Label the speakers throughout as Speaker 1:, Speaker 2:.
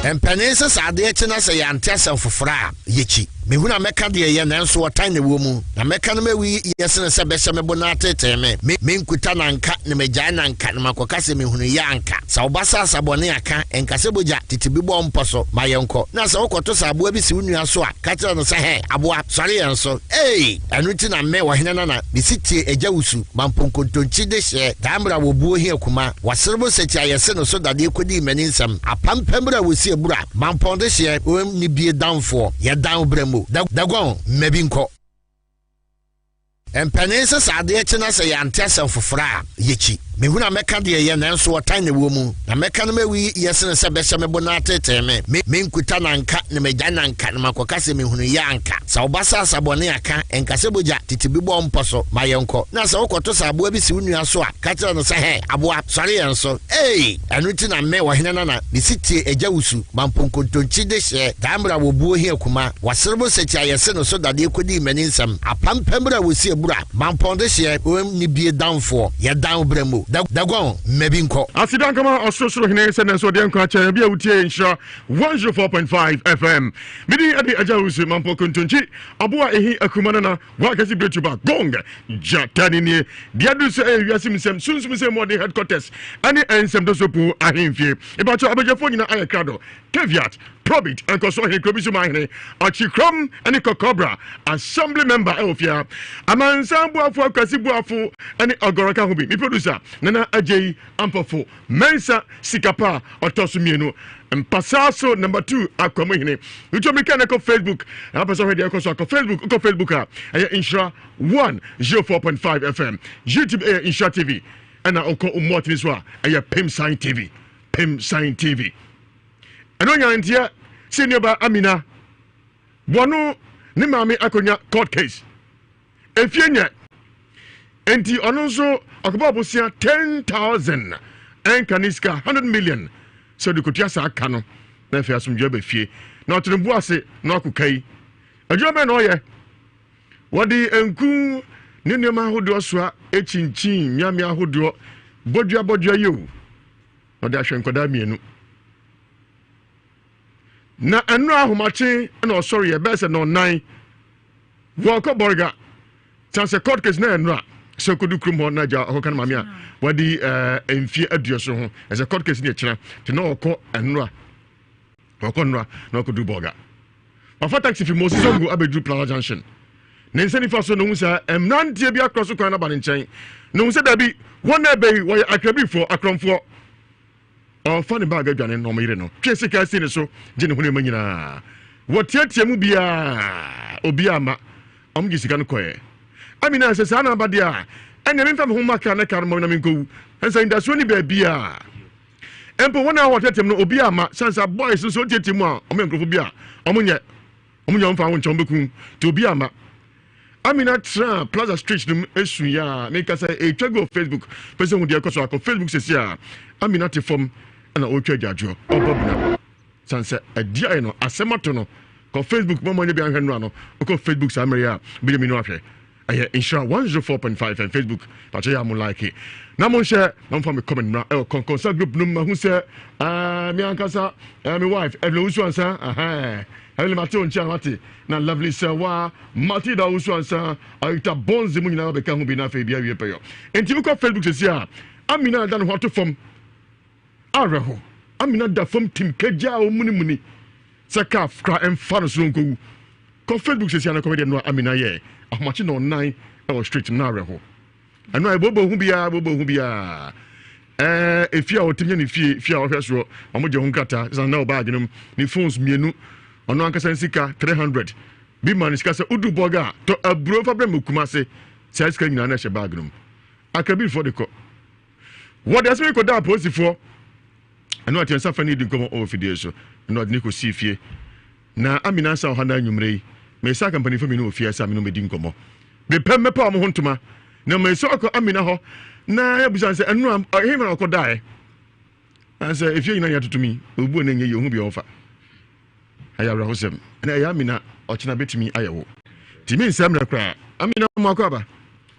Speaker 1: Empanese sade chena se yante asem fofora yechi mehuna meka de ye nanso wotan ne wo mu na meka no mawi yesene se be me bona tete me nkuta na nka ne megya na nka ne makoka se mehunu ya nka sa obasa asabone aka enka se boja titibi bo mposo mayenko na se wokoto sabo abi si wunua so a ka tira no se he aboa sare yenso anuti na me wo hena na bisiti eja wusu mamponkontonchi de hye damra wo buo hi akuma waserbo seti ayese no so dade kodi maninsam apampamra wosi ebura mamponde hye ni bie danfo ye dan bremo dagon mebinko empanese sade chena se yante asem fofora yechi mehuna meka de ye nanso wotan ne wo mu na meka no mawi yesene se be me bona tete me nkuta na nka ne megya na nka ne makoka se mehunu ya nka sa obasa asabone aka enka se boja titibi bo mposo mayenko na se wokoto sabo abi si wunua so a ka tira no se he aboa sare yenso anuti na me wo hena na bisiti eja wusu mamponkontonchi de hye damra wo buo hi akuma waserbo seti ayese no so dade kodi maninsam apampamra wosi ebura mamponde hye ni bie danfo ye dan bremo dagon mebinko
Speaker 2: asidan kama ososoro hene senenso de nko acha bia wutie nsha 104.5 FM midi ade ajawusu mamponkontonchi aboa ehi akuma na wakasi bretuba gong jatani ni diadu se wiasim sem sunsum se mo de headquarters ani ensem do sopu ahemfie ebacho abejafo nyina ayakrado caveat probit enko so he krobisu mahene achikrom ani kokobra assembly member elofia amansambu afu akasi buafu ani ogoroka hobi mi producer nana ajei ampofo mensa sikapa otosumienu mpasaso number 2 akwamhene utomika na ko Facebook apaso hede ko so ko Facebook a insha 104.5 FM YouTube insha TV ana oko umotni so a Pim Sign TV anonya ntia senior ba Amina bono ne maame akonya court case efienya enti ononso akoba bosia 10,000 enkaniska 100 million so de kotia sa aka no na afia somdwa ba fie na otrembu ase na akokai adwuma na oye wodi enku ne nneema ahodo so a echinchin nyame ahodo bodua yo odi ahwe nkoda mienu na enu ahomache na osori e bese no 9 woko borga chance court case na enu a so kodu krum ho na ja hokan mamia wadi enfie aduoso ho as a court case ni ekira te na oko enu a oko enu a na kodu borga afa taxi fi Moses Zongo abedru Plaza Junction na nsani fa so no husa emnantie bi across kwan na ba nchen no husa da bi wona be wo akrabifo akromfo funny bag adwane no mire no twese ka si ne so je ne ho ne manyina wotiatia mu bia obi ama omgi sika no koye Amina se sana ba dia enya me fam ho maka na kar mo na me nkowu ensa indaso ni ba bia empo wona wotiatem no obi ama sansa boys so tiatim a omenkrofo bia omunye mfa ho nchom beku to obi ama Amina tra Plaza Street dum esu ya me ka say etwago Facebook person hu dia ko so akọ Facebook sesia Amina te form na otwa jajo obobna sanse adia no asemato no ko Facebook mo nya bi anhwe no ko Facebook sa meria bi mi no ahwe aye insha 104.5 and Facebook pacha ya mo like na mo share na mfa me comment na konkonsa group no ma hu se mi ankasa mi wife Evelyn Usu ansa Evelyn Mateo ncha mate na lovely sawa Matilda Usu ansa ayita bonzi mu nyina be ka hu bi na fa bia wie peyo enti ko Facebook se sia Amina dan ho to form Araho Amina da from team keja o muni saka fra emfa so nko ko Facebook se sia na comedy no Amina ye ahmachi no 9 e street na Araho anu ai bobo hu bia efia o timnya ni fia o hweso o mo je hu nkata san na o bag num ni phones mienu ono ankasa nsika 300 bi man sika se udu boga to aburo fa bre mekuma se sia sika nyina na she bag num akabi for the ko what else we ko da posifo anu atensa fa ni di nkomo o fidie so no adini ko si fie na Amina sa o hana nwumrei me sa company for me no fie sa me no medi nkomo be pem me pa mo hontuma na me so ko Amina ho na ya busan se anu he ma ko dae ansa if you nyina tutumi obu na nye ye hu bi ofa aya ra hosem na ya Amina o china betimi ayewo timi nsam na kra Amina mo akwa ba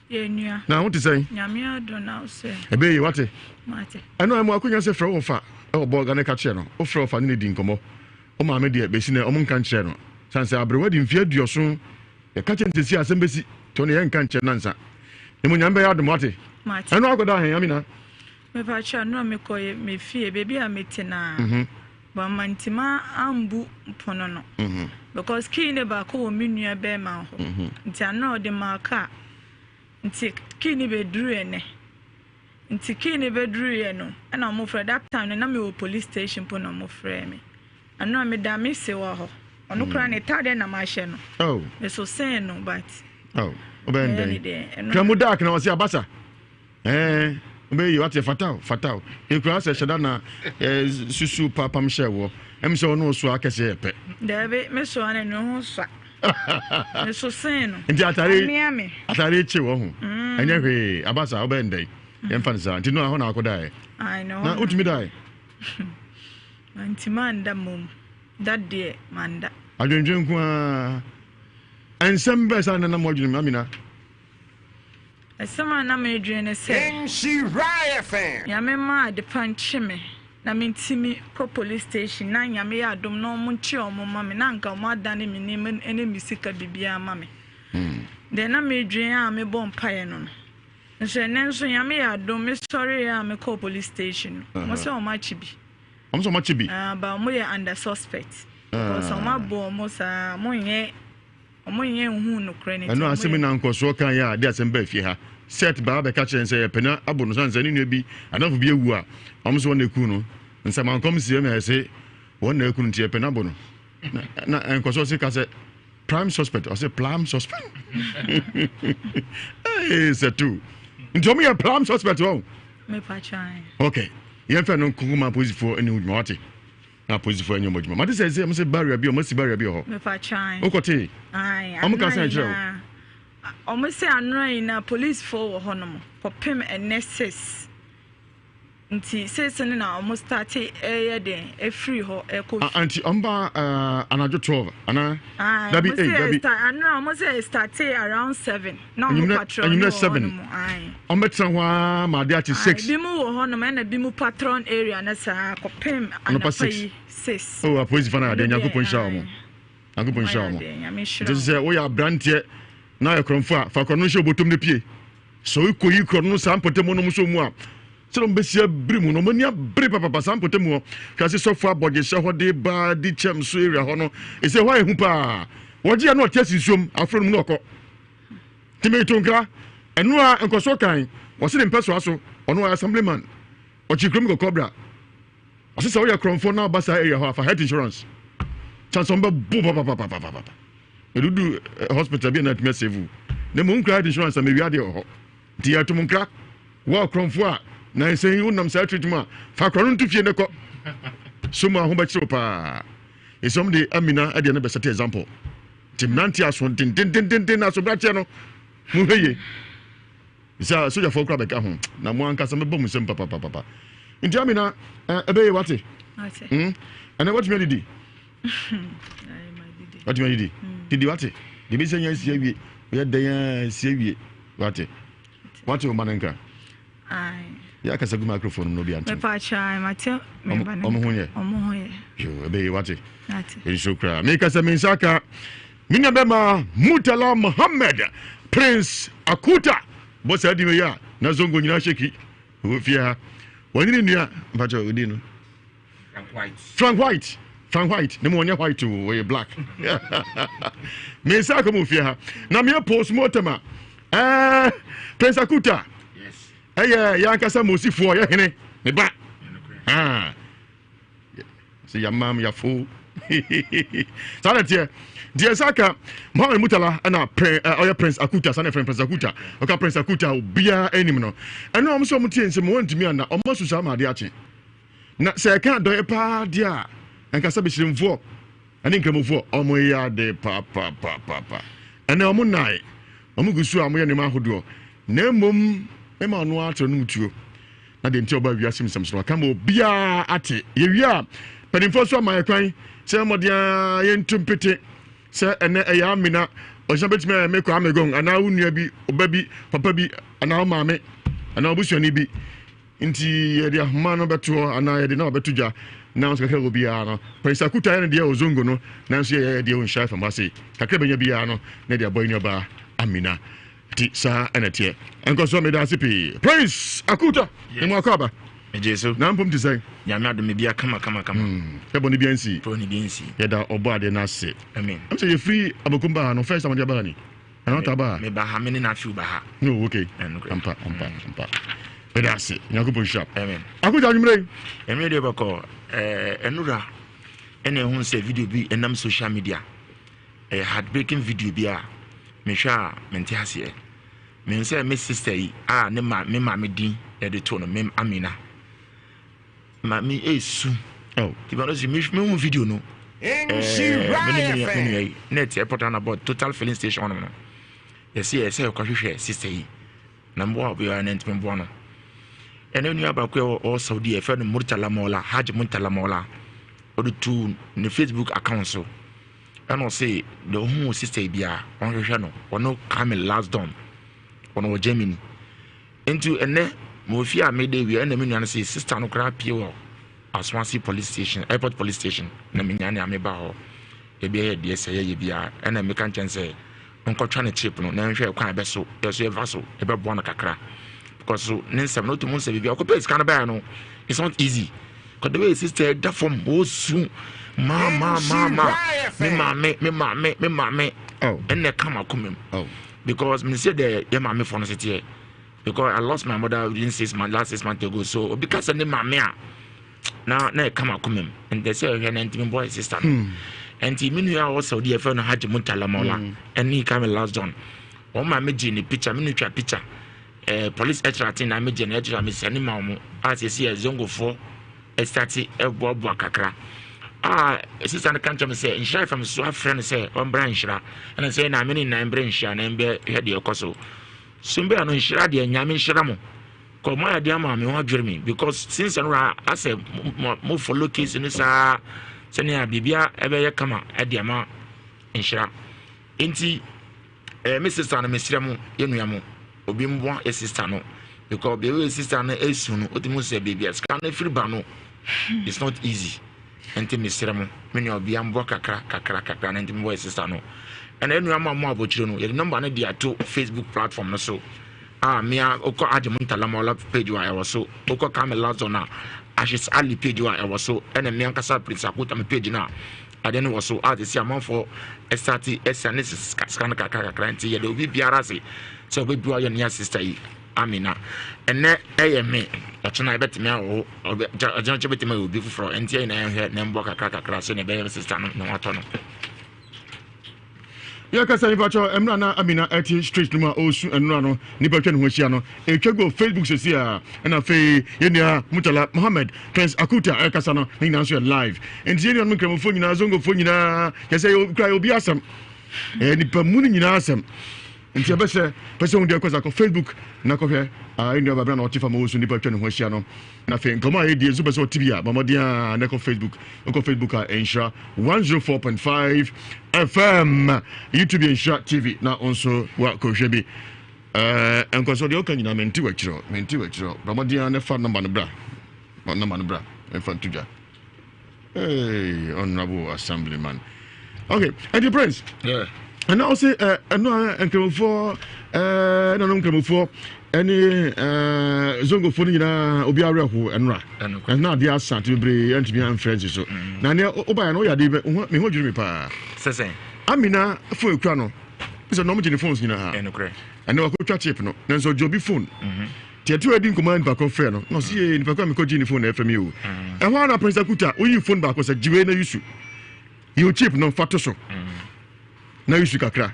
Speaker 3: Yenua.
Speaker 2: Na what to say?
Speaker 3: Nyamia do now say.
Speaker 2: Ebe what?
Speaker 3: Mate.
Speaker 2: Eno amo akonya se frɛ wo fa. E wo boga ne ka kye no. Wo frɛ wo fa ne di nkomo. O ma me de be si na o mo nka kye no. Sanse abrewa di mfie aduoso. E ka kye ntesi asem besi. To ne nka kye nansa. Ne mo nyambe ya dum what?
Speaker 3: Mate.
Speaker 2: Eno agoda hen Amina.
Speaker 3: Me pa cha no me koye me fie baby a metena. Ba mantima ambu pono no. Because key ne ba ko mi nua be ma ho. Nti ana de maka. Nti key ne be duru ene. Nti key ne be duru ye no. Ana mo frɛ that time na me wo police station po na mo frɛ me. Ana me da me se wa ho. Ono kra ne tade na ma hye no.
Speaker 2: Oh.
Speaker 3: Me so say no but.
Speaker 2: Oh. Obende. Kramu dark na wasi abasa. Obe what fatal. E kra se sheda na susu papa mhye wo. Em se ono so akese epe.
Speaker 3: David me so ane no ho so. Me so say no.
Speaker 2: Nti atare eche wo ho. Anya hwe abasa obende. Yem fa nsa. Nti no aho na akoda e.
Speaker 3: I know.
Speaker 2: Na utumi dai.
Speaker 3: Nti manda mum. That day manda.
Speaker 2: Adwenjwen ku a ensem be sa na na mo adwene Amina.
Speaker 3: Esama na me adwene se.
Speaker 1: She riot fan.
Speaker 3: Ya me ma de panche me. Na me ntimi ko police station na nya me ya dom no mo nchi o mo ma me na nka mo adane me ne ene misika bibia ma me. De na me adwene a me bom pae no. Nso nenso nya me ya dom me sorry ya me ko police station. Mo se o ma chibi.
Speaker 2: Am so much be.
Speaker 3: Ba mo ye under suspect. Because o ma bo mo sa mo nye hu no kra ne.
Speaker 2: Eno asemi na nkoso kan ya de asem ba fie ha. Set ba be ka kire nse ye pena abono sanse ne bi anafo bi ewu a am so na eku no. Nse man kom sie me ese won na eku no tie pena abono. Na nkoso se ka se prime suspect or say plum suspect. Eh c'est tout. Ntomi ya plum suspect wo.
Speaker 3: Me pa chan.
Speaker 2: Okay. Yen fa no nkuma posifo ene huduma wate. Na posifo enye moduma. Ma dey say mo se barrier bi o mo si barrier bi ho.
Speaker 3: Me pa chan.
Speaker 2: Okote.
Speaker 3: Ai.
Speaker 2: Am ka san kire.
Speaker 3: Omo se anran na police for wo honom. Popem NSS. Nti sese na omo start de free ho eko.
Speaker 2: Anti omba anajo 12 ana.
Speaker 3: Dabi anran omo se start around 7. Na omo patrol.
Speaker 2: And you 7.
Speaker 3: Ai.
Speaker 2: Omo tsan ma de ati 6.
Speaker 3: Bi mu wo honom na bi mu patron area na sa popem anapai 6.
Speaker 2: Oh, police fana de nyakopon sha omo. Nyakopon sha omo. This is we are brantie na ekromfo a fa krono hye obotom ne pie. So ikoyi krono sa mpotemo no so mu a. Selom besia brimu no mania bre papa sa mpotemo. Kwase sofo abodje hye ho de ba di chem so area ho no. E se ho ehu pa. Woje na otesi nsuom afro no okọ. Timi tonka enu a enkoso kan. Wo se ne mpeso aso ono assemblyman. Ochikrom go cobra. Ose se wo ya kromfo na basa area ho afa health insurance. Chansomba bu papa. Edudu hospital bi na atme save. Ne mo nkra insurance am wiade ho. Di atum nkra. Wo kromfo a na say unam sa treatment fa krono ntufie ne ko. So ma ho ba kiro pa. E some dey Amina e dey na be set example. Tim nanti aso den na so brache no. Mu heye. Isa so ya fo kra be ka ho. Na mo anka sa me bom sem papa. Nti Amina ebe wate.
Speaker 3: Ate.
Speaker 2: And what me did? What me did? Did what? The mission is here. We had the see what? What you mananka?
Speaker 3: Ai.
Speaker 2: Ya kasa gu microphone no bi antu.
Speaker 3: Me pa chai mate me banana. Omo hoye.
Speaker 2: Yo ebe what?
Speaker 3: Ate.
Speaker 2: E shukra. Me kasa me saka. Minya bema Mutala Muhammad Prince Akuta. Boss adi me ya na zongo nyina sheki. Wo fia. Wani ni nua mpacho odi no. Frank White. No one white to we black. Me say come ofia ha. Na me post mortem Prince Akuta.
Speaker 4: Yes.
Speaker 2: Ya nkasa mosifo ye hene. Me ba. See your mom your fool. Salatie. Dear Saka, Mohamed Mutala and Prince Akuta, son of Prince Akuta. Okay, Prince Akuta bia enimno. And no am so mutin se mo ntimi ana almost so ma de ache. Na se ka do e pa dia. Enka sabe chirimfo. Ani nkramofo omo ya de pa. Ene omo nai. Omo gusu amoye ne ma hodo. Na mom e ma no atro no mutuo. Na de nti oba wiasim samso ka mo bia ate. Ye wia pedimfo so ma ekwan se mo dia ye ntumpete se ene eya Amina ɔhyɛ bɛtumi me kɔ amegong anaa wo nua bi ɔba bi papa bi anaa maame anaa obusuani bi nti yɛde ahoma no bɛto hɔ anaa yɛde na ɔbɛto dwa na nso kakra obiara no Prince Akuta yɛ ne deɛ ozongo no nanso yɛ deɛ ɔnhyɛ fam ase kakra bɛnya biara no na deɛ abɔ yi ɔba Amina ti saa ɛna teɛ ɛnkɔso meda ase pii Prince Akuta ne mu akɔba
Speaker 4: Jesu
Speaker 2: na mpom te sɛ
Speaker 4: nyame adome bia kama
Speaker 2: yɛbɔ ne bia nsi yɛda ɔbɔ ade no ase
Speaker 4: amen
Speaker 2: am sɛ yɛfiri abokumba no first time de aba ni ɛna wota ba
Speaker 4: me ba ha me ne na afi ba ha
Speaker 2: no okay ampa meda ase nyankopɔn hyira amen Akuta nwummerɛ
Speaker 4: ɛmɛ de bɛkɔ ɛnura ɛna ɛhu sɛ video bi ɛnam social media heartbreaking video bi a mehwɛ a mente aseɛ me sɛ me sister yi a ne ma me din yɛde to no me Amina ma me esu ti ba no si me hu video no net airport and about total filling station no yɛsɛ yɛkɔhwehwɛ sister yi na mboa obiara na ntimi mboa no ɛna nua ba ko o Saudi ɛfɛ no Murtala Mola Hajj Murtala Mola ɔde to ne Facebook account so ɛna ɔsɛ the hu sister yi bia ɔhwehwɛ no ɔno Kamel last done ɔno Germany into ɛnɛ mo fi a me de wi ɛna me nua no sɛ sister no kra pie wɔ Aswansi police station airport police station na me nya ne ameba hɔ ebi yɛ de sɛ yɛ bia ɛna me kan kyɛn sɛ nkɔtwa ne chip no na nhwɛ kwan bɛso yɛso yɛva so ɛbɛboa no kakra because so ne nsɛm no to mo nsɛ bibia ɔkɔpɛ sika no bɛyɛ no it's not easy because the way sister da form wo su ma me maame ɛnɛ kama komem because me say the yɛ maame for no sɛteɛ because I lost my mother within 6 months last 6 months ago so because ne maame a na kama komem and they say hwɛ na ntimi boy sister no and me nua wo Saudi ɛfɛ no Hajj Murtala Mola ɛne Kamel last John o ma me gi ne picture me nutwa picture police extrating na me gi ne extra me sani ma mo as you see zongo for estati eboabo kakra sister no kan tell me say inshira from so afrɛ say on brand inshira and say na me ni na brand inshira na mbe hwɛ de ekoso sumbe ano inshira de nyame inshira mo ko mo ya de ama me ho adwere me because since no I say mo follow case ni sa sɛnea bibia ɛbɛyɛ kama ɛde ama inshira enti me sister no mesrɛ mu yenua mu obi mboa e sister no because be sister no esu no otimu sɛ bibia ska no free ba no it's not easy enti mesrɛ mu me ne obi amboa kakra na enti mboa e sister no ɛna enua mu amu abokyire no ye number no dia to Facebook platform no so mea okɔ Hajj Murtala Mola page wa ɛwɔ so okɔ Kamel Lazona Ashis Ali page wa ɛwɔ so ɛna me ankasa Prince Akuta me page na ade no wɔ so a de si amanfo estati esane scan kakra nti ye de obi biara se sɛ obi bua yɛ ne sister yi Amina ɛnɛ ɛyɛ me ɔkyena ɛbɛtemi awo ɔgyana kyɛ bɛtemi obi foforo nti ɛyɛ na ɛhwɛ na mbɔ kakra se ne bɛyɛ sister no na watɔ no
Speaker 2: ya kasa nipa cho emra na Amina ati street no ma osu enura no nipa twa ne ho hia no etwa go Facebook sesi a na fe yenia Murtala Mohammed Prince Akuta kasa no ni na so live enti yenia no kramofo nyina zongo fo nyina kese kra obi asem nipa mu ni nyina asem enti abese pese hunde kosa ko Facebook na ko hwe eni babra na otifa ma osu nipa twa ne ho hia no na fe nkoma e die super so tibia bamodia na ko Facebook a ensha 104.5 FM YouTube Insha TV na onso wa kohwe bi enkoso de okanyina menti wachiro bamodia na fa number no bra en fa tuja honorable assemblyman okay and the prince and now say enkramofo nanom kramofo any zongo fo nyina obi awerɛho enra na de asante bebre antimi an friends so na ne oba no yade me ho dwiri me pa
Speaker 4: sese
Speaker 2: Amina fo ekura no so no mo gene phones nyina ha
Speaker 4: enokre
Speaker 2: ene wakotwa chip no nanso jobi phone tietu edi command back of friend no so ye nipa kwa me ko gene phone na fm o ehwa na Prince Akuta oyi phone back so jiwe na yusu you chip no fato so na yusu kakra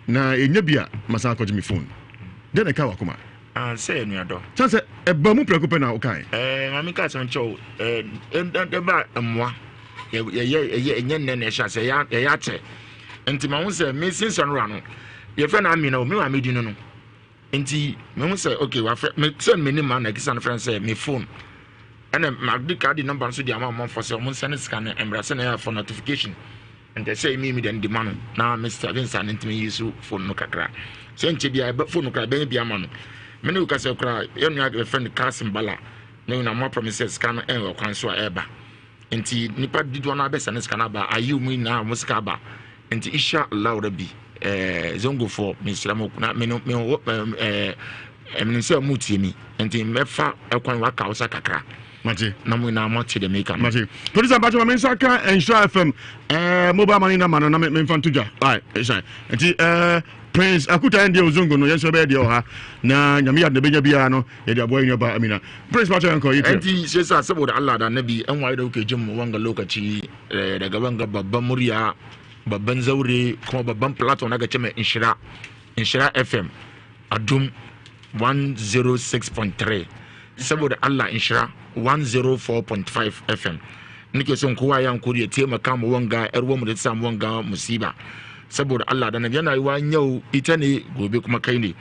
Speaker 2: na enya bia masa ko gene phone de na ka wakoma
Speaker 4: say no ado
Speaker 2: chance e ba mu preko pe na okai
Speaker 4: mami ka san chow de ba amwa ye enye nne na sha say ya che enti ma hu say me since no rano ye fe na Amina o me ma medi no enti me hu say okay wa me send me ni man na kisa no friend say me phone and ma di card number so di ama for say mo send scan embrace na ya for notification and they say me then demand now Mr. Vincent and me use phone no kakra sɛ bia phone no kra bɛn bia ma no me no ka sɛ kra yɛn nua friend Kasim Bala no na mo promises kan ɛwɔ kwan so a ɛba nti nipa dido na abɛsa ne scan aba ayi mu na mo sika aba nti insha Allah rabbi zongo for Mr. Mokuna me no sɛ mu tie mi nti mɛfa ɛkwan waka wo sa kakra
Speaker 2: Mate.
Speaker 4: Na mo na mo the maker.
Speaker 2: Mate. Producer Bacho me saka Ensure FM mobile money na man na me mfa toja. Ai, Ensure. Enti Prince Akuta ndi ozungu no yenso be de o ha na nyame ya de benya bia no ye de aboy nyoba amina. Prince Bacho yanko yiti.
Speaker 4: Enti sai sa saboda Allah da Annabi an waye da kuke jin mu wanga lokaci daga wanga babban murya babban zaure kuma babban platform na gace mai Inshira FM Adum 106.3 saboda Allah Inshira 104.5 FM nake son kowa ya hankuri ya taimaka mu wanga yar mu da ta samu wanga musiba saboda Allah da nabi yana yiwa yau ita ne gobe kuma kai ne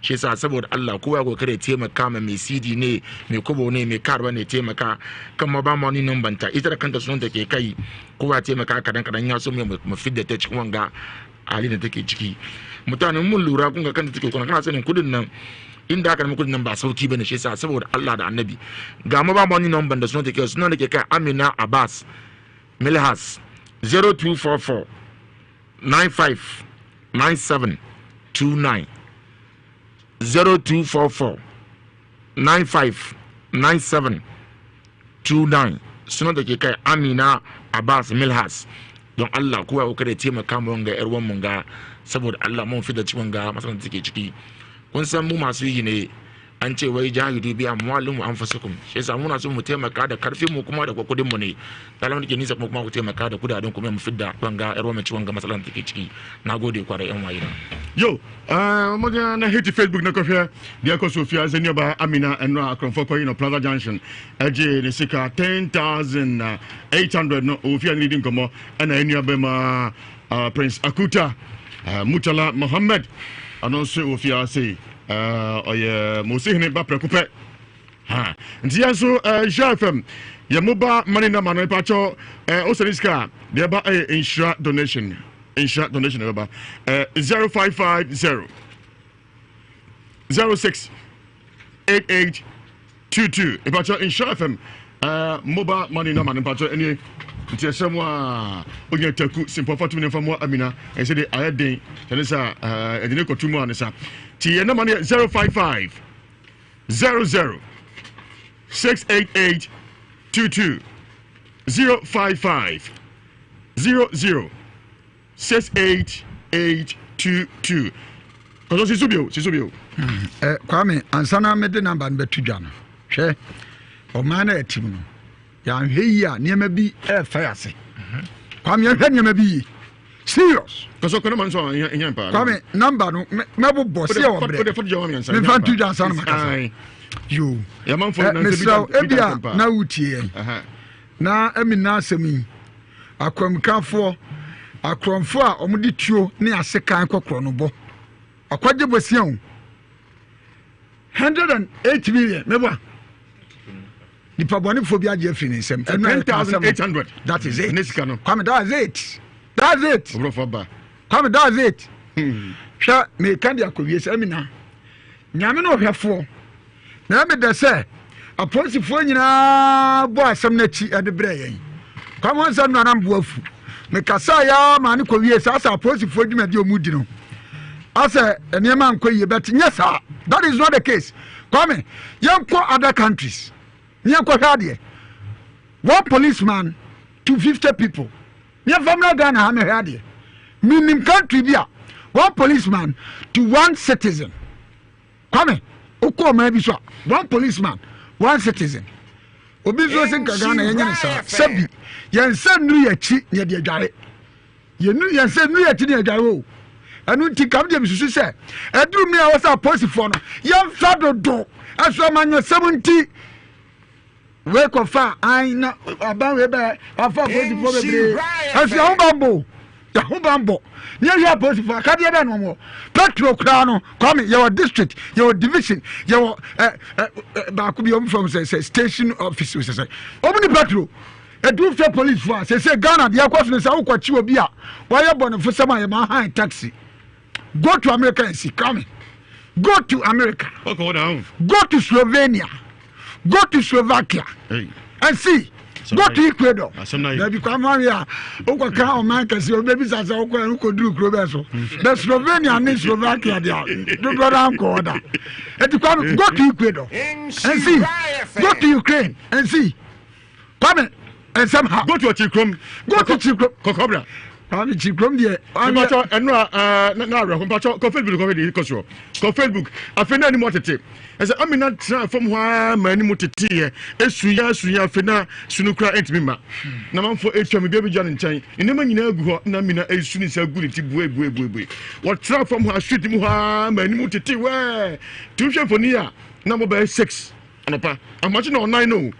Speaker 4: shi yasa saboda Allah kowa ya kokare taimaka ma mai CD ne mai kobo ne mai karba ne taimaka kan ma ba mu ni number ta ita da kanta sunan take kai kowa taimaka kadan ya so mu fidda ta cikin wanga hali da take ciki mutanen mun lura kun ga kanta take kana sanin kudin nan inda aka nemi kudin nan ba sauki bane shi yasa saboda Allah da Annabi ga ma ba mu ni number da sunan take sunan da ke kai Amina Abbas Milhas 0244 959729 0244 959729 sunan da ke kai Amina Abbas Milhas don Allah kowa ya kare taimaka mu wanga yar mun ga saboda Allah mun fi da ciwon ga masalan take ciki kun san mu masu yi ne an ce wai jahidu bi amwalin wa anfusukum shi yasa muna so mu taimaka da karfin mu kuma da kudin mu ne talaman da ke nisa kuma ku taimaka da kudaden kuma mu fidda wanga yar mun ciwon ga masalan take ciki nagode kwarai yan waye
Speaker 2: yo mo na hit Facebook na kofia dia ko Sofia Zenia ba Amina eno akronfo ko Plaza Junction eje ne sika 10,800 no ofia ni din komo ana enu abema Prince Akuta Mutala Mohammed anonso ofia say oye Mosihne ba prekupe ha nti yaso JFM ya moba money na mano pacho oseniska dia ba Inshira donation number 0550 06 8822 ipacho Inshira FM mobile money na mano pacho any nti esemwa onye taku simple for 2 minutes from Amina and say the ayeden tenisa edine kotumu anisa ti na money 055 00 68822 055 00 68822 kozo sisubio
Speaker 5: Kwame ansana me de number betudwa no hwe o man na etim no ya hwe a niam bi fa ase Kwame hwe niam bi serious
Speaker 2: kozo kono man so enya pa
Speaker 5: Kwame number no mebo boss e wo bre me fan tudwa ansana makasa yo
Speaker 2: ya man for na
Speaker 5: ebia na wutie na Amina asemi akwamkafo akromfo a omudi tuo ne asekan kokoro no bo akwaje bosian 108 million meba nipa boni phobia je finisem
Speaker 2: 10,800
Speaker 5: that is it
Speaker 2: nesikano
Speaker 5: come that's it
Speaker 2: bro foba
Speaker 5: come that's it sha me kandi akowie se Amina nyame no hwefo na me de se aposifo nyina bo asem na chi ade bre yen come on say no na mbo afu me kasa ya ma ne kowie se asa aposifo dwumade omudi no asa enema nkoye bet nyesa that is not the case come yanko other countries yanko hade one policeman to 50 people nya famna Ghana ha me hade minim country bia one policeman to one citizen come uko ma bi so one policeman one citizen obi zo sin ka Ghana yenya sa sabi yensa nuru yachi ne de adware yenu yensa nuru yachi ne adware o anu nti kam de bisusu se eduru mi a wasa posifo no yemfa dodo aso manyo 70 we ko fa na aban we be afa posifo bebre aso ho bambo ni ya posifo ka de be no mo petro kra no come your district your division your ba ku bi from say station office we say omni petro do for police for say Ghana the question is how kwachi obi a why born for some high taxi go to America and see coming go to America
Speaker 2: okay down
Speaker 5: go to Slovenia go to Slovakia and see go to Ecuador na bi kwa ma ya o kwa ka o man ka see o baby sa o ko duru kro be so the Slovenia and Slovakia dia do go down ko order go to Ecuador and see go to Ukraine and see come and somehow
Speaker 2: go to Chikrom Kokobra
Speaker 5: Chikrom there
Speaker 2: ko Facebook afena ni motete ese amina tra from hwa mani motete esuya afena sunukra entmima na manfo etwa me bia jan nchen enema nyina agu ho na mina esuni sa agu ti buebuebuebu what tra from hwa street mu hwa mani motete we tuhwe foni a na mo be 6 anopa amachi na 9 no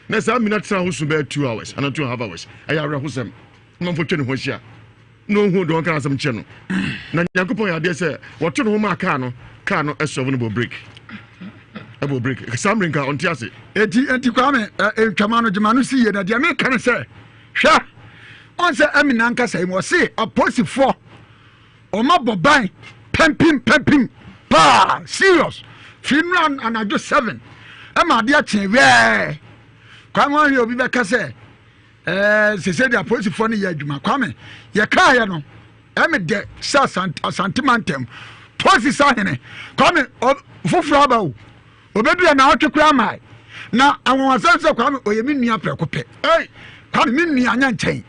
Speaker 2: na sa amina tra ho so be 2 hours and 2.5 hours aya ra ho sem manfo twa ne ho hia no hu don kan asem che no na yakopon ya de se woto no ma car no esolve no break abo break samrin ka on tiase
Speaker 5: enti kwame twama no jema no si ye na de me kan se hwa on se amina nka sai mo se aposifo o ma boban pempim pa serious funeral anajo 7 ama de a chen we kwame ri obi be ka se se say the police for no ya adwuma kwame ye ka ya no me de sa santimantem police sa hene kwame foforo aba o obedu na otwekura mai na awon se kwame oyemi nua prekope kwame mi nua anya nchen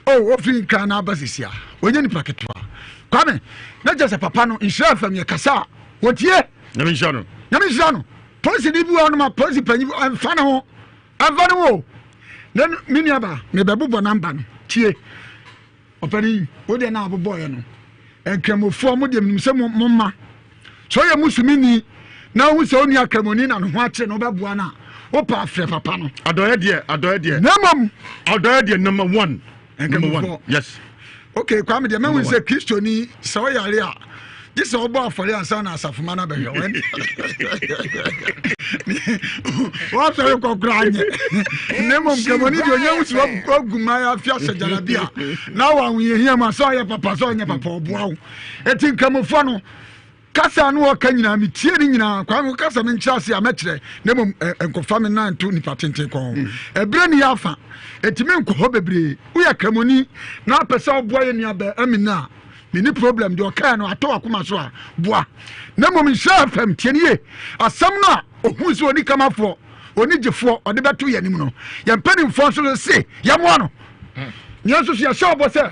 Speaker 5: o ofin kan na basisia onye ni paketwa kwame na just papa no insha fam ye kasa wotie
Speaker 2: na mi njano
Speaker 5: police di bu on ma police panyi amfa na ho wo then miniaba me bebo namba no tie opani wo de na abobo ye no enkramofo mo de nimse mo ma so ye musumini na hu se oni akramoni na no ho akire no beboa na wo pa afre papa no
Speaker 2: adoye de
Speaker 5: namam
Speaker 2: adoye de number 1 yes
Speaker 5: okay kwa me de me hu se kristoni so yare a this is about for the answer na asafuma na be wen what are you crying nemo mkemoni dio nyewu si oguma ya afia sejalabia na wa hunye hia ma so ya papa so nya papa oboa wo eti nkemofo no kasa no o kanyina mitie ni nyina kwa mo kasa me nkyase amekire nemo enkofa me na nto ni patenten kon ebre ni afa eti me nko bebre wo ya kemoni na pesa oboa ye ni aba amina mini problem de oka no ato akoma so a boa na mom sha fam tienie asam no ohun so oni kamafo oni gifo ode beto ye nim no ye mpani mfo so se ye mo no nya so ya sha obo se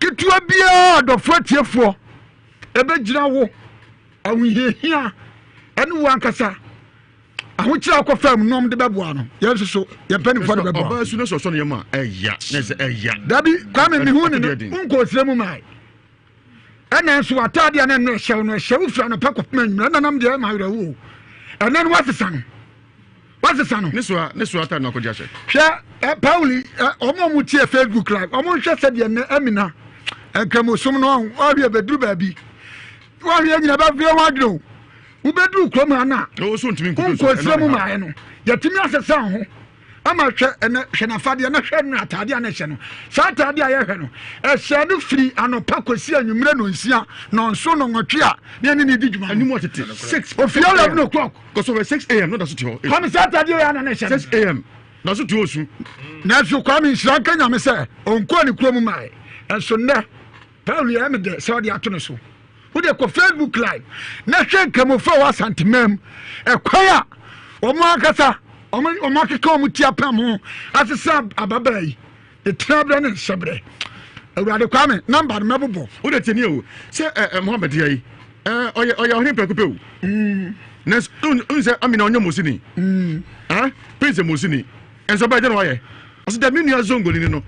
Speaker 5: kitua bia do fo tiefo ebe gira wo awuhehia ene wo ankasa ahokyira akọ fam nom de beboa no ye so ye mpani mfo de beboa
Speaker 2: oba su no so so no ye ma eya na se eya
Speaker 5: dabi kwame mi hu ne unko sremu mai ana so atade ana no hyew no hyew fra no pakopma nwura nanam de ma wurawo ana no wasesa no
Speaker 2: ne so atade na koja hye
Speaker 5: hwe Pauli omo mu tie Facebook live omo hwe se de na amina enkamosum no ahwe beduru baabi wahwe nyina ba fie wadro wo beduru krom ana
Speaker 2: o so ntimi nko
Speaker 5: so sremu mae no yatimi asesa ho ama hwe na fade na hwe no atade ana hye no sa atade aye hwe no ehye no firi anopa kosi anwumre no nsia no nso no nwotwe a ne ne di dwuma
Speaker 2: ani mo tete 6
Speaker 5: of 11 o'clock
Speaker 2: go so 6 am no da so to
Speaker 5: come sa atade ya na hye
Speaker 2: 6 am na so to osu
Speaker 5: na so kwame nsira kanya me se onko ni krom mai enso ne Paul ya me de so de ato no so wo de ko Facebook live na hwe kamofo wa santimam ekwaya omo akasa omo akeka omo tia pam ho asesa ababa yi de trabra ne sebre awurade kwame number mebobo
Speaker 2: wo de teni o se Mohammed yayi oya honin pekupe o nes un se amina onyo mosini prince mosini enso ba je no waye osi da minu azongoli ni no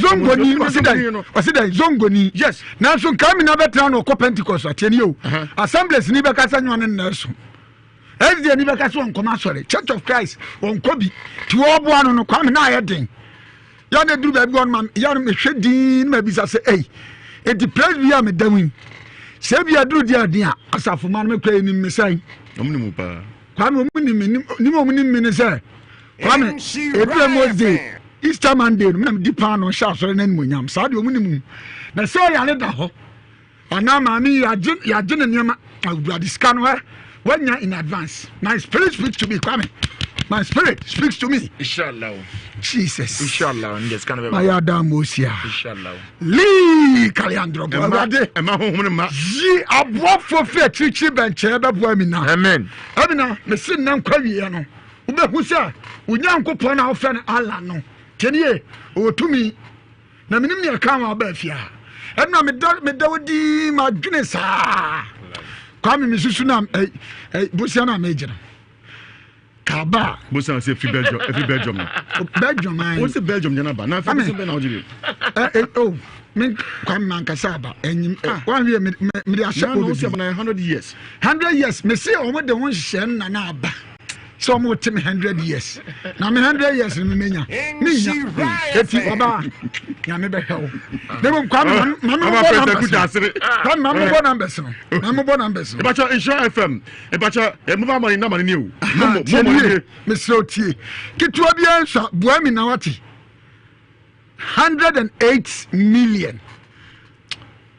Speaker 5: zongoni wasida zongoni
Speaker 2: yes
Speaker 5: na so kamina betra no ko Pentecost ateni o assemblies ni be kasa nwane na so ezde ni be kasa on koma sore Church of Christ on kobi ti wo bo anu no kwame na ayeden ya na duru ba bi on man ya no me hwedin ma bisa se enti praise be am dawin se bia duru dia dia asafo man me kra ni mesai
Speaker 2: omni pa
Speaker 5: kwame omni ni mo omni ni se kwame ebra moze Easter Monday no me di pan no sha so na nimonyam saa de omunimu na so ya le da ho ana ma mi ya gene niam awurade ska no wanya in advance. My spirit speaks to me, Kwame. My spirit speaks to me.
Speaker 4: Inshallah.
Speaker 5: Jesus.
Speaker 4: Inshallah.
Speaker 5: My Adam Mosia.
Speaker 4: Inshallah.
Speaker 5: Lee Kaliandro. Ye above for fair chichi bench above.
Speaker 4: Amen.
Speaker 5: Abina, the sin nan kwaviano. Ube husa, unyanko pona ofen Allah no. Tenye, o to me. Na minim ya kama abafia. Ebna me dawdi ma gunesa. Kwame misusu na Busia na major. Kaba.
Speaker 2: Busia say free Belgium, Belgium.
Speaker 5: Belgium.
Speaker 2: What's the Belgium Janaba? Na fa be na ojiri.
Speaker 5: Oh, me Kwame man kasaba. Enyim. One year me dey ashe
Speaker 2: obi. No, 100 years.
Speaker 5: 100 years. Me say o mo de won hye na na aba. So mo tell me 100 years. Na me 100 years me menya. Me nya. Eti oba. Ya me be hell. Dem Kwame man numbers no. Man mo numbers.
Speaker 2: E bacha Insure FM. E bacha e mo ba money na money ni o.
Speaker 5: Mo me slow tie. Kitu obi answer Buami na wati. 108 million.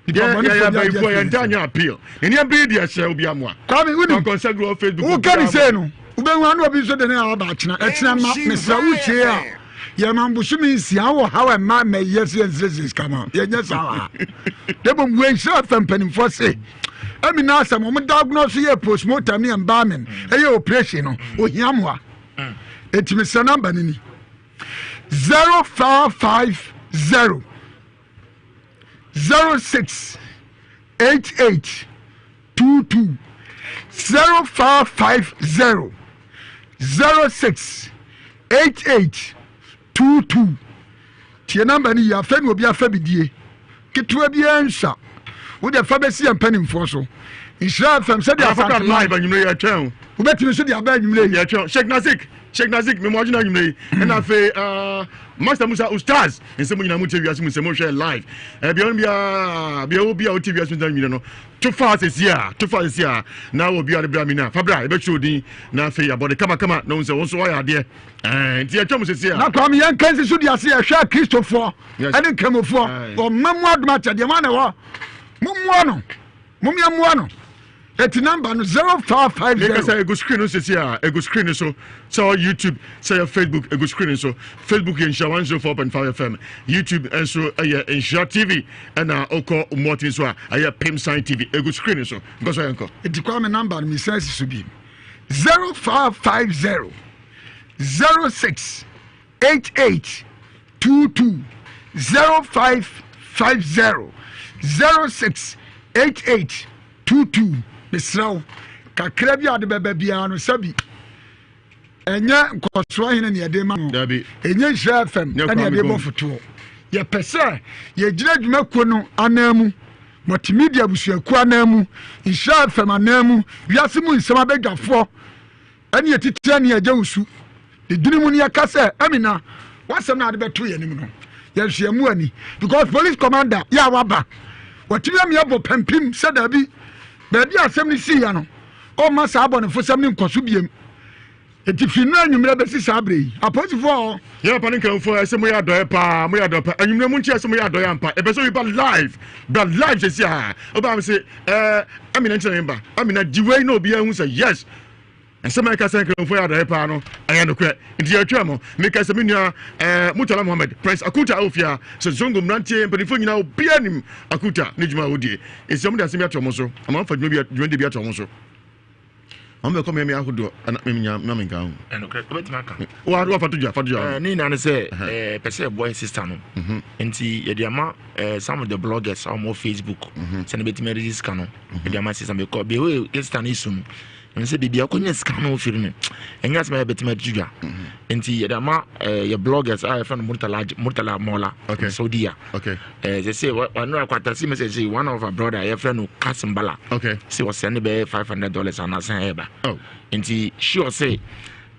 Speaker 2: Yeah, before you enter your appeal. And you be there, shall be a more.
Speaker 5: Kwame, we don't
Speaker 2: consent on Facebook.
Speaker 5: Who can you say no? Ubenwanu obi so de na abachina. Etina ma Mr. Uche a. Ye man bushumi si how a man may yes come on. Ye nya sawa. Debo we Insure FM penimfo say. Emi na asam mo diagnose ye postmortem ni embalming. Eye operation no. Ohiamwa. Etimi sa number ni 0550 06 88 22 0550 06 88 22. Tie number ni ya fa ni obi afa bidie ketua bi ansha wo de fa besi empanimfo so Insure FM said ya fa
Speaker 2: live anyumre ya twen
Speaker 5: wo betimi so de aba anyumre
Speaker 2: ya twen Sheikh Nazik me mo agina anyumre and afa Master Musa Ustaz nsemo nyina mu TV asu nsemo share live bia obi a o TV asu nyina no too fast is here now obi a bra mi na fabra e be chodi na afa ya body kama no nse won so ya de nti atwa mu se
Speaker 5: na kwa mi yan kansi so de ase ya hwa Christopher ene kamofo o mamu aduma cha de ma na wo mumwa no eti number no 0550.
Speaker 2: Make us a good screen no say a good screen so YouTube say Facebook a good screen so Facebook Insure 104.5 FM YouTube and so Insure TV and oko Martin so Pim Sign TV a good screen so because I anko
Speaker 5: eti kwa me number mi sense so bi 0550 06 88 22 0550 06 88 22. Misraw kakra bi ade beba bia no sabi enya nkoso ahene ne yede ma no
Speaker 2: dabi
Speaker 5: enya Insure FM ene yede bo foto ye pese ye gina dwumako no anamu multimedia busuaku anamu Insure FM anamu wiase mu nsema bedwafo ene ye titia ne agya usu de dinimu ne yakase amina wasem na ade beto ye nim no ye hwemu ani because police commander ya waba watimi am yabo pempim sadabi baby asem ni si ya no o ma sa abone fo sem ni nkoso biem eti finu anwumre be si sa abre aposifo
Speaker 2: ya pa ni kanfo asem ya doye pa anwumre mu nchi asem ya doye ampa e be so be live se ha oba am say amina nchi member amina diwe na obi ahu say yes ensema ka san kanfo ya doye pa no aya no kwe nti ya twa mo me ka semi nua Mutala Muhammad Prince Akuta ofia so zongo mrantie mpanifo nyina obi anim Akuta ne djuma odie esi mo da semi atwa mo so ama fa djuma de bi atwa mo so ambe ko me ahodo na me nya na me nka ho
Speaker 4: enokre obetima ka
Speaker 2: wa fa tujua
Speaker 4: ni na ne say pese boy sister no nti ye dia ma some of the bloggers on Facebook say na betima register no ye dia ma sister me ko be we sister na isum nse bibia konya scan no ofiri ne enya sema betima tujua nti ye dia ma ye bloggers I friend Murtala Mola Saudia they say one no akwata see message one of our brother ye friend no Kasimbala say was send be $500 and asan eba nti sure say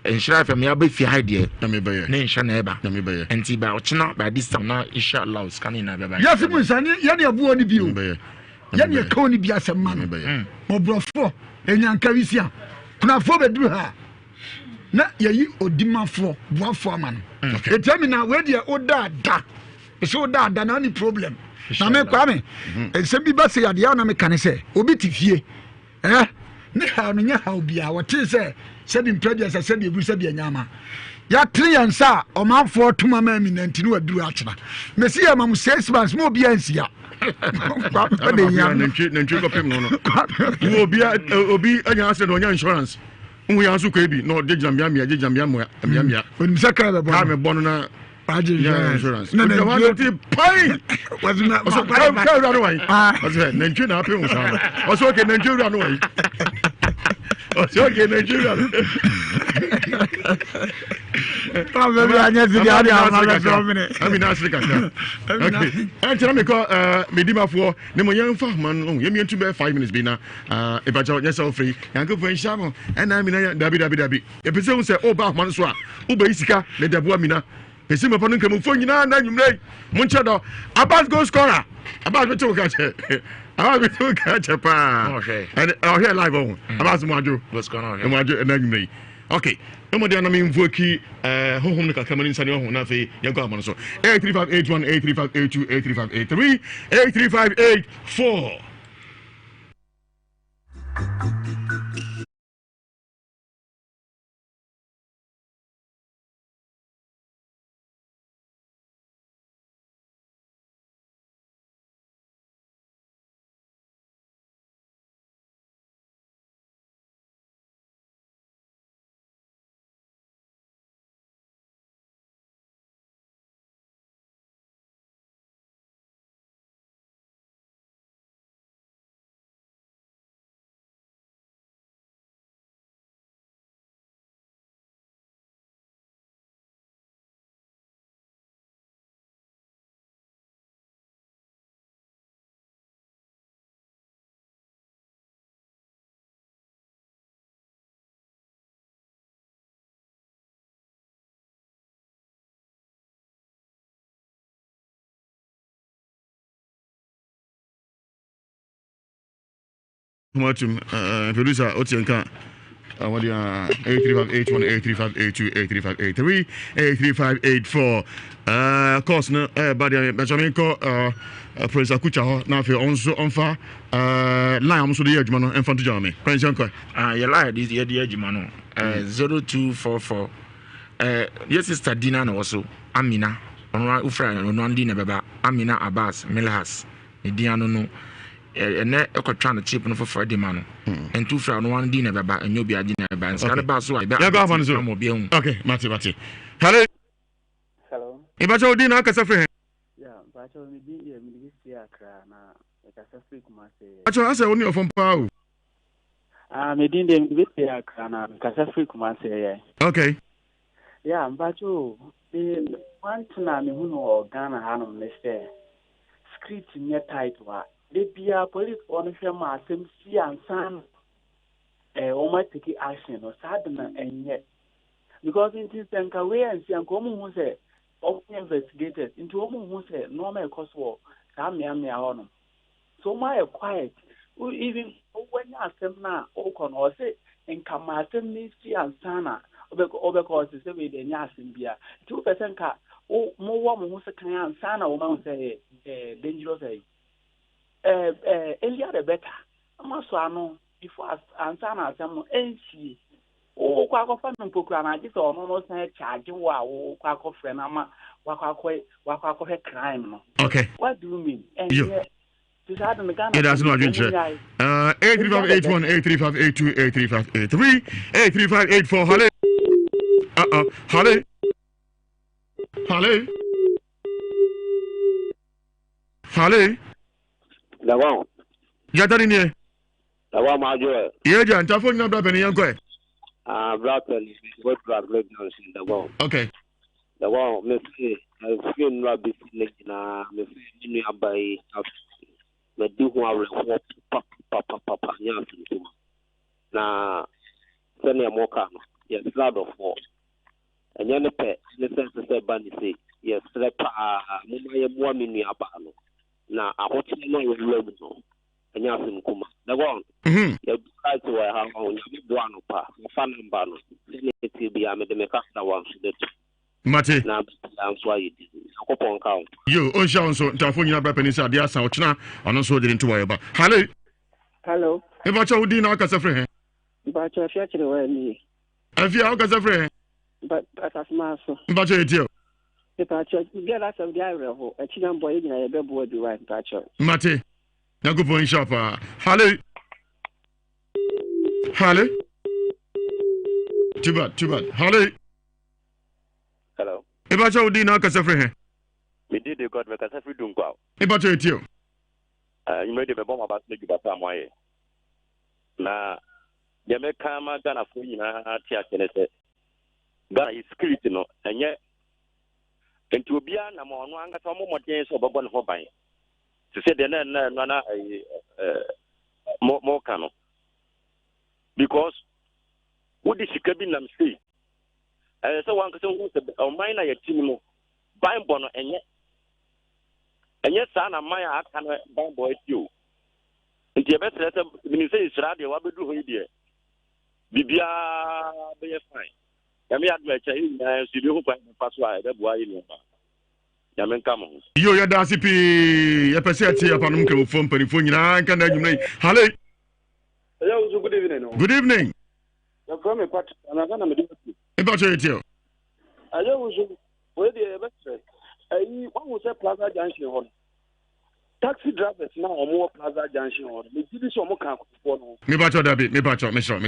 Speaker 4: Insure FM ya be fi idea
Speaker 2: na me baye
Speaker 4: na insure na eba nti ba ochina ba this time na inshallah scanning na be ba
Speaker 5: yes mu sani ya ne abuo ni bio ya ne ka ni bia asem ma no mo brofo enyanka wisia kuna fo be duru ha na yayi odimafo boafo ama no etamina we de oda da so oda da na ni problem na me kwa me ensem bi ba se yade ya na me kan se obi ti fie ne ha no nya ha obi a wote se bi prejudice se bi ebu se bi anyama ya triansa o manfo tuma ma mi nanti no aduru achena me se ya mam 6 months mo obi ansia kwa de ya
Speaker 2: nantwi ko pem no obi anya ase no nya insurance nwu ya nso ko ebi no de jambia mia
Speaker 5: on misaka be
Speaker 2: ha me bono na insurance
Speaker 5: no
Speaker 2: no no pai
Speaker 5: was na
Speaker 2: so ka no wai was nantwi na apem so so okay nantwi no wai so okay nantwi medimafo ne mo yɛmfa homa no yɛmiɛntu bɛ 5 minutes bi na ɛbakyɛ nyɛ sɛ wofrɛ yankopɔn nhyia mo ɛna mina dabi ɛpɛ sɛ hu sɛ woba homa no so a wobɛyi sika na daboa mina pɛsi mɛpa no nkamufo nyinaa na nwummerɛ monkyɛ dɔ abas go scorer abas bɛte wo ka kyɛ abas bɛte wo ka kyɛ paa ɔhwɛ live ɔho abas mo adwo ɛna nwummerɛ okay no more than I mean voki home the Cameron Sanya Honafe Yanko so 83581 83582 83583 83584 Matum producer Otienka what the 83581 83582 83583 83584 course no but Benjamin ko Prince Akucha ho na fe onso onfa line am so de adwuma no enfant jame Prince Yanko
Speaker 4: your line this year the adwuma no 0244 yes sister Dina no also Amina onwa ufra no andi na baba Amina Abbas Milhas Diano no ene ekotwa no chip no for de ma no entu fra no wan di na baba enyo bi adi na baba nska ba so ya
Speaker 2: go avan so okay mate hello ibacho di na kasa free
Speaker 6: ya bacho mi di ya mi di si akra na kasa free kuma se
Speaker 2: bacho ase oni ofon pa o
Speaker 6: mi di de mi di si akra na kasa free kuma se ya
Speaker 2: okay
Speaker 6: ya bacho want na mi hu no Ghana ha no me se script nye title wa the Bia police on Shama Sim Si and San almost take action or sadden and yet because in this way and see and come who say investigated into who say normal cause war Sammy on so my quiet even when you ask them now or say and come at me see and sana because it's a way the Yasin Bia 2% car more woman who's a can sana woman say dangerous. Earlier the better. Amaswano before answer na asem NC. O kwa ko fa no poku na ji so no say charge wa o kwa ko frɛ na ma wa kwa ko crime no.
Speaker 2: Okay.
Speaker 6: What do you mean? And
Speaker 2: it doesn't know 83581 83582 83583 83584 hello
Speaker 7: Dawan.
Speaker 2: Jatari ni.
Speaker 7: Dawan majo.
Speaker 2: Yeja ntafo nyina bra beni yanko e.
Speaker 7: Brother is what drug regulation Dawan.
Speaker 2: Okay.
Speaker 7: Dawan me fi no abi na me fi ni abai me di ho awre ho papa nya tuntum. Na sene amoka no. Yes blood of war. Enya ne pe ne sense se ba ni say yes slepa mo maye mo aminu aba no. Na ahote no we love no anya asem kuma the one you try to how you do ano pa fa number no alternative bi am de me kasa wa so
Speaker 2: Mate.
Speaker 7: na am so ayi akopon ka
Speaker 2: Yo, o sha onso ntafo nyina bra pani sa de asa ochina ono so de ntu wa ba.
Speaker 8: Hello.
Speaker 2: E ba cha udi na aka safre he.
Speaker 8: Ba cha afia kire wa ni.
Speaker 2: Afia aka safre he.
Speaker 8: Ba asma so.
Speaker 2: Ba cha etio.
Speaker 8: E ba cha get out of the area ho. E chi nam boy gina ye be bo du right ba cha.
Speaker 2: Mate. Na go point shop. Hello. Too bad. Hello.
Speaker 9: Hello.
Speaker 2: E ba cha udi na aka safre he.
Speaker 9: Me did the God make us free dun kwa.
Speaker 2: E ba cha etio.
Speaker 9: You made the bomb about make you bata moye. Na ye me kama Ghana fo nyina atia kene se. Ghana is spirit no enye enti obia na mo no anga so mo moden so bobo ne ho ban. Se se de na mo kano. Because what is sika bi nam say. So one ka so hu se o man na ye timi mo. Ban bono enye sa na man aka na ban boy tio. Nti e betre se mi say isra de wa bedu ho ide. Bibia be fine. Ya me adwa cha yi na so bi ho kwan paso a be boa yi no ba. Ya me nka mo.
Speaker 2: Yo ya da sipi ya pese ati ya panum ke fo mpanifo nyina nka na adwumna yi. Hello.
Speaker 10: Hello, good evening.
Speaker 2: Good evening.
Speaker 10: You're from a part and I'm going to do it.
Speaker 2: About you.
Speaker 10: I was where the best. One was a Plaza Junction on. Taxi drivers now are more Plaza Junction on. Me did some more camp for
Speaker 2: me bacho dabi, me bacho, me sure.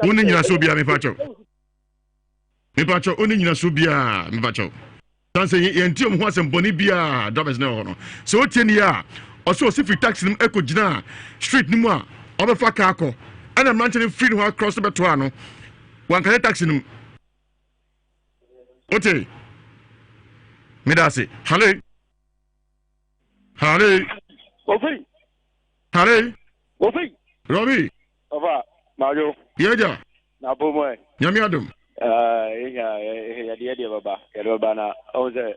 Speaker 2: Uni nyina sobia me bacho. Me bacho, uni nyina sobia me bacho. Sanse yenti om ho asem boni bia drivers na ho no. So tieni ya, oso sifi taxi nim eko gina street nimu a obefa ka akọ. Ana manchene free no across the beto ano. Wan kan taxi nim. Ote. Me da se. Hello.
Speaker 10: Ofi.
Speaker 2: Robbie.
Speaker 10: Ova, Mario.
Speaker 2: Yeja.
Speaker 10: Na bomo.
Speaker 2: Nyami adum.
Speaker 10: Ya baba. Ya baba na oze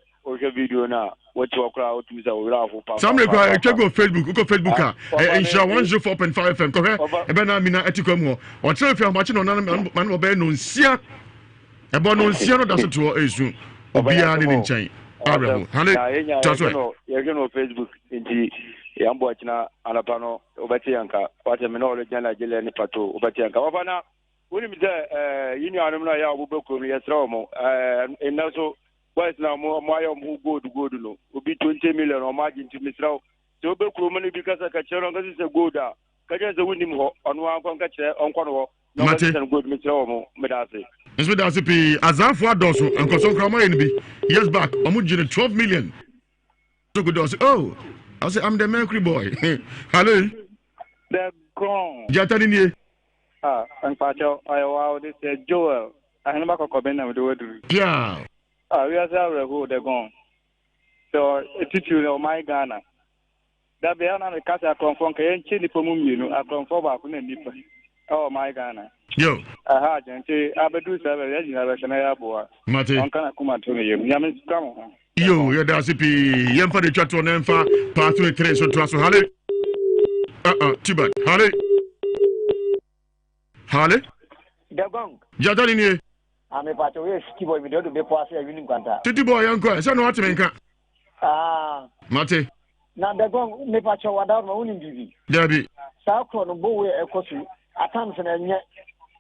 Speaker 10: video na what you okra out use owura afo pa.
Speaker 2: Some require check go Facebook ah. Insha 104.5 FM. Correct. Ebe na mina etiko mu. O tell you how much no man obe no nsia. Ebe no nsia no da so to esu. Obia ni nchen. Abraham. Hello. Just
Speaker 10: you know Facebook inti yambo achina anapano obati yanka. Wate me no le jana jele ni pato obati yanka. Wafana uni mze yini anumna ya obubeko mi yesra mo. Enaso boys na mo ayo mu gold no. Obi 20 million o margin to misra. So obekro mo ni bi kasa ka chero ngasi se gold a. Ka je ze wuni mo onu ankon ka chere onkon ho. No ngasi se gold misra mo medase.
Speaker 2: Yes, that's it. Azafo adoso enkoso krama yenbi. Years back, omu jine 12 million. So good also. Oh, I say I'm the Mercury boy. Hello.
Speaker 10: The gone.
Speaker 2: Jatani ni.
Speaker 10: And Pacho, I wow this Joel. I am back to Bena with the word.
Speaker 2: Yeah.
Speaker 10: We are there who they're gone. So a teacher of my Ghana. That be an Casa confront and chili for Mumino, I confirm up in a nipper. Oh, my Ghana.
Speaker 2: Yo.
Speaker 10: I had and say, I do several boy.
Speaker 2: Mate.
Speaker 10: On can I come to you? Yamin come.
Speaker 2: Yo, ya da sipi. Yemfa de chat on emfa. Pathway 3 so to Halle. Tibat. Halle.
Speaker 11: The gong.
Speaker 2: Jatani ni.
Speaker 11: I'm a part of a ski boy with the pass a winning quanta.
Speaker 2: Titi boy yanko. So no what menka. Mate.
Speaker 11: Now the gong me pacho without my own duty.
Speaker 2: Debi.
Speaker 11: Sakro no boy e kosu. Attempts and yet.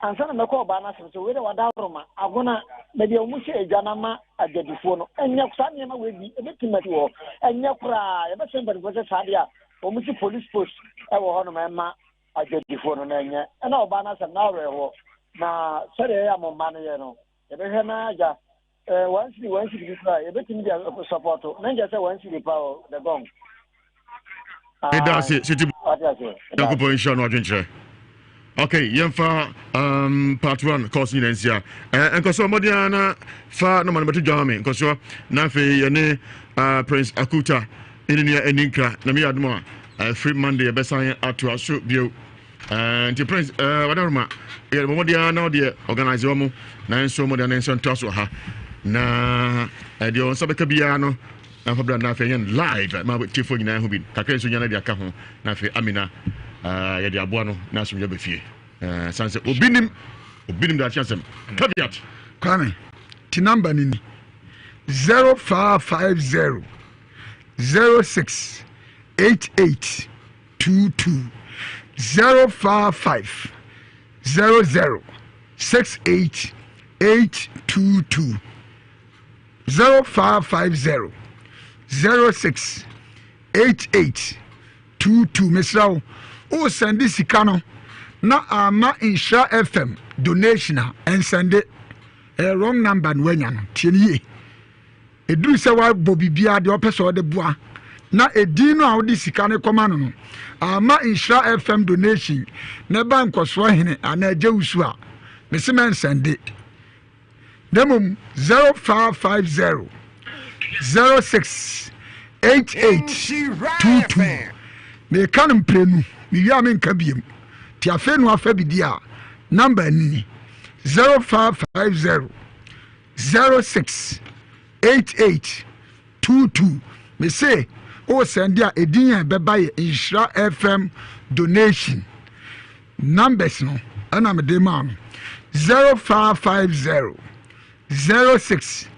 Speaker 11: And some of the call banners so we were down Roma. I'm gonna maybe almost a Janama at the before. And Yaksaniama will be a bit war. And Yakra, ever somebody was a Sadia, almost a police post. I will honor my at the before. And now banners and now now, sorry, I'm on Manayano. Ebehenaja, once you try, a bit in the support. Then just once you power the gong.
Speaker 2: That's it. City. Okay, yemfa part 1 course ni nsia. Enkoso modiana fa no man betu jame. Enkoso na fe yene Prince Akuta eninia eninka na me admo free Monday besan atu aso bio. Nti Prince wadaruma ye modiana de organize wo mo na enso modiana enso ntoso ha. Na de on sabeka bia no na fabra na fe yen live ma tifo nyina hu bi. Kakra enso nyana de aka ho na fe Amina ya di aboa no na so ya befie sanse obinim obinim da chance caveat
Speaker 5: kwame ti number ni 0550 06 8822 055 00 68 822 0550 06 8822 Mr. O send this sika na ama insha FM donation and send it a wrong number wenya no tieni eduru se wa bobibia de opeso de boa na edi no a wodi sika ne koma no ama insha FM donation na bank so hene ana agewusu a mesemen send it demum 0550 06 8822 me kanum prenu me wi amen kabiem ti afenu afabidi a number ni 0550 06 8822 me say o send dia edin be buy Insha FM donation numbers no ana me dey man 0550 06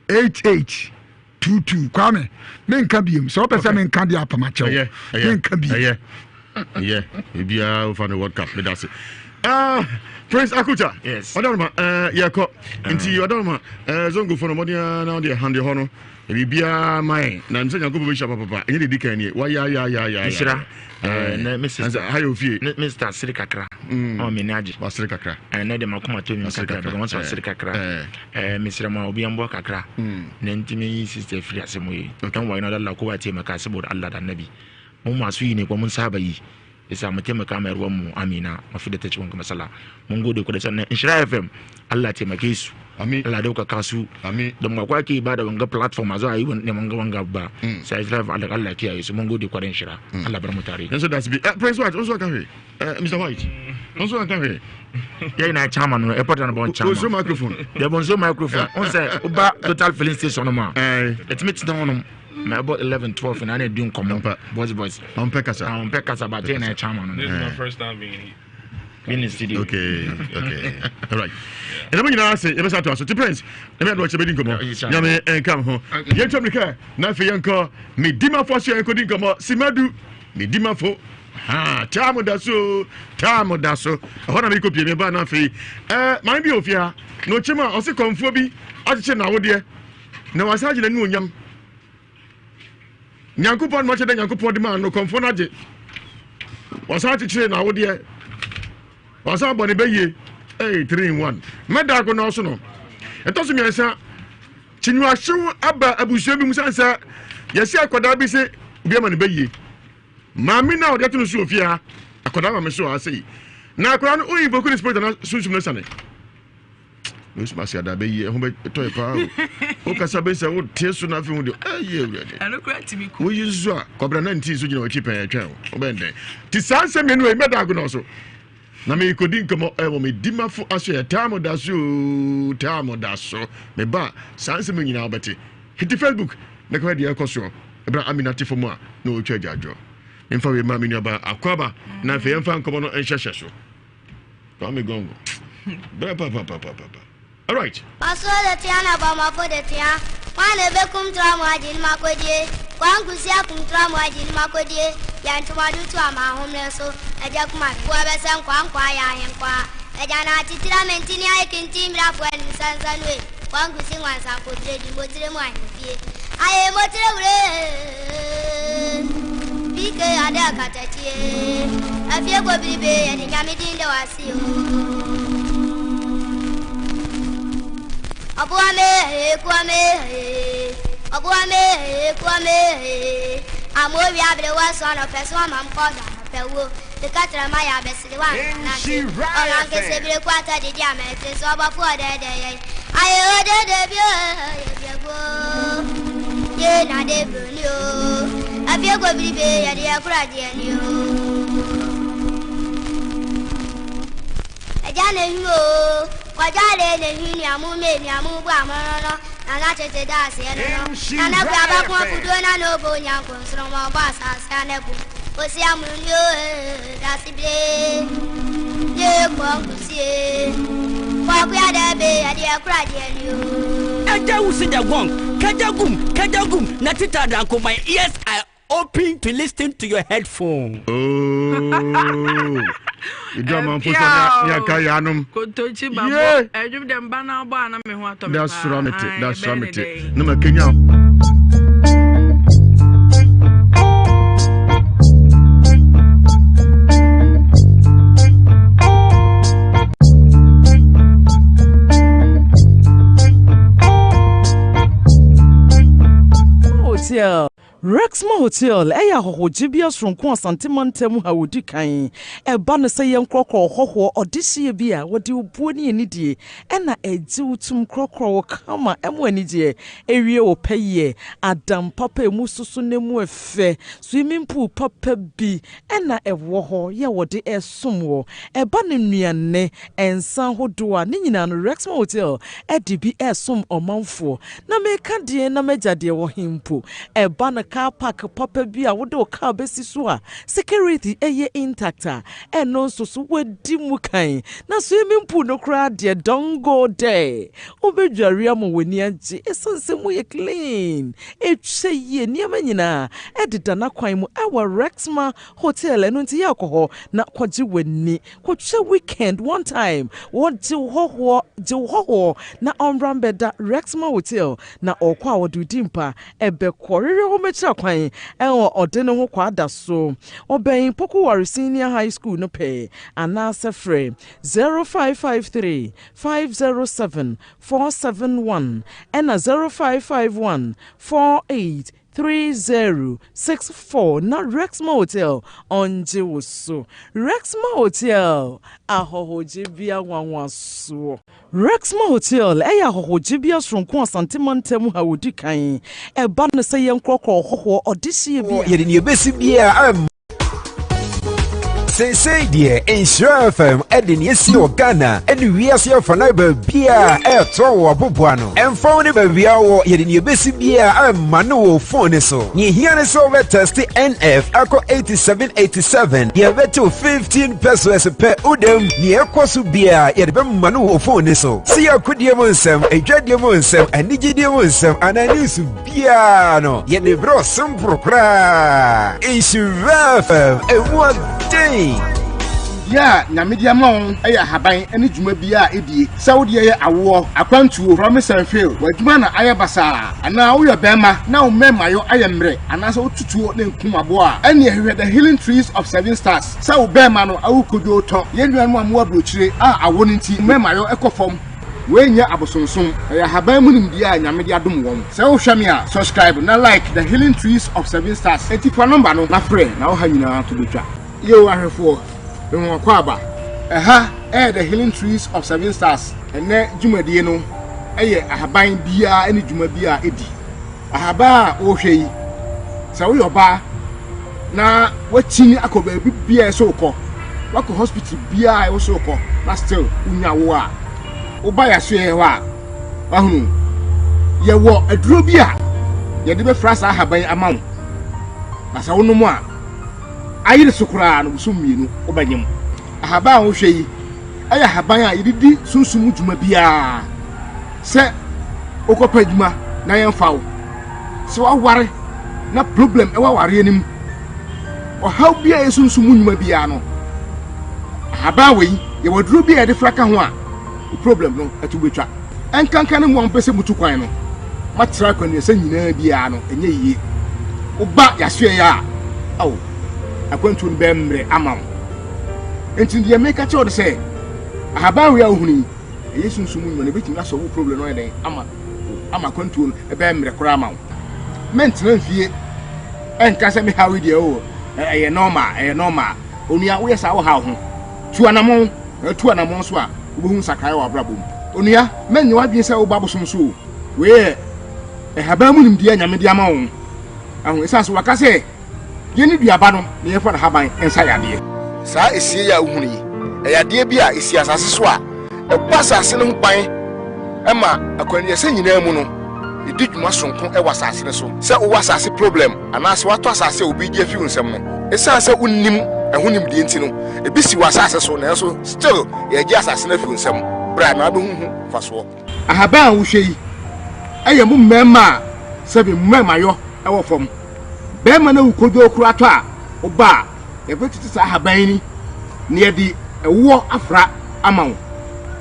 Speaker 5: 8822 kwame men ka biem so person men ka dia apamacho men ka biem
Speaker 2: ebia over the World Cup that's it. Prince Akucha,
Speaker 4: yes.
Speaker 2: Odorma, yako. Inti Odorma, zongo for money now the hand hono. Bibia my na mse nyanko bo shapa papa. Enye de dika ni. Wa ya.
Speaker 4: Isira. Na Mrs.
Speaker 2: Hayo fie.
Speaker 4: Mr. Sirikakra. O menaje.
Speaker 2: Wa Sirikakra.
Speaker 4: Na de makoma to mi kakra. Ko won Sirikakra. Mr. Ma obi ambo kakra. Na ntimi sister free asemo yi. Kan wa ina dalla ko wa te maka saboda Allah da Annabi. Mun masu yi ne ko mun saba yi. Isa mu taimaka mai ruwan mu Amina mafi da ta ci wanka masala mun gode ku da sannan Insha FM Allah taimake su
Speaker 2: amin
Speaker 4: Allah dauka kasu
Speaker 2: amin
Speaker 4: don ma kwake ba da wanga platform azo ayi wannan wanga ba sai Insha FM Allah kiyaye su mun gode ku da Insha Allah bar mu tare
Speaker 2: dan so that's be Prince White also cafe Mr. White also cafe
Speaker 4: yayi na chairman no airport na bon chairman
Speaker 2: so microphone
Speaker 4: the bonzo microphone on say uba total filling station no ma let me down on about 11, 12 and I doing come boys.
Speaker 2: On Pekasa
Speaker 4: but then I chairman.
Speaker 12: This is my first time being
Speaker 4: in the studio.
Speaker 2: Okay. All right. And I'm going to say, you to us. To Prince, let me watch a wedding come on. Yame and come home. Yet, America, not for Yanko, me Dima for Shay and Coding come on. Simadu, me Dima for. Tamo daso. I want to make up your banner fee. Mind you, if ya no chima, also come for me. I just know dear. No, I saw you the new Nyankopon mo chede Nyankopon de man no konfo na je wasa chichire na wo de wasa bone beye 3 in 1 meda ko no so no eto so miensa chinwa hyew aba abusuo bi musansa yesi akoda bi se bi ma ne beye mami na ode to no so ofia akoda ma me so asei na akoda no oyi boku spirit na sunsun na sane Miss Masia be ho be toy pa o kasa be se wo tiesu na fi hu de
Speaker 3: ano kura timi ku
Speaker 2: wo yisu a kobra na nti so gina o chipen atwa o be ndɛ ti sanse me no e meda go no so na me kodi nkomo e wo me dimafo aso ya tamo da so me ba sanse me nyina obete hit Facebook na ko dia koso ebra Aminati fo mu a na o twa jajo mfa we ma me nyaba akwaba na fe mfa nkomo no enhyehyɛ so ka me gongo papa. All right.
Speaker 13: Paso de tiana ba ma fo de tia. Wane be kum tra mo ajin ma kodie. Kwan kusia kum tra mo ajin ma kodie. Ya ntuma du tu ama homne so. Eja kuma ko be sen kwan kwa ya hen kwa. Eja na titira mentini ay kinti mra fo en sansanwe. Kwan kusi wan sa ko tre di motire mo ahie. Aye motire wure. Bike ada katatie. Afie go bibe ya ni nyamidi nde wasi o. Kwame. Amobi abre wa son of person am koda pewo. The katra maya besri wa na. Ola nke sebre kwata di dia mete so ba fu de. Aye ode de biego. Ye na de brunio. Abiego bibe ya dia kura dia ni o. Ejane himo. Kwajale ne hini amume ni amubu amono na chete da se no na kwa ba kwa kudo na no bo nyanko nsro mo ba sa sa ne bu osi amunyo da sibre ye kwa kusie Wakuya debe, adia kradian.
Speaker 12: Aja usida wong, kajagum, natita danko. My ears are open to listen to your headphone.
Speaker 2: Oh. Idama mposa ya kayanum.
Speaker 3: Kotochi babo. Ejum dem bana bo ana me ho ato me.
Speaker 2: That's ramete. No ma Kenya.
Speaker 14: Hotel Rexma Hotel eya hohojibia sronko asantemantemu ha wodi kan eba no se yen krokro hoho odihye bia wodi obuo ne anidie ena eji utum krokro kama emu anidie ewie opeye adam papa emu susu nemu efe swimming pool papa bi ena ewo ho ye wodi esomwo eba ne nuane ensan hodoa ne nyina no Rexma Hotel edibi esom omanfo na meka die na megade wo himpo eba na car park papa bia wodo car besi so a security eye intacta eno so wadi mukan na swimming pool no kra de don't go there obedware am wani age esonse mu ye clean etwe ye niam nyina edida na kwan mu ewa Rexma Hotel eno nti yakoho na kwaji wani kwotwe weekend one time wodi ho na ombrambeda Rexma Hotel na okwa wodudi mpa ebe korere ho metra kwan enwo odene ho kwada so oben Pokowari Senior High School no pay anase free 0553 507 471 and 0551 48 3064 na Rexma Hotel onje woso Rexma Hotel ahohojibia wanwaso Rexma Hotel eya ahohojibia sronko asantemantemu ha wodi kan eba no se yen krokro hoho odihye bia
Speaker 15: yede ne besi bia Say dear, Insure FM, Edin Yesi or Ghana, and we are here for neighbor beer, air tower, Bubuano, and found a baby hour, yet in your basic beer, I'm Manuel Forneso. Near here is over testy NF, Aqua 8787, you have to 15 pesos per Udem, near Kwasu beer, yet Manuel Forneso. See how could you want some, a dread you want some, and Niji you want some, and I knew some piano, yet they brought some procra. Insure FM, and what day?
Speaker 16: Yeah, na media mon aya haban ene djuma bia edie saudi ye awo akwantuo promise and fail wadjuma na aya basa ana wo yobema na wo mema yo aya mre ana so tutuo na nkumabo a ene ehwe the healing trees of 7 stars sa wo bema no awu kodo to ye nuan mo amu abrochire a awo nti mema yo ekofom wenya abosonson aya haban mu nimdia nyamede adom won se wo hwame a subscribe na like the healing trees of 7 stars etipa number no na frɛ na wo ha nyina to betwa yo ahwefo we kwaba the healing trees of 7 stars ene djumadie no eye ahaban bia ene djuma bia edi ahaba o hwei sa wo yoba na watini akoba bia so ko wako hospital bia wo so ko na still unya wo a wo ba ya so ye wa ahunu ye wo aduro bia ye de be frasa ahaban amawo na sa wo no mu a ayire sukura no summienu obanyem ahaba wo hwei aya haban a yididi sunsumu djuma bia se okopa djuma na yemfawo se wa ware na problem e wa ware anim o haw bia yesunsumu djuma bia no ahaba we ye waduro bia de fraka ho a problem no atubetwa enkankan mu ampese mutu kwan no matra kwan ye sanyina bia no enye yiye oba yasue ya awo akwantu bemre amam enti de make a choice say ahaba we ahuni yesunsumu no betim na solve problem no eden ama kwantu bemre kura amam mentra fie enka se me hawe de o eye normal onua wo yesa wo ha ho tuanamon so a obohun sakai wa brabom onua menye wadwen se wo babosom so we ahaba mu nimdia nyamede ama wo ahun esanso waka se yeni duaba no ne yefa na haban ensa yade saa esie ya uhuni eyade bia esi asase so a ebasa ase no kwan ema akwani ese nyina mu no edidwuma sonko e wasase ne so se wo wasase problem anase wato asase obi je fi unsem no esanse unnim ehunim die enti no ebisi wasase so na so still ye je asase na fi unsem bra na abehu faso ahaban wo hwe yi aye mu mmema sebe mmema yo ewo fom bema na ukodo kura to a oba e betiti sa ahaban ni ne yedi ewo afra amawo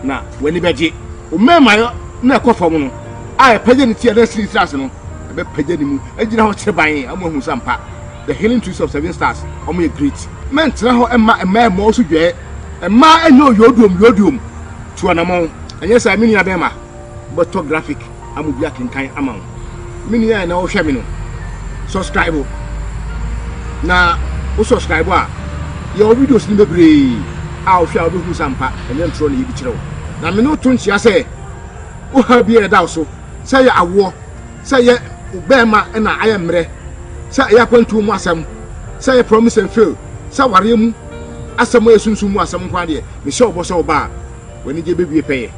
Speaker 16: na wani beje mmema yo na ekofom no a page ni tie na stars no be page ni mu agina ho kire ban amohu sampa the healing trees of 7 stars omo ye great men tra ho emma mo so dwe emma enyo yodum to anamo enye sa mini abema but graphic amu bia kinkan ama mini ya na wo hwe me no subscribe na wo subscribe a your videos ni bebre a wo hwe a wo hu sampa enye ntro na ye bi kire wo na me no to nchia se wo ha bi e da so say ya awo say ya ubema na ayemre say ya kwantu mu asem say ya promise and fail say ware mu asem esunsun mu asem kwa de me sure bo so ba wani je bebie peye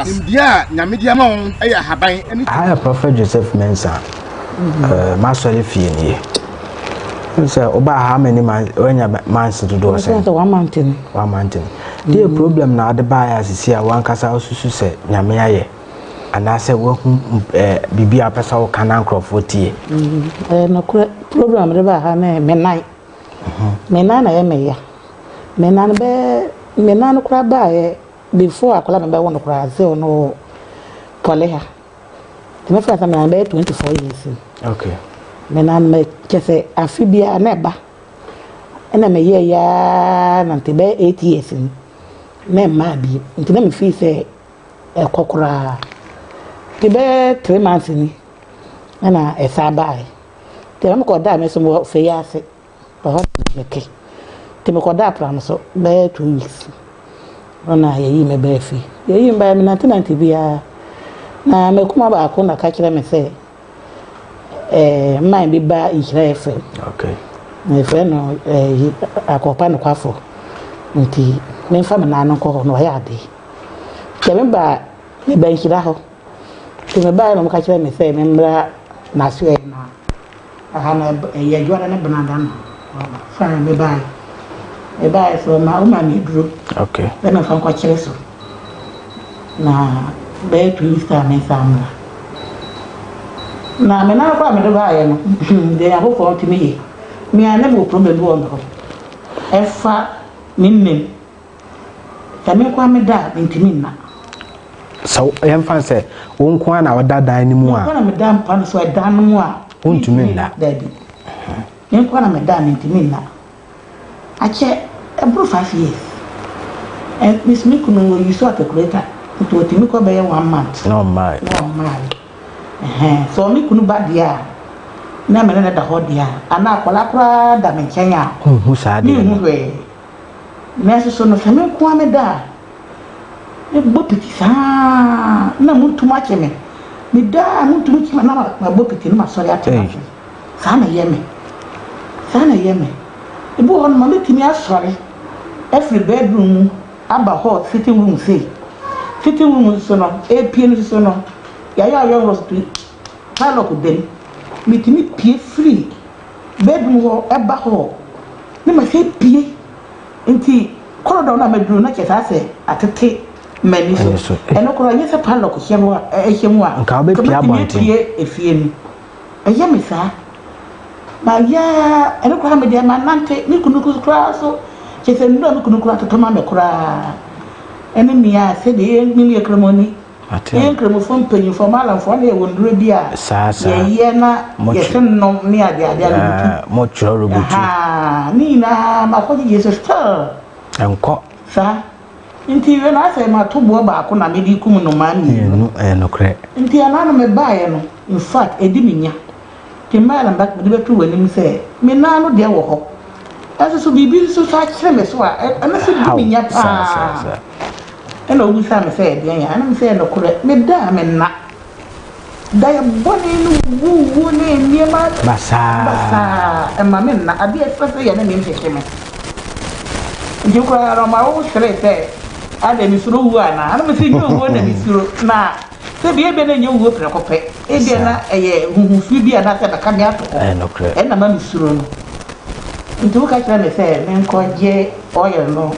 Speaker 16: India nyamedia ma won aya haban ani
Speaker 17: Higher Prophet Joseph Mensah masole fie ni so oba how many months to do so
Speaker 18: 1 month
Speaker 17: the problem na the bias is here one kasa osusu se nyame aye ana se wo bibia pesa wo kana nkrofo tie
Speaker 18: no problem de ba ha na menai na ye meya menan kura ba before akola me ba won kura ze no poleha me fa sa me be 24 years
Speaker 17: okay
Speaker 18: menan me kese afibia na ba ena me ye ya na te be 8 years me ma bi ntina me fi se ekokura te be 3 months ni na esa ba te me ko da me so mo fe ya se ba hot me te me ko da plan so be 2 weeks ona yeyi me be fi yeyi mba me na bia na me kuma ba ko na ka kire me se mai bi ba ikire fe
Speaker 17: okay
Speaker 18: me fe no akopa no kwafo nti me fa me na no ko no ya de ke me ba me ba ikira ho te me ba no ka kire me se me mbra na so e na aha na ye jwara na banada no fa me ba e ba so ma o ma mi duro
Speaker 17: okay
Speaker 18: na fa kwa kire so na be tu insta me samla na me na kwa me do ba ye no de ya ho fo ti me me ana bo problem bo no e fa minnim ta me kwa me da ntimi na
Speaker 17: so yam fan say won kwa na wada dan ni mu a
Speaker 18: kwa na me da mpa so dan mu a
Speaker 17: ontumi na
Speaker 18: da bi me kwa na me da ntimi na ache ebru 5 years and miss me kuno you saw the calculator to otimi ko be 1 month
Speaker 17: no my
Speaker 18: so me kunu ba dia na me na da ho dia ana akola kra da me nkenya
Speaker 17: hu sa dia
Speaker 18: ni hu we na so no fami ko me da e bopiti sa na muntu ma cheme mi da muntu mi cheme na ma bopiti no ma sori atema sa na yeme e bo on ma metimi asori every bedroom aba hot sitting room so no e pie so no ya ro stu palo ko dem mitimi pie free bedroom ho eba ho ni ma se pie nti corridor na medru na chesa se atete mani so eno ko anye se palo ko hemu a
Speaker 17: nka be pie abonte
Speaker 18: pie efie ni eye me sa ma ya eno ko ha me dia ma nante ni kunu ku kra so chese ndo mi kunu kra to ma me kra ene mia se de mi kremoni en kremo fon penyi formal fon e wondro bia ye na ye sen no ni ade
Speaker 17: mo chro robutu
Speaker 18: ni na ma ko ji Jesus star
Speaker 17: enko
Speaker 18: sa nti we na se ma to bo ba ko na me di kum no ma ni
Speaker 17: no kre
Speaker 18: nti ana no me ba ye no in fact edi minya ke ma na ba de betu wani mi se me na no de wo ho aso so bibi so sa kire me so a ana se di minya pa eno wusa me se de ya ana me se no kure me da me na da ya boni no wu ne niema basa e ma me na abi e fa se ya na me mfeke me ndi ko ara ma wo sere se ade mi suro wu ana me se nyo wu na mi suro na se bi ebe na nyo wu pre ko pe e bi na eye huhu fi bi ana se ba ka me ato
Speaker 17: no kure
Speaker 18: e na ma mi suro no ndi ko ka kira me se me nko je oil no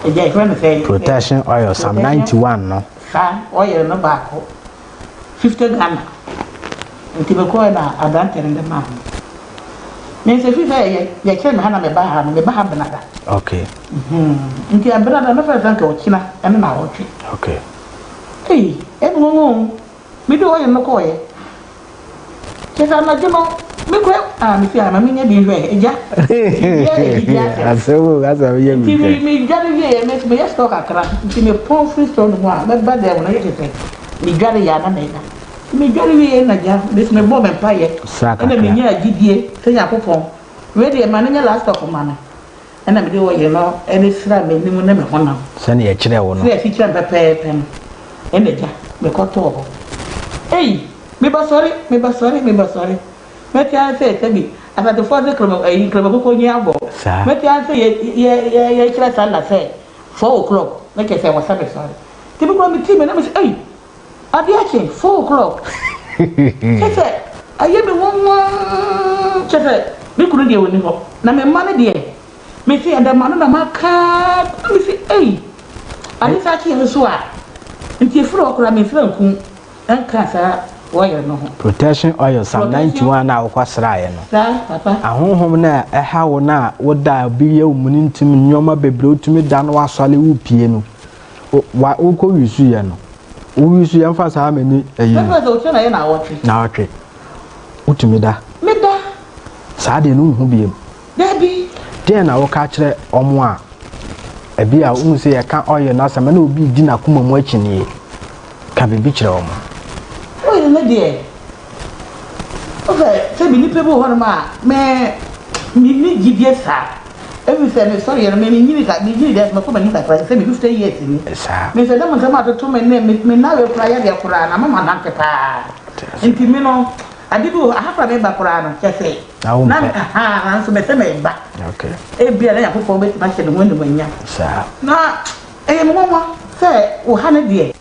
Speaker 18: eja friend say
Speaker 17: protection oil Psalm 91 no
Speaker 18: sa oil no baako 50 Ghana nti be ko na adante ne ma me se fi say ye kire me hana me ba ha benada
Speaker 17: okay
Speaker 18: nti abrada no fa sanka o kina ene na o twi
Speaker 17: okay
Speaker 18: eh enu mi do oil no ko ye kesa na jeno mi ko mi fi ama mi nya bi hwe eja
Speaker 17: asewo asa ye mi
Speaker 18: mi jare ye me ya stock akra nti me pon free store no a me ba de wona ye tete mi jare ya na na mi jare ye na ja this me bo me pa ye ena mi nya agidie se ya popon we de ma nya last stock ma na ena mi de wo ye no ene sira me ni mu na me hona
Speaker 17: se na ye kire wo no
Speaker 18: se fi kire pepe ene ja me ko to ho me ba sorry metia say tabi ata the father kromo ko nya abo metia say ye kira sala say 4 o'clock na ke say wasabe sorry tibi ko mi team na me say adi ache 4 o'clock kese aye me won kese me kunu de woni ho na me ma ne de me say ada ma no na maka me say adi sa ki so a nti furo okura me fira nku enka sa oil no
Speaker 17: protection oil Psalm 91 na akwasra ye no
Speaker 18: papa
Speaker 17: ahonhom na eha wo na woda bi ye umuni ntim nyoma bebre otumi da no wasale wo pie no wa uko wisu ye no wo wisu ye mfa sa amani ayi
Speaker 18: na so tena ye na wotwe
Speaker 17: utumi da
Speaker 18: me da
Speaker 17: sa de no hu biem
Speaker 18: dabi
Speaker 17: de na wo ka kire omo a ebi a unu se ye ka oil na sa me na obi di na kuma mu akini ka bibi kire omo
Speaker 18: na die okay se bi ni people ho ma me ni gidie sa every say me sorry me ni ka ni gidie des me ko mani ka se me 50 years ni
Speaker 17: sa
Speaker 18: me se da man sama to me na we kura ya dia kura na mama na kepa nti me no adibu ahafa me ba kura no kese na so me se me ba
Speaker 17: okay
Speaker 18: e bia na ya fofo be ma se no mo nya
Speaker 17: sa
Speaker 18: na mo se o ha na die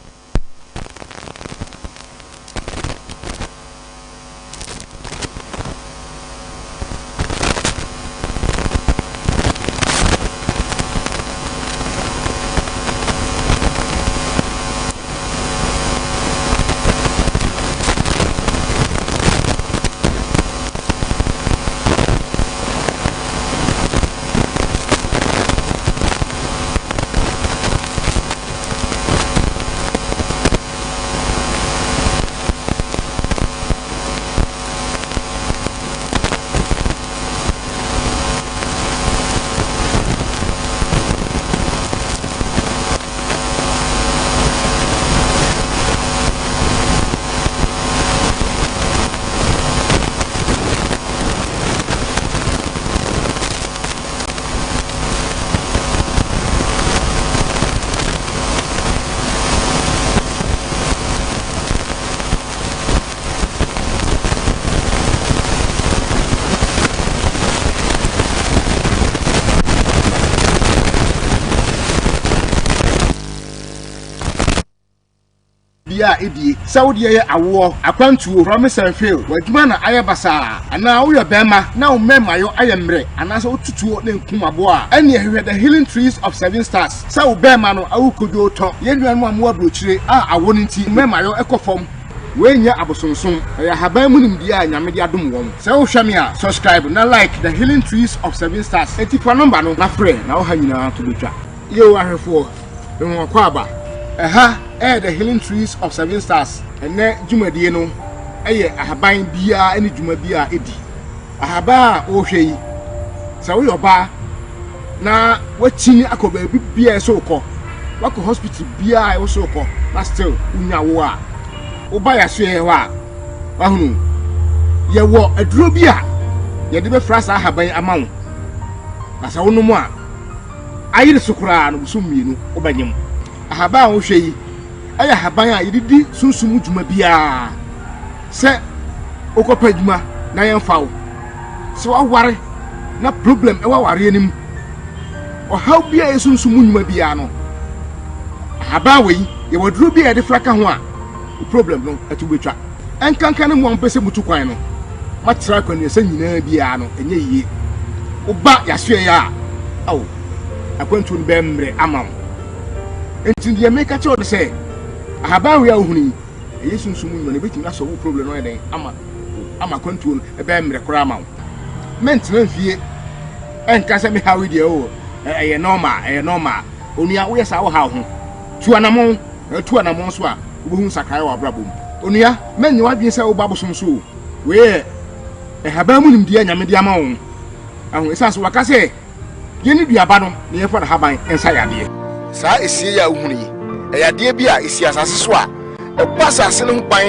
Speaker 16: bia edie Saudi ye awo akwantuo promise and fail waduma na ayebasa ana wo yebema na wo memayo ayemre ana so tutuo na nkumabo a ene ehwe the healing trees of 7 stars sa wo bema no awukodo to ye nuanu amu abrochire a awo nti memayo ekofom wenya abosonson ya haban munim dia nyame dia dum won se wo hwame a subscribe na like the healing trees of 7 stars etifa number no na frɛ na wo ha nyina to betwa ye wo ahwefo wo kwa aba the healing trees of 7 stars ene dwumadie no ahaban bia ene dwuma bia edi ahaba wo hwe yi se wo yoba na watini akoba bia so ko wako hospital bia wo so ko na still unya wo a oba ya so ye wa ahunu ye wo aduro bia ye de be frasa ahaban amawo na sa wono mu a ayire sokura no so mienu obanyem ahaba wo hwe yi aya haban a yididi sunsumu dwuma bia se okopa dwuma na yemfa wo se waware na problem e waware anim o how bia sunsumu dwuma bia no ahaba we ye waduro bia de flaka ho a problem no atubetwa enkanka ne mo mpese mutu kwan no matra kwan ne se nyina bia no enye yie oba yaso ya awo akwantu no bemre ama wo enti de make a choice say ahaban we ahuni yesu nsumu no ne betimi aso wo problem no den ama kwantu no bemre kora ama wo ment na mfie enka se me hawe de o eye normal onua wo yesa wo ha ho tu anamon so a wo hu sakai wa brabom onua menni wadwen se wo babosom so we ahaban mu nimde anyame de ama wo ahu esanso waka se yeni duaba no ne yefa haban ensa yade saa esie ya uhunu yi eyade bia esi asase so a ekwa asase no kwan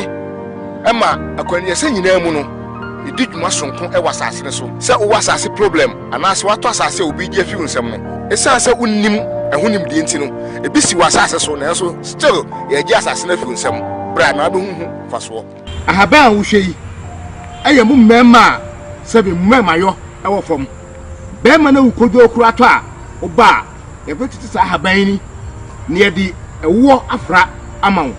Speaker 16: ema akwani ese nyina mu no edi dwuma sonko ewa asase ne so se wo asase problem anase wato asase obi je fi unsem no esanse unnim ehunim de enti no ebisi wa asase so na so still ye je asase na fi unsem bra na abehuhu faso ahaban wo hwe yi eye mu mmema sebe mmema yo ewo fom bema na ukojo okura to a oba e betiti sa haban ni ne di ewo afra amawo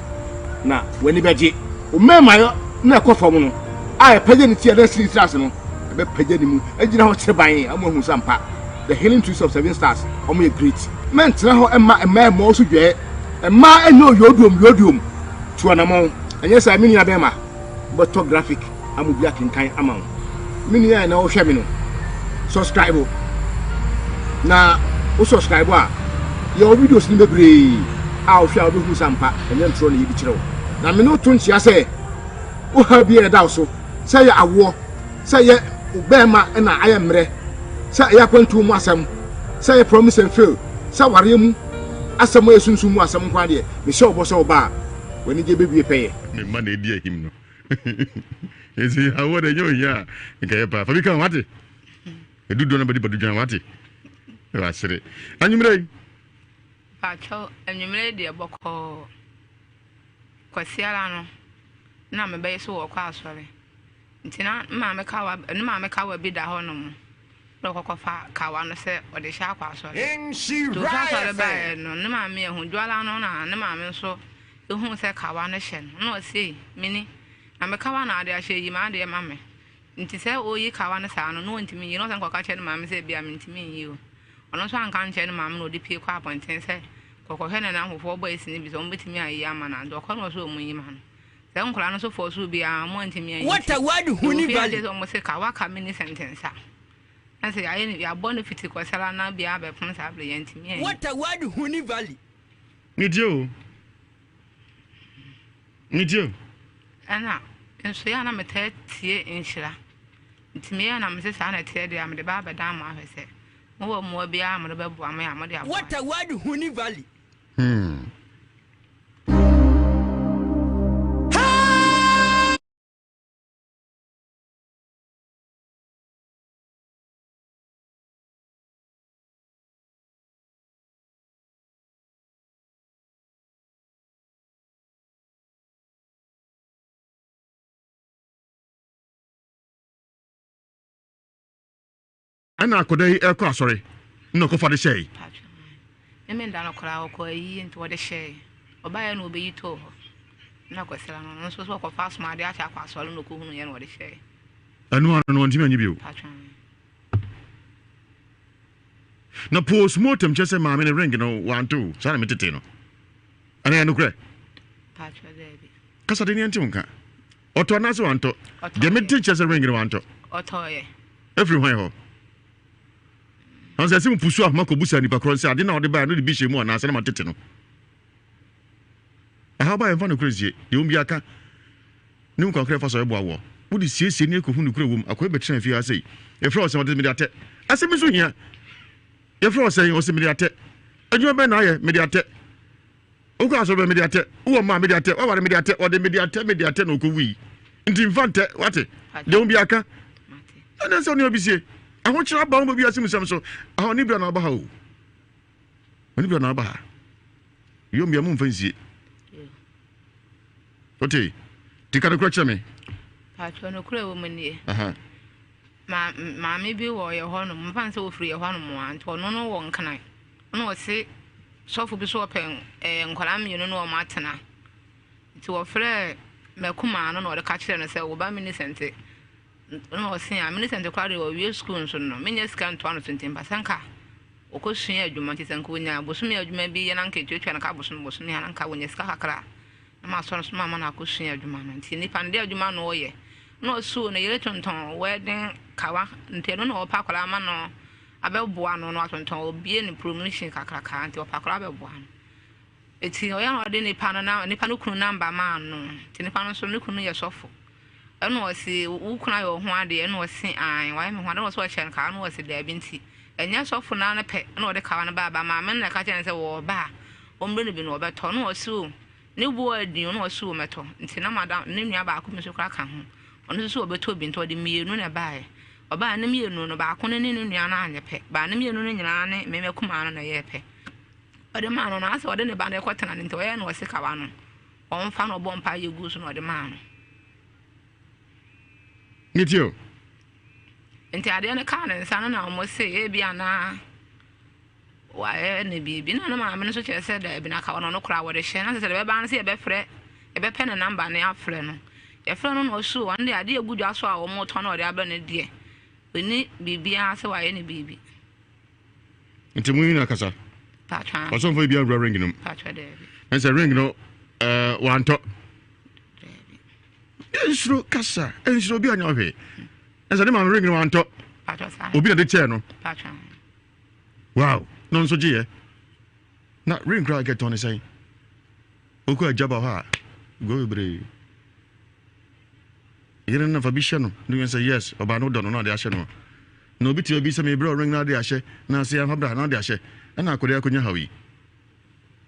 Speaker 16: na wani beje o mema yo na ekofom no a page ni tie da stars no e be page ni mu agina ho kire ban amahu sampa the healing trees of 7 stars omo ye great men tra ho emma mo so dwe emma enyo yodum tu anamo enye sa mini ya bema but graphic amu bia kinkan amawo mini ya na wo hwe mi no subscribe na o subscribe a your videos ni bebre a o hwa o be hu sampa enye ntro na yibi kirewo na me no to ntia se o ha bi e da so se ya awo se ye obema na ayemre se ya kwantu mu asem se ya promise and fail se ware mu asem esunsun mu asem kwa de me se obo se oba wani je bebie peye
Speaker 2: me ma na edi ahim no ezi awo de yo ya nke pa fa bi kan wate edudo na badi badudwan wate wa sere anyumre
Speaker 19: pacho anyumre de boko kwasiara no na me be so wo kwa asore ntina ma me kawa bi da ho no mo dokokfa kawa no se ode sha kwa asore to ka ba no na ma me hu dwala no na ma me so ehu se kawa no hye no se mini na me kawa na ade ahye yi ma ade ma me nti se oyi kawa no sa no ntimi yi no se nkwa che no ma me se bia me ntimi yi o ono so anka nche no ma me no de pie kwa appointen se kokko hwe na ahofo boy sini bi so mbetimi ayi ama na ndo ko no so omunyi ma no se nkora no so for so bia mo ntimi ayi
Speaker 12: what a word huni valley
Speaker 19: so mo se kawa ka mini sentence a se ayi ni ya bonu fiti ko sala na bia be pon sa ble ntimi ayi
Speaker 12: what a word huni valley
Speaker 2: nidio
Speaker 19: ana enso ya na mete tie enhira ntimi ya na mese sa na tie dia me de ba da ma ahwese mo mo bia mo be bo ama ya mo de abo
Speaker 12: what a word huni valley
Speaker 2: ana akodai ekọ asori no ko fade shey
Speaker 19: emenda na kora ko yi nti wode shey obaye no obeyi to na ko sela no so ko fast ma de acha kwa asori no ko hunu ye no wode shey
Speaker 2: anu no ntimi anyi bio na postmortem chese ma me ne ring no 1 2 sana metete no ana ya no kre
Speaker 19: pacho debi
Speaker 2: kasa de ni anti unka oto na so anto de metete chese ring no anto
Speaker 19: oto ye
Speaker 2: everywhere ho anse sim pusu ahma ko busa ni pakron se ade na ode ba no de bi shemu na ase na matete no aha ba enfa no crazy de umbi aka ni mu konkre fa so ebo awo wo de siesie ni ko hunu kura wom akoy betra fi asei e fra o se ode mediate ase mi so hia e fra o se o se mediate adwuma be na ye mediate o ko aso be mediate wo ma mediate o ware mediate o de mediate no ko wi nti infante wate de umbi aka ana se oni obisie ahụ chira ba mo bia simusam so ahụ ni bia na ba ha o oni bia na ba ha yo mbia mu mfansie ote tikana kwa chame
Speaker 19: pacho no kure wo manie ma me bi wo ye ho no mfanse wo firi ye ho no mo anto no no wo nkana no wo se sofo bi so pen nkwala mienu no wo matena ti wo fere mekuma no no de ka kire no se wo ba mini sente no see am minister to carry or school so no menya scan to 20 pasanka okosua adwuma nti sɛ nka wonya bosome adwuma bi yɛ na nka twetwa na ka bosome ya na nka wonya sika kakra na ma so no mama na akosua adwuma no nti nipa ne adwuma no wɔyɛ na osuo no yɛre tonton wedding kawa nti no na wɔpa akwara ama no abɛboa no no atonton obie ne promotion kakraka nti wɔpa akwara abɛboa no eti ɔyɛ na ɔde nipa no kunu namba ma no nti nipa no so ne kunu yɛ sɔfo ɛno ɔsi wo kuna yɛ ho ade ɛno ɔsi an wɔyɛ me ho ade ɔso ɔhyɛ no ka no ɔsi da bi nti ɛnyɛ sɔfo na ne pɛ na ɔde kawa no baaba ma me na ka kyɛn sɛ wɔ ba ɔmbre ne bi no ɔbɛtɔ no ɔsi o ne bu adi no ɔsi o mɛtɔ nti na madam ne nua baako mi so kra ka ho ɔno so ɔbɛtɔ bi nti ɔde mienu na bae ɔbaa ne mienu no baako ne ne nua na anyɛ pɛ ba ne mienu no nyinaa ne meme kuma no na yɛ pɛ ɔde ma no na asɛ ɔde ne ba na ɛkɔtena ne nti ɔyɛ na ɔsi kawa no ɔmfa no ɔbɔ mpa yɛ gu so na ɔde ma no
Speaker 2: nitio
Speaker 19: nti ade ne ka ne nsa no na ɔmo se ebi ana wa ne bibi na ma me no so kyerɛ sɛ da bi na kawa no kora wɔde hyɛ na sɛ de bɛba no sɛ yɛbɛfrɛ yɛbɛpɛ ne namba ne afrɛ no yɛfrɛ no na ɔso wɔn de ade agu dwa so a ɔmo tɔ na ɔde abɛ ne deɛ oni bibia sɛ wayɛ ne bibi
Speaker 2: nti mu yina kasa
Speaker 19: patwa
Speaker 2: ɔsɔmfo bi awura ring no
Speaker 19: patwa de
Speaker 2: ɛsɛ ring no wantɔ ensuro kasa ensuro bi anya hwe ɛsɛ de ma ring no wantɔ
Speaker 19: patwa sa
Speaker 2: obi na de kyɛ no
Speaker 19: patwa
Speaker 2: wow no nso gye na ring cry get on say oku ajaba ha go bre yere na fa bi hye no do you say yes oba no do no na de ahye no na obi ti obi say me bro ring na de ahye na say ha bra na de ahye na akode akonya hawi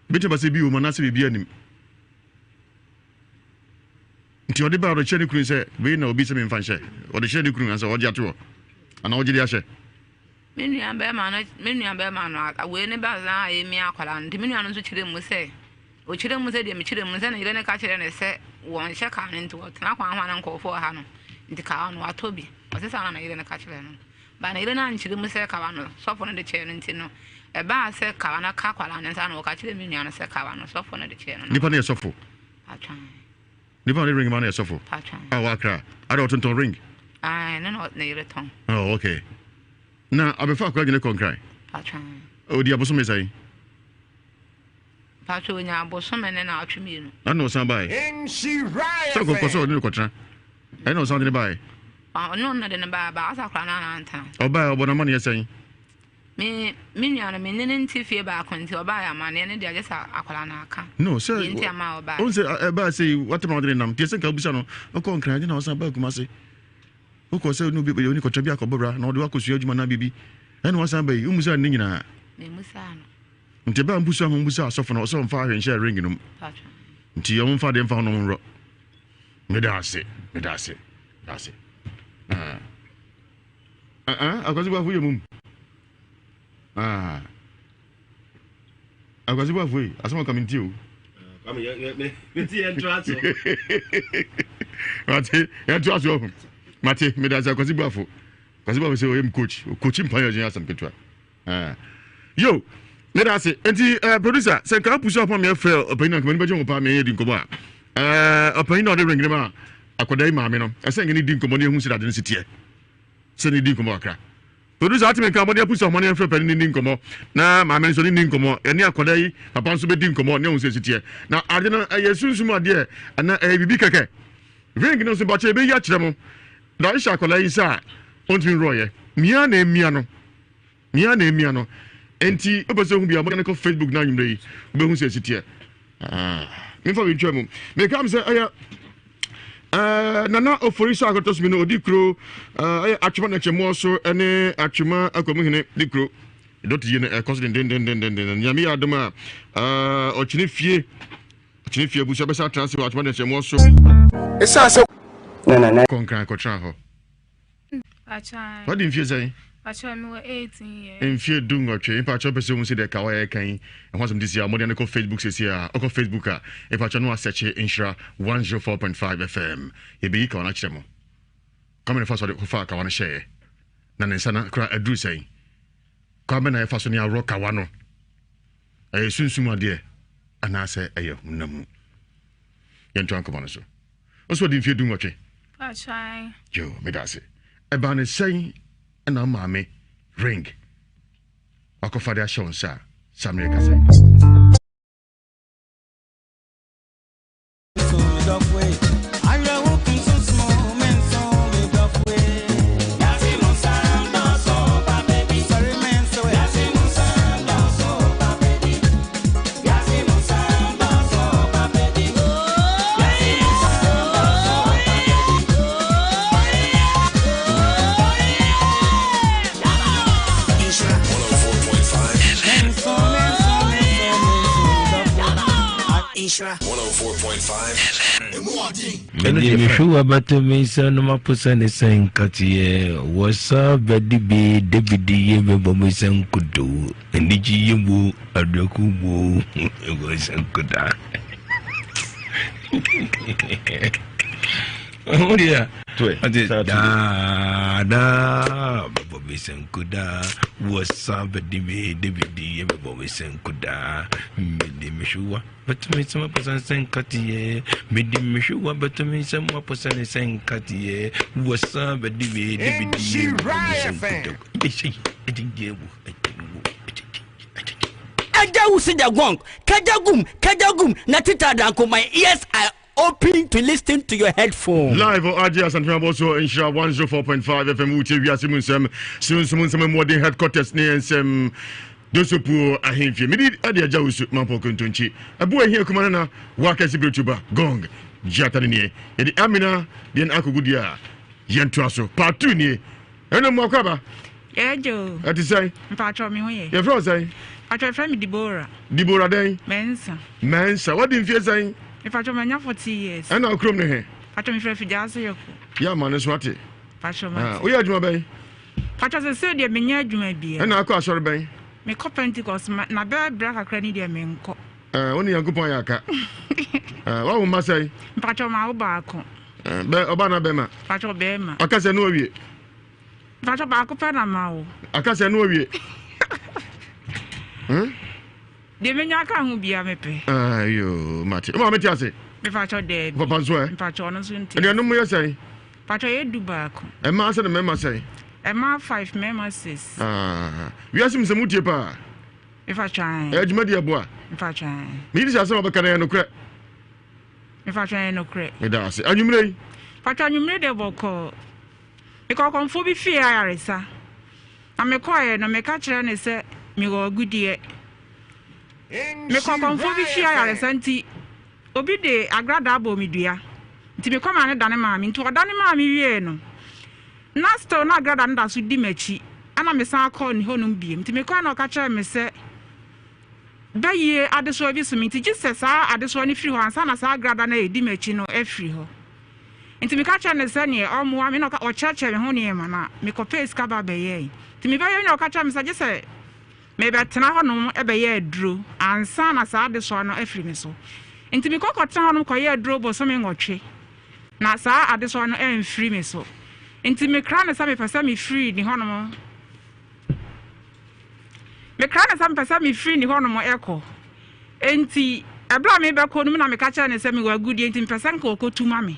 Speaker 2: bitte ba say bi o ma na say bi anim nti ode ba ro che ne kunu say we na obi say me mfa hye ode hye ne kunu an say ode ato ana ode de ahye
Speaker 19: me nua be ma no we ne ba za e mi akwala nti me nua no so kyerɛ mu sɛ o kyerɛ mu sɛ de me kyerɛ mu sɛ na yere ne ka kyerɛ ne sɛ wɔn hyɛ ka ne nti wɔtena kwa hwa na nkɔfo ha no nti ka no atobi ɔsɛ sa na yere ne ka kyerɛ no ba na yere na nkyerɛ mu sɛ ka no sɔfo no de kyerɛ no nti no ɛba sɛ ka na ka kwala ne nsa na wɔka kyerɛ me nua no sɛ ka no sɔfo no de kyerɛ no
Speaker 2: nipa ne sɔfo
Speaker 19: atwan
Speaker 2: nipa ne ring man ne sɔfo
Speaker 19: atwan
Speaker 2: wakra ada ɔtonton ring
Speaker 19: ai ne no ne yere tɔn
Speaker 2: oh okay na abefa akwa gine konkrai
Speaker 19: atwan
Speaker 2: odi aboso me sai
Speaker 19: patro nya aboso me ne na atwe me
Speaker 2: na no san bai so ko koso ni ko tra e no san ni bai
Speaker 19: no na de ne ba asa kra na anta
Speaker 2: oba obona man yesen
Speaker 19: me nua na me ne nti fie ba akonti oba ya ma ne de agesa akwala na aka
Speaker 2: no so
Speaker 19: nti ama oba
Speaker 2: on say ba say what am I nam tie sen ka busa no o ko nkran ni na osan ba kuma se o ko say no bi oni ko tra bi akobra na o de akosua adwuma na bibi e no osan ba yi umusa ni nyina
Speaker 19: me musa no
Speaker 2: nti ba mbusa ho mbusa asofo no so mfa ahwe nhye ring no nti yo mfa de mfa no nro me da ase akwasi ba fuye mum akwasi ba fuye asoma kaminti o
Speaker 20: me ti entraso
Speaker 2: mate entraso mate me da ase akwasi ba fu akwasi ba se o yem coach mpa yo jin asam ketwa yo me da ase enti producer se ka push up me frɛ opinion ko me beje mo pa me yedi nkomo opinion on the ring ma akodai maame no ɛsɛ ngene di nkomo ne hu sira de no sitie se ne di nkomo akra producer atime ka mo de push up mo ne frɛ pa ne di nkomo na maame so ne di nkomo ene akodai papa so be di nkomo ne hu sira sitie na ade no yesunsum ade na bibi keke ring no so ba che be ya kyerɛ mo da isha akodai sa ontwin roye mia na emia no enti obeso hu bia mo ne ko Facebook na nyumre yi be hu sira sitie me fa bi twam me kam say aya nana oforisa akotos mi no odikro atwuma na chemo so ene atwuma akomu hene dikro dot ye na cause den nyame adoma ochini fie bu so be sa transfer atwuma na chemo so esa se na konkran kotra ho
Speaker 3: acha
Speaker 2: what din fie say
Speaker 3: acha me 18 years
Speaker 2: en fie dungo twe in pa cho pese mu se de kawa ye kan e hwasem dis ya modern ko Facebook se sia o ko Facebook a e pa cho no asearch Insura 104.5 FM e bi ka na kyeremo kamera fa so de fa ka wa na share na ne sana kra adru sai kamera e fa so ne aro ka wa no e sunsum ade ana se e ye hunamu yen twan ko ma so o so din fie dungo twe
Speaker 3: acha
Speaker 2: yo me da se e ba ne sai na maame ring akɔfa de ahyɛ wo nsa Samre kasa
Speaker 21: Isra 104.5 Medi Mishua Batamisa Namapusan Sankati was a Bedibi Debidi Bomisan Kudu and Nijibu Adokubu was Ankuda. Oh, yeah. Da Bobby Sankuda was Sabadi David Bobby Sankuda Midi Mishua, but to me some person Sankati, Midi Mishua, but to me some person Sankati was Sabadi David
Speaker 12: Kajagum, Natita Danko, my ears are open to listen to your headphone.
Speaker 2: Live or RGS and also in Shah 104.5 FM UTV Asimunsem, Soon modern headquarters near some Dosopu Ahimfi. Midi Adia Jausu Mampo Kuntunchi. A boy here Kumana, Wakasi Brutuba, Gong, Jatani, Edi Amina, Yen Akugudia, Yen Traso, Part 2 ni. Eno Mwakaba.
Speaker 3: Yeah, Joe.
Speaker 2: What is say?
Speaker 3: Patro me way.
Speaker 2: Your friend say?
Speaker 3: Patro friend Deborah.
Speaker 2: Deborah day?
Speaker 3: Mensa.
Speaker 2: What did you say?
Speaker 3: If I told my 40 years.
Speaker 2: And I'll come here.
Speaker 3: Patro me friend Fijasa.
Speaker 2: Yeah, man, is what it.
Speaker 3: Patro,
Speaker 2: we are Juma
Speaker 3: Patro said, "Dear Minya Juma be."
Speaker 2: And I'll call sorry bay.
Speaker 3: Me cop Pentecost, na bear black a cranny, dear Menko.
Speaker 2: Only a good point. What will I say?
Speaker 3: Patro Malbaco.
Speaker 2: Obana Bema.
Speaker 3: Patro Bema.
Speaker 2: I can't say no way.
Speaker 3: Patro Baco Panama.
Speaker 2: I can't say no way.
Speaker 3: The Menaka who be a mepe.
Speaker 2: You, Matty. Mamma, I say.
Speaker 3: If I told dead,
Speaker 2: Papa swear.
Speaker 3: Patronos and
Speaker 2: you know what say?
Speaker 3: Patro Dubaco.
Speaker 2: A master and member say.
Speaker 3: A ma 5 members says.
Speaker 2: We ask him some mutipa.
Speaker 3: If I try.
Speaker 2: Edge media boy.
Speaker 3: If I try.
Speaker 2: Maybe there's some of a canano crack.
Speaker 3: If I try no crack.
Speaker 2: That's it. And you may.
Speaker 3: Patro, you made a vocal. Because conformity fear, Arisa. I'm a quiet and make a chair and say, me go good dear. Me konfo fear ya santi obi de agrada abo mi dua nti me koma ne dane maami nti odane maami wie no na sto na agrada nda so di machi ana me san akọ ni honum biem nti me kwa na ka kire me se baye adeso bi so mi nti Jesus adeso ni firi ho ansa na sa agrada na edi machi no efiri ho nti me ka kire ne se ne omo me no ka o cheche me ho ne ma na me ko pace ka ba baye nti me baye no ka kire me se Jesus maybe tena honom ebeye aduro ansa na sa de so no afiri me so enti mi kokota honom koye aduro bo so me ngotwe na sa ade so no emfiri me so enti me kra na sa me pesa me free ni honom me kra na sa me pesa me free ni honom eko enti ebla me be ko no na me ka cha ne se me wa gudi enti me pesa nko okotuma me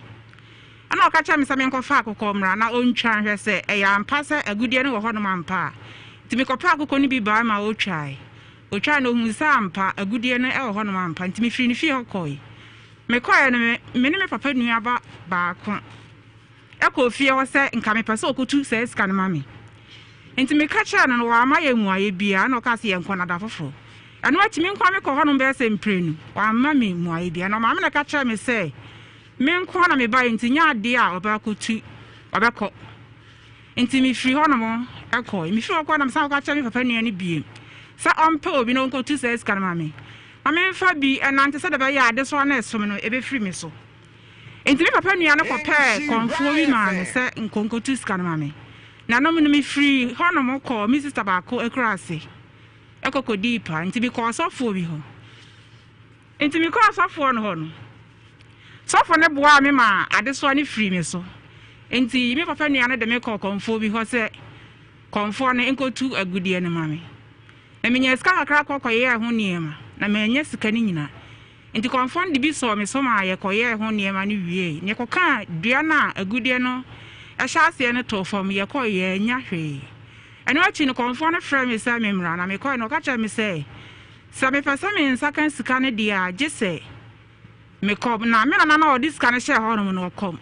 Speaker 3: ana o ka cha me se me nko fa akokọ mra na ontwa hwe se e ya ampa se agudie no wo honom ampa Timi kopa akoko ni bi ba ma o twai no hu sampa agudie no e ho no ampa ntimi firi ni fie hokoi me koye no me ne me papa nua ba ko e ko fie wo se nka me pese okotu se ska no mami ntimi ka cha no wa ma ye mu aye bia na o ka se ye nkona da fofo eno atimi nkwa me ko ho no be se mprenu wa ma me mu aye bia no ma me na ka cha me se me nkwa na me ba ntinya ade a oba kotu obeko ntimi firi ho no mo eko mi firi ko na msa ko acha me papa nua ni biem sa ompe obi no nko tu says kan mame mame fa bi enante se de be ya ade so na esom no ebe firi me so ntimi papa nua no ko pe konfo bi ma ne se nko tu kan mame na no me firi ho no mo ko mi sister ba ko ekrase ekoko deeper ntimi ko sofo bi ho ntimi ko sofo no ho no sofo ne boa me ma ade so ni firi me so enti mi papa nua no de me ko konfo bi ho se konfo ne nkotu agudie ne mame na menya ska kakra kokoye ho niema na menya sika ni nyina enti konfo de bi so me so ma ye koye ho niema ne wie ne koka dua na agudie no ehya ase ne to fam ye koye nya hwe
Speaker 1: ɛno akyi no kɔmfoɔ no frɛ me sɛ memmra na mekɔe no ɔka kyerɛ me sɛ mepɛ sɛ me nsa ka sika no deɛ a gye sɛ mekɔm na me nana na ɔde sika no hyɛ hɔ nom no ɔkɔm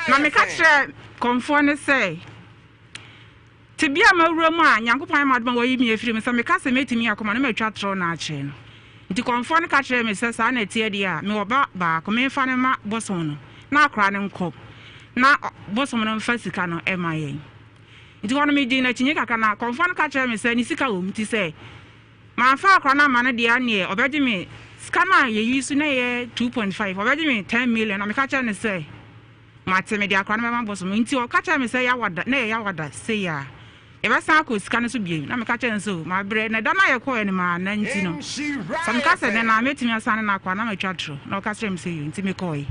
Speaker 1: na meka kyerɛ kɔmfoɔ no sɛ te bia mawura mu a nyankopɔn amadoma wɔyi me afiri me sɛ meka sɛ mɛtumi akɔma no matwa trɔ no akyerɛ no nti kɔmfoɔ no ka kyerɛ me sɛ saa na ɛteɛ deɛ a mewɔ ba baako memfa no ma bɔsom no na akora no nkɔm na bɔsom no mfa sika no ɛma yɛn nti hɔ no megye no akyinye kakra na kɔmfoɔ no ka kyerɛ me sɛ ne sika wɔ m nti sɛ mamfa akora no ama no deɛ aneɛ ɔbɛgye me sika no a yɛyi so na yɛ 2.5 ɔbɛgye me 10 million na meka kyerɛ no sɛ mate me de akora no bɛma bɔsom nti ɔka kyerɛ me sɛ yɛawada na yɛyɛawada sei a yɛbɛsan akɔ sika no so biem na meka kyerɛ no so mabrɛ na da no a yɛkɔɛ no maa na nti no sɛ meka sɛ ne na mɛtumi asane no akɔa na matwa toro na ɔka kyerɛ me sɛ yɛ nti mekɔe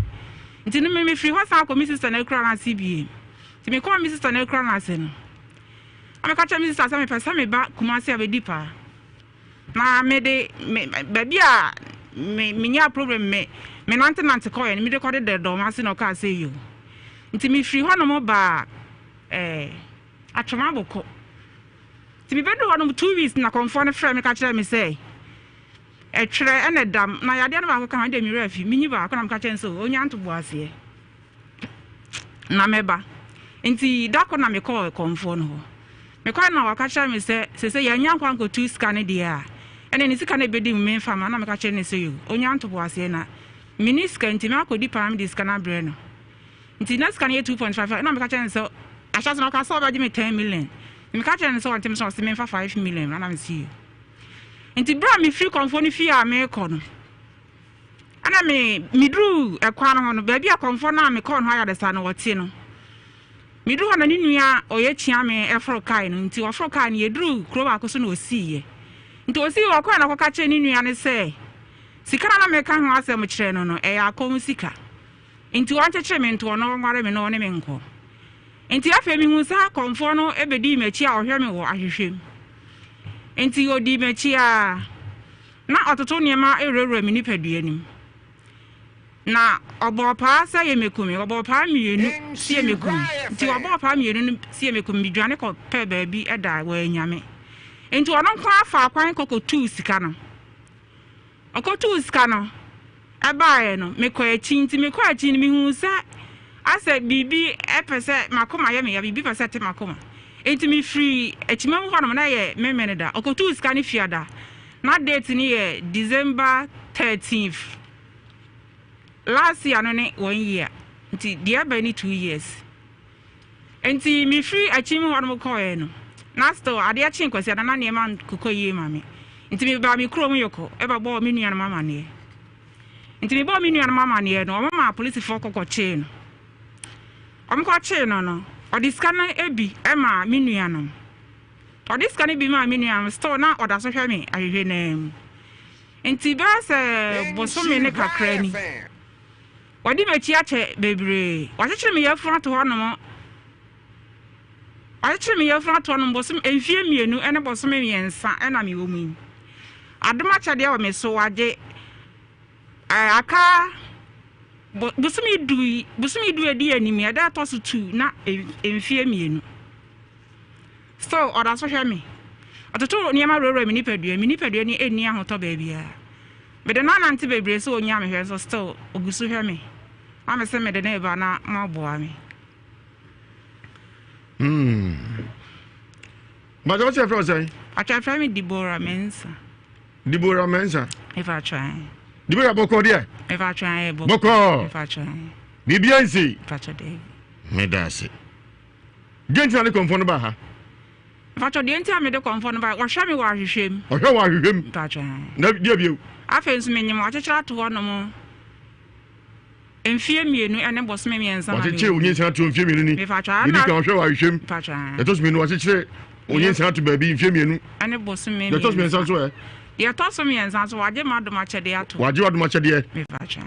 Speaker 1: nti no mefiri hɔ san akɔ me sister no akura no ase biem nti mekɔɔ me sister no akura no ase no na meka kyerɛ me sister sɛ mepɛ sɛ meba Kumasi a bɛdi paa na mede baabi a menya problem me nante kɔɛ no mede kɔde dɛ dɔm ase na ɔka sɛ yɛ nti mefiri hɔ no mo baa atwoma bɔkɔ nti mebɛdu hɔ no 2 weeks na kɔmfoɔ no frɛ me ka kyerɛ me sɛ ɛtwerɛ ɛna dam na yadeɛ no baako ka ho de mmerɛ afi menyi baako na meka kyerɛ no sɛ ɔnya nto boaseɛ na mɛba nti dako na mekɔɔ kɔmfoɔ no hɔ mekɔɛ na waka kyerɛ me sɛ sɛ yɛanya nkwa nkɔtu sika no deɛ a ɛne ne sika no bɛdi mu memfa ma na meka kyerɛ no sɛ yo ɔnya nto boaseɛ na meni sika nti meakɔdi paa mede sika no abrɛ no nti na sika no yɛ 2.5 na meka kyerɛ no sɛ ahyɛ so na ɔka sɛ ɔbɛgye me 10 million meka kyerɛ no sɛ ɔntem sɛ ɔse memfa 5 million na mesi yo nti bra me free konfo no fie a mekɔ no ana meduru ɛkwa no ho no baabi a konfo na mekɔ no ayɛ desa no wɔte no meduru hɔ na ne nua ɔyɛ kyia me ɛforo kai no nti ɔforo kai no yɛduru kuro baako so na ɔsiiɛ nti ɔsii ɔkɔ na ɔkɔka kyerɛ ne nua no sɛ sika na meka ho asɛm kyerɛ no no ɛyɛ akɔm sika nti wɔnkyɛkyerɛ me nto ɔno ɔnware me no ɔne me nkɔ nti afei mehu saa konfo no ɛbɛdi m'akyi a ɔhwɛ me wɔ ahwehwɛm nti odi m'akyi a na ɔtoto nneɛma ɛwurawura me nipadua nim na ɔbɔ paa sɛ yɛ mekumi ɔbɔ paa mmienu si yɛ mekumi nti ɔbɔ paa mmienu no si yɛ mekumi bidwane kɔ pɛ baabi ɛda wɔ anyame nti ɔno nko afa akwan kɔkɔtuu sika no ɔkɔtuu sika no ɛbaeɛ no mekɔ akyi nti mekɔ akyi no mehu sɛ asɛ biribi ɛpɛ sɛ makoma yɛ meya biribi pɛ sɛ te makoma nti mefiri akyima mu hɔ nom na yɛ memene da ɔkɔtuu sika no fiada na date ni yɛ December 13th last year no ne 1 year nti deɛ ba ni 2 years nti mefiri akyima hɔ nom kɔɛ no na still adeɛ kye nkwasi na nneɛma kokɔ yie ma me nti meba me kurom yɔkɔ ɛbɛbɔ me nua no mama ne nti mebɔ me nua no mama ne no ɔmama police fo kɔkɔ kye no ɔmkɔ kye no ɔde sika no ebi ɛma me nua no ɔde sika no bi ma me nua no still na ɔda so hwɛ me ahwehwɛ na mu nti bɛɛ sɛ bosome ne kakra ni ɔde m'akyi akyɛ bebree ɔkyekyere me yɛforo ato hɔ nom ɔkyekyere me yɛforo ato hɔ nom bosom mfie mmienu ɛne bosom mmiɛnsa ɛna me wɔ mu yi adom akyɛdeɛ wɔ me so wagye aka bosom du edi anim yɛda atɔ so 2 na mfie mmienu so ɔda so hwɛ me ɔtoto nneɛma rɔrɔ me nipadua ni ɛnni ahotɔ baabia mede na nante bebree sɛ ɔnya me hwɛ so still ɔgu so hwɛ me ma me sɛ mede na ɛba na maboa me
Speaker 2: But what's your first say?
Speaker 1: I try to me Deborah Mensa.
Speaker 2: Deborah Mensa?
Speaker 1: If I try.
Speaker 2: Deborah Boko dear?
Speaker 1: If I try.
Speaker 2: Boko.
Speaker 1: If I try.
Speaker 2: Bibiansi?
Speaker 1: If I try.
Speaker 2: Medasi. Gently confond about her.
Speaker 1: If I try the entire me the confond about or show me where you shame.
Speaker 2: Or how are you him?
Speaker 1: If I try.
Speaker 2: No, dear you.
Speaker 1: I fancy me, you watch a chat to one more. And fear me, and then was me and some.
Speaker 2: What a chill, you have to fear me.
Speaker 1: If I try,
Speaker 2: you can't show I shame.
Speaker 1: If I try.
Speaker 2: Let us mean what it say. Oh, yes, how to baby, fear me.
Speaker 1: And it was me.
Speaker 2: Let us mean somewhere.
Speaker 1: You toss me and so I did not much a day at all.
Speaker 2: What you want much a day?
Speaker 1: If I try.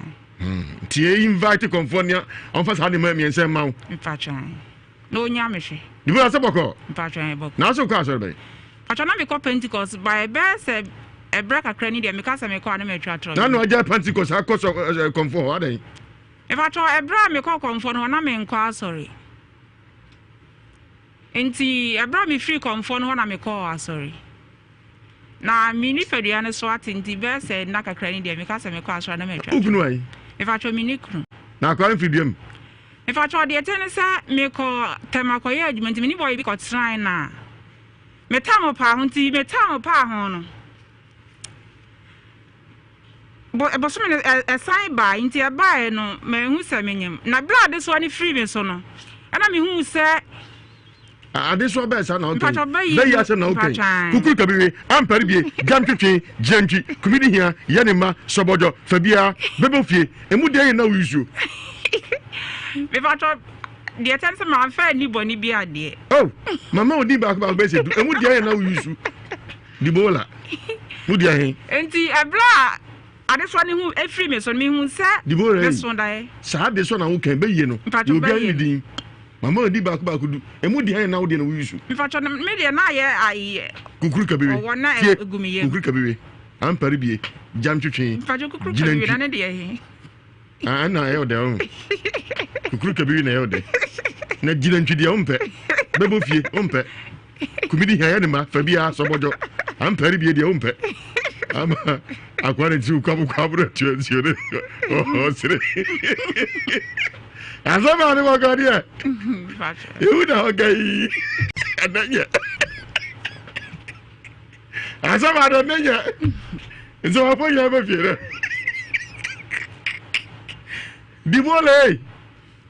Speaker 2: Tia invite to Confornia on first honey mammy and Sam Mount.
Speaker 1: If I try. No Yamishi.
Speaker 2: You will have a boko.
Speaker 1: If I try.
Speaker 2: Now so castle bay.
Speaker 1: I shall not be called Pentecost by a bear said a break a cranny there because I may call him a traitor.
Speaker 2: No, I just Pentecost, I cost of comfort, are they? If
Speaker 1: I try a bra, may call comfort when I'm in car, sorry. nti ebra me free comfort no na me call asori na me ni fedua ne so atenti be se na kakra ni de me ka se me call asori na me twa
Speaker 2: ukunu ai
Speaker 1: if I me ni kunu
Speaker 2: na akwa mfidiam
Speaker 1: if I try de ten sa me call tema ko ye adwuma nti me ni boy bi ko tran na me tam pa ho nti me tam pa ho no but so me sign by nti e buy no me hu se me nyem na blood so ni free me so no ana me hu se
Speaker 2: ade so be sa na okay be ya se na okay kuku kabiwe ampare bie gamtwetwe jantwi kumidi hia yanema sobojo fabia bebofie emu de na wizu
Speaker 1: me fa to de ten se ma fa ni boni bi ade
Speaker 2: oh mama odi ba ko be se du emu de na wizu di bola mu de hen
Speaker 1: enti ebla ade so ni hu efri me so me hu se
Speaker 2: be
Speaker 1: so dai
Speaker 2: sa de so na hu kan be ye no obi an din mama odi ba ko du emu de hen na wo de na wizu
Speaker 1: me fa to me de na ye ai
Speaker 2: kukuru kabiwe
Speaker 1: wona egumiye
Speaker 2: kukuru kabiwe ampare bie jamtwetwe
Speaker 1: fa jo kukuru kabiwe na ne de he
Speaker 2: na ayo de o kukuru kabiwe na ayo de na jilantwi de ompe bebofie ompe kumidi hia ya ne ma fabia sobojo ampare bie de ompe ama akware ti ukabukabura tuenzio de oh sire azama ne magadia yuda okay ananya azama ananya nzo hapo ya bafire dibole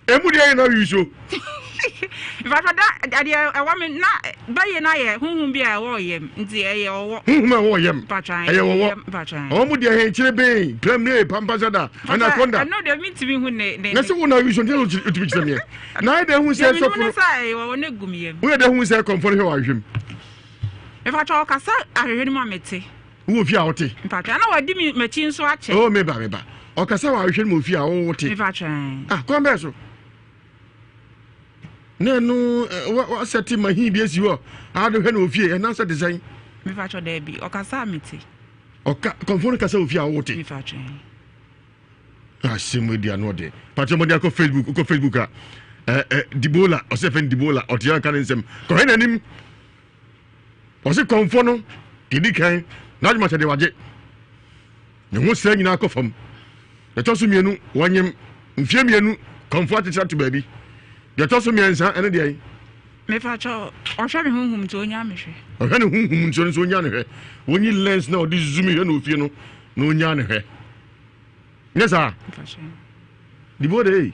Speaker 2: emu de na yuso
Speaker 1: Vada ade ewa me na baye na ye hunhun bi a wo yem nti eye owo
Speaker 2: hunhun a wo yem eye wo o mu de he kire be premier pampasada anaconda
Speaker 1: no de mi tibi hu ne
Speaker 2: na se wo na yuso nti otibi kire me na ide hu se so
Speaker 1: furu na sai wo ne gum yem
Speaker 2: wo de hu se comfort he wa hwem
Speaker 1: e fa cho kasa ahwehwe ni ma mete
Speaker 2: wo fi a wote
Speaker 1: mpata na wadi mi machi nso ache
Speaker 2: o me ba o kasa wa hwehwe ni mo fi a wo wote
Speaker 1: e fa cho
Speaker 2: ko mbe so nenu wa seti mahi bi esi ho ado hwe na ofie e na se design
Speaker 1: me fa cho there bi o kasa mete
Speaker 2: o ka confirm kasa ofie a wote
Speaker 1: me fa cho
Speaker 2: simo dia no de pacho mo dia ko Facebook a dibola o se fen dibola o tia kan nsem ko he nanim o se confirm no didi kan na djuma che de waje ne ho se nyina ko fam e to so mienu wanyem mfie mienu confirm ati to baby ya to so miensa ene de ai
Speaker 1: me fa cho o hwe me hunhum to onya me hwe
Speaker 2: o hwe ne hunhum to so onya ne hwe wonyi lens na o di zoom hwe na ofie no na onya ne hwe nesa dibo de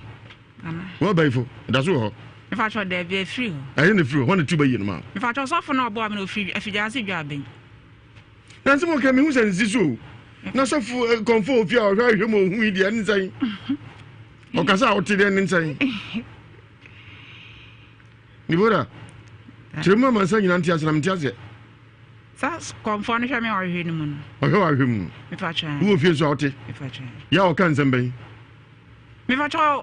Speaker 2: wo bai fo da so ho
Speaker 1: me fa cho de be free ho
Speaker 2: ayi ne free ho ne tu bayi no ma
Speaker 1: me fa cho so fo na obo am no free afija se dwa ben
Speaker 2: na se mo ke me hu se nsi so na so fo konfo ofie a hwe hwe mo hu idi an nsan o kasa o ti de nsan ni bora chema mansa nyina ntia na ntia se
Speaker 1: sa konfo no hwe me wa hwe ni mu no
Speaker 2: o hwe wa hwe mu
Speaker 1: me fa cho
Speaker 2: wo ofie so ote
Speaker 1: me fa cho
Speaker 2: ya o kan zemben
Speaker 1: me fa cho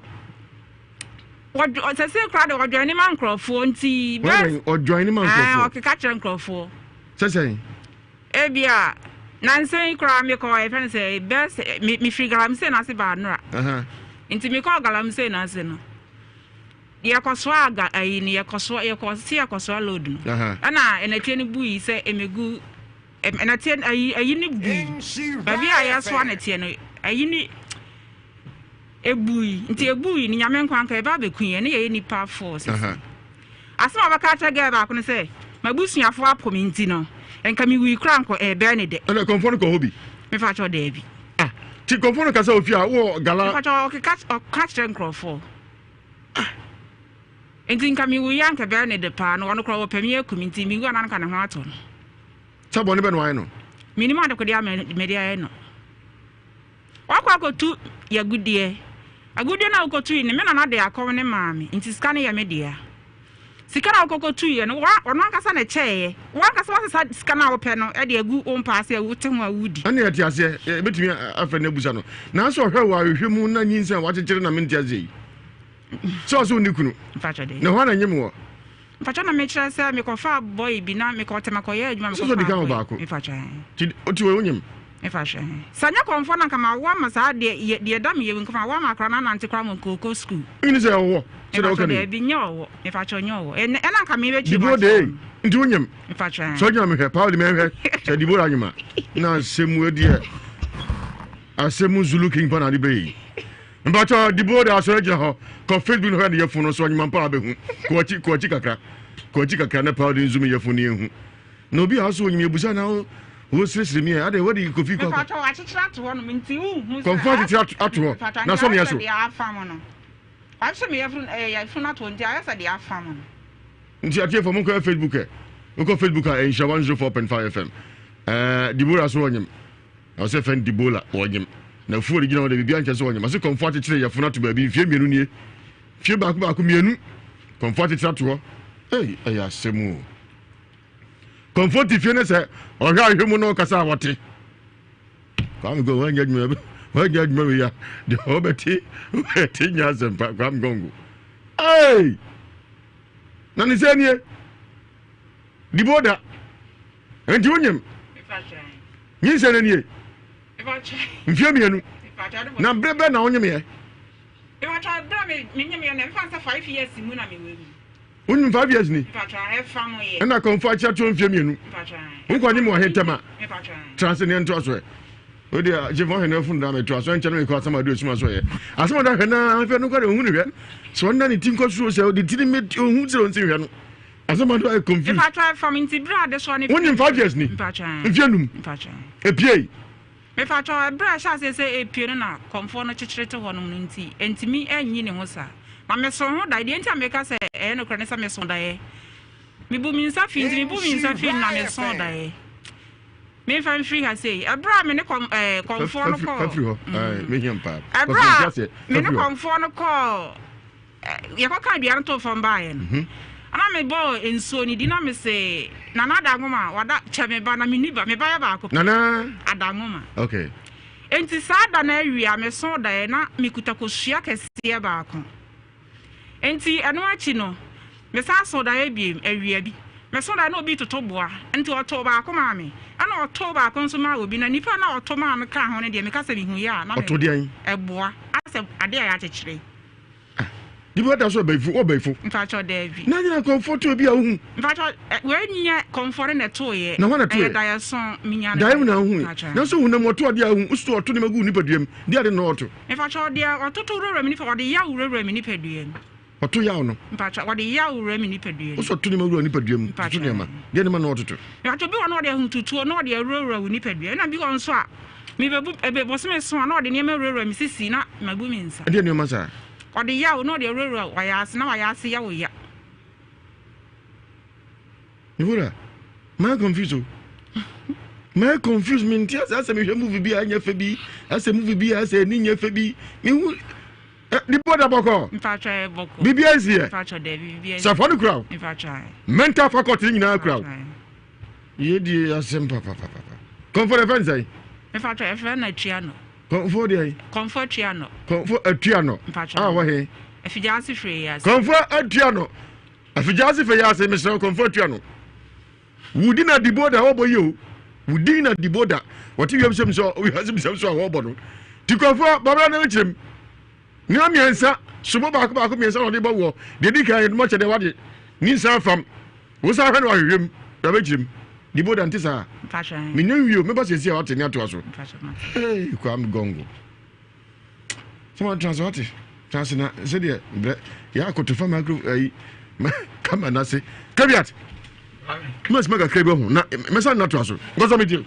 Speaker 1: se kra de ojo ni man krofo nti
Speaker 2: be ojo ni man krofo
Speaker 1: o ke ka kire krofo
Speaker 2: se
Speaker 1: e bia nansen kra me ko e fen se best me free galam se na se ba nura nti me ko galam se na se no ye koso aga ayi ni ye koso load no ana enatie ni bui se emegu enatie ayi ni bui ba bia ya so anatie no ayi ni ebui nti ebui ni nyame nkwan ka e ba bekun ye ne ye nipa force asema ba ka ta ga ba ko ne se mabusuafo apom nti no enka mi wi kra nko e be ne de
Speaker 2: ana konfo ko hobi
Speaker 1: me fa cho de bi
Speaker 2: ti konfo ka sa ofia wo gala
Speaker 1: me fa cho catch nkrofo enti nka mi wi yanka be ne de pa no wono kro wo pami akumi nti mi wi anan ka ne ho ato no
Speaker 2: chabo ne be no ayi no
Speaker 1: minimum de ko dia me dia ayi no wakwa ko tu ya gudie agudie na ko tu ni me na de akọ ne maami nti sika ne ya me dia sika na ko tu ye no ono ankasa na cheye wankasa wasa sika na wo pe no e de agu o mpaase awute ho awudi
Speaker 2: ane ya tiase e betumi afa na busa no na so hwe wa hwe mu na nyinsa wa chechere na me ntiase yi so ni kunu
Speaker 1: facho de
Speaker 2: ne ho na nyem wo
Speaker 1: facho na me chere se me ko fa boy bi na me ko tema ko ye adwuma me ko
Speaker 2: so di kan ba ko
Speaker 1: facho
Speaker 2: ti o ti wo nyem
Speaker 1: If I share. Sanya confirm kama wa masa de dam ye nkoma wa makra na nante kra mo koko school.
Speaker 2: Ini se wo. Se
Speaker 1: do kan. Bi nyo wo. If I chonyo wo. En na nka me be chi.
Speaker 2: Dibo de. Nti wonyam.
Speaker 1: If I share.
Speaker 2: So nyam he Paul me he. Se dibo ra nyuma. Na semu edi e. Asemu Zulu King pa na de be. Mbacho dibo de aso eje ho. Ko Facebook no he de yefun no so nyuma pa be hu. Ko chi kakra. Ko chi kakra na Paul de zoom yefun ni hu. No bi aso nyim ebusa na o siri mi ade what you coffee ko
Speaker 1: Pacho a chitra to one minti hu.
Speaker 2: Comfort to na so me so.
Speaker 1: I say me yefun na to nti I say the afam no.
Speaker 2: Nti atie for mo ko Facebook e. Mo ko Facebook e Insha 104.5 FM. Dibola so onyem. I say friend Dibola onyem. Na fu original de bibia nche so onyem. I say comfort chire yefun na to ba bi fie mienu nie. Fie ba ku mienu. Comfort chira to. Hey, aya semu. Comfort if you say or how you no kasa wate. Come go when you ya the hobeti waiting as and come gongo. Hey! Nani senior? The border. And Junior. You said any. If I try. Now, Brebe, now on your mere.
Speaker 1: If I try, me 5 years in Munami.
Speaker 2: 5 years ni. And I comfort you to him. Who can you more hit them? Transcendent to us. Oh, dear, Javon and Elfun Dame to us, and Channel cause some do some way. As someone that can have no good on so one day, think of so the didn't meet you who's on Syrian. As someone I confused.
Speaker 1: If I try from Intibra, this one
Speaker 2: in 5 years ni. If you know, a PA.
Speaker 1: If I try a brush, as I say, a piano, conform to treat one unity, and to me, and you know, sir. My son, I didn't make us a no cranessa mason die. Me booming something, me booming something, and son die. Me find free, I say, a bra, me conform call.
Speaker 2: Make him pap.
Speaker 1: A bra, me conform call. You can't be untold from buying. And I'm a boy in Sony, didn't me say, Nana Dagoma, what that Chamebana, me buy a back.
Speaker 2: Nana,
Speaker 1: Adagoma.
Speaker 2: Okay.
Speaker 1: And to sad an area, me saw Diana, me could take a shiak a sea back. Enti eno achi no me sa so da ebiem awia bi me so da no bi totoboa enti otoba akoma me ana otoba akonso ma obi na nipa na otoma me ka ho ne de me ka se bi hu ya na me
Speaker 2: otodian
Speaker 1: eboa ase ade ya chechire
Speaker 2: di boda so baifu o baifu
Speaker 1: mfa cho David
Speaker 2: na nyina comfort obi a hu
Speaker 1: mfa cho we nya comfort na to ye
Speaker 2: na wana to ye
Speaker 1: da ya so minya
Speaker 2: da hu na hu na so hu na moto ade a hu usto oto ne magu ni paduam di ade no oto
Speaker 1: mfa cho de ototo roro mi ni fa ode ya roro mi ni paduam
Speaker 2: oto ya no
Speaker 1: mpacha wade ya ure mi ni paduam
Speaker 2: uso to ni magu ni paduam to ne ma de ne ma no oto
Speaker 1: ya to bi wono ode hu tutu no ode roro ni paduam na bi won so a mi bebu ebe bosme so na ode ne ma roro mi sisi na magu mi nsa
Speaker 2: de ne ma sa
Speaker 1: ode ya no ode roro wa ya ase na wa ya ase ya wo ya
Speaker 2: Nivura ma confuse ma confuse me ntia asa me hwe movie bi anya fe bi asa movie bi asa ni nya fe bi me hu di boda boko
Speaker 1: mpacha boko
Speaker 2: BBS here
Speaker 1: mpacha de BBS
Speaker 2: safonu crowd
Speaker 1: mpacha
Speaker 2: mental faculty nyina crowd ye di asem papa comfort event say
Speaker 1: mpacha efe na triano
Speaker 2: comfort dey
Speaker 1: comfort triano
Speaker 2: comfort triano ah wa he
Speaker 1: efijasi free ya
Speaker 2: comfort triano efijasi free ya say Mr. comfort triano wudi na di boda ho boyo wudi na di boda what you say so we have some so ho bodo ti comfort baba na chim ni amiensa subo ba ko miensa no de bawo de di kan mo che de wade ni san fam wo sa hwe no ahwem da ba jirim di boda ntisa
Speaker 1: fashion
Speaker 2: me nyu wi me ba se sia wate ni ato aso hey kwa am gongo someone transport transna se de ya ko to fam agro ai kama na se kabiat mas maga krebe ho na me sa na to aso ngozo me di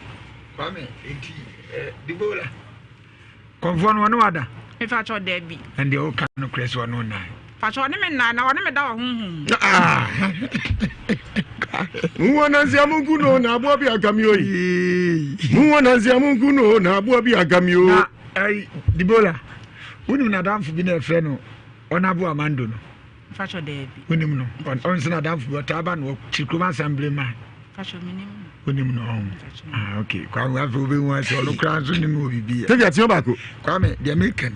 Speaker 5: kwa me enti di bola konfon wonu wada
Speaker 1: if I told Debbie
Speaker 5: and the old can no crest one on nine.
Speaker 1: Patrol him na one me da
Speaker 2: Muwana nzia mungu no na abo bi agamio yi. Muwana nzia mungu no na abo bi agamio.
Speaker 5: Na Dibola. Wonu na damfu bi na efe no. Ona abo amando no.
Speaker 1: Patrol Debbie.
Speaker 5: Wonu no. On se na damfu bi otaba no chikuma assembly man.
Speaker 1: Patrol minim.
Speaker 5: Wonu no. Ah okay. Kwa we have obi won se olukra nso ni mo bibia.
Speaker 2: Tell you ba ko.
Speaker 5: Kwa me de American.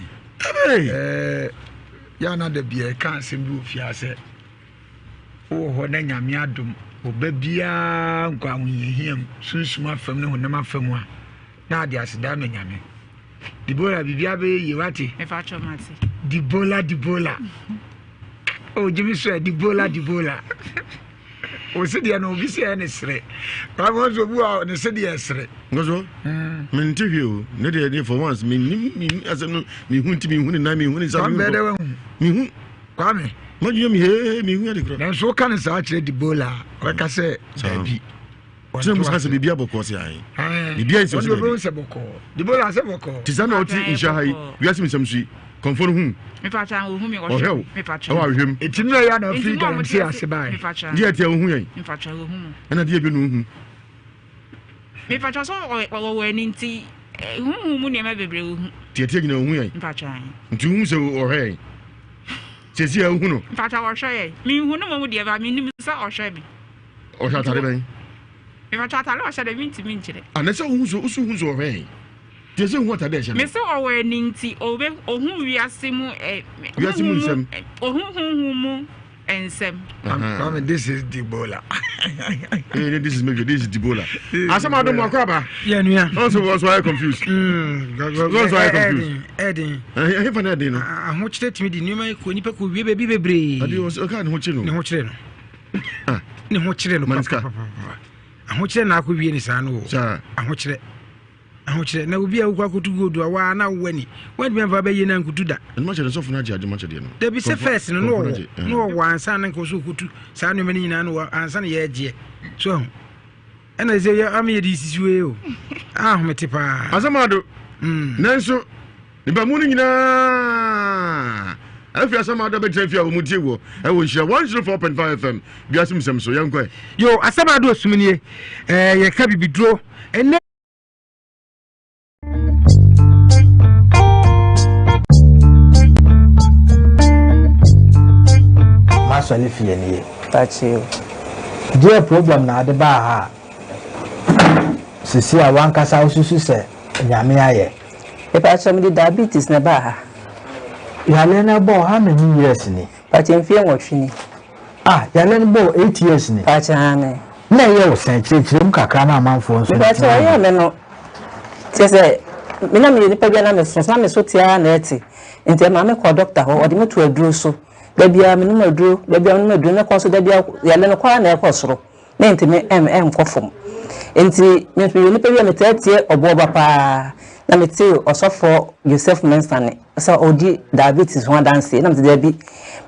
Speaker 5: Ya na de bia kan se bi ofiase. Wo ho na nyame adom oba bia nkwa ahohiam sunsuma fam ne honam afam a na ade aseda no nyame Dibola bibia be yewati
Speaker 1: me fa chomati
Speaker 5: Dibola oh Jimmy swear Dibola o se dia no bi se ene sere ba mo so bu a ne se dia sere
Speaker 2: ngozo me ntihwe o ne de for once me asem no me hu nti me hu na me hu ni sa me hu
Speaker 5: kwame
Speaker 2: mo ju me he me hu ade kro
Speaker 5: na so kan sa akire Dibola o ka se dabi
Speaker 2: Tuna musa se bibia boko se ai. Bibia ise
Speaker 5: se boko. Dibola se boko.
Speaker 2: Tizana oti insha hai. Wiase misamsu. Konforo hu.
Speaker 1: Me pa cha hu me go. Me pa cha.
Speaker 2: O ahwem.
Speaker 5: Etinu ya na free guarantee ase bai.
Speaker 1: Me pa cha.
Speaker 2: Dia tia hu yan.
Speaker 1: Me pa cha hu.
Speaker 2: Ana dia bi no hu.
Speaker 1: Me pa cha so o we ni nti hu mu ne ma bebre hu.
Speaker 2: Tia gina hu yan.
Speaker 1: Me pa cha.
Speaker 2: Nti hu se o he. Sesi hu no.
Speaker 1: Me pa cha o hwe. Me hu no mo de ba me nim sa o hwe me.
Speaker 2: O sha tare ben.
Speaker 1: Me fa cha tale o sha de minti minchire.
Speaker 2: Anese hu so hwe. Tese hu ta de sha.
Speaker 1: Me se o we ni nti o be o hu wiase mu
Speaker 2: wiase mu nsem.
Speaker 1: O hu mu ensem.
Speaker 5: This is Dibola.
Speaker 2: This is Dibola. Asama do mo akwaba.
Speaker 5: Yeah nua.
Speaker 2: Also was why confused. Was why confused.
Speaker 5: Edin.
Speaker 2: Eh fa na edin no.
Speaker 5: Aho kire timi di nima ko nipa ko wie bebi bebre.
Speaker 2: Adi o ka ne ho kire no.
Speaker 5: Ne ho kire no. Ne ho kire no papa. Aho kire na akọ wie ni sa no. Aho kire na obi a ukwa kutu godu wa na wani me va be yena nkutu da
Speaker 2: no che so funa aje ma che de no
Speaker 5: da bi se first no wa ansa na nko so kutu sa no me ni nyina no ansa na ye aje so ena ze ya am ye di sisiwe o ahomete pa
Speaker 2: asamado nanso ni ba mu ni nyina afi asamado be trafia o mu tie wo e wo hia 104.5 FM bi asim sem so yankwa
Speaker 5: yo asamado osumnie ye ka bibidro ene
Speaker 17: maswali fie ni tachi dia problem na ade ba ha sisi a wankasa ususu se nyame aye
Speaker 6: e pa cham di diabetes na ba ha
Speaker 17: yale na bo ha many years ni
Speaker 6: pa chem fie nwotwe ni
Speaker 17: yale na bo 8 years ni
Speaker 6: pa cha ne
Speaker 17: na ye o sen chirem kakra na amanfo nso
Speaker 6: pa cha ye me no tese me na me ni pa bia na me so na me so tia na eti enti ma me ko doctor ho odi me to aduro so dabia me no aduro na konso dabia yale no kwa na ekosoro na enti me kofom enti me ni pa bia me tatie obo ba pa na me te osofo Joseph Mensane so odi diabetes ho dance na me te bi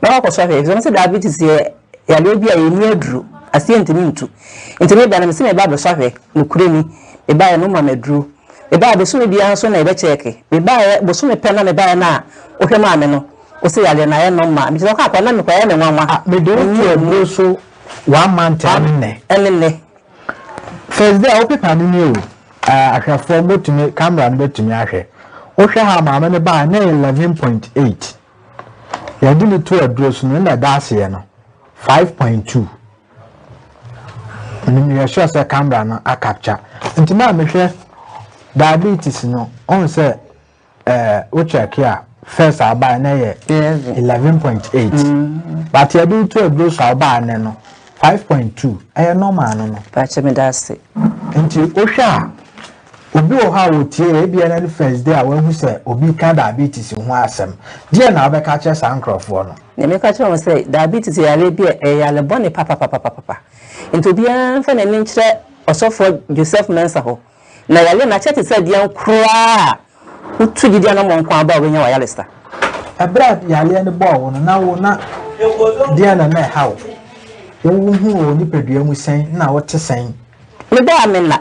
Speaker 6: me ko so fe so me diabetes ye yale bia ye ni aduro asi enti me ntu enti me bia na me se me ba be so fe no kuremi e ba no ma meduro e ba be so me bia so na e be check e ba bo so me pe na me ba na o hwe ma me no o se yale na ye no ma mi so ka kwa na me kwa ye me nwanwa
Speaker 17: me do tu so 1 month
Speaker 6: enne
Speaker 17: first day o paper ni o ahwafo betumi camera no betumi ahwe o hwe ha ma me ba na 11.8 ya di ni to aduro so na daase ye no 5.2 ni ya sure say camera no a capture ntima me hwe diabetes no on say o check here first aba na ye 11.8 but you do to aduro so aba na no 5.2 normal no
Speaker 6: pa cheme daase
Speaker 17: nti o hwa obi o ha o tie e bia na first day a we hu say obi ka diabetes ho asem die na obeka che sankrofo no
Speaker 6: ne me ka che o say diabetes ya le bia ya le bone papa nti bia fa na ni kire osofo Joseph Mensa ho na ya le na che te say bia nkura utu gidia na mo nkwa aba we nya wa ya lista
Speaker 17: abra ya le ne bo no na wo na die na na ha wo hu o ni pedua mu sen na wo te sen
Speaker 6: me ba me na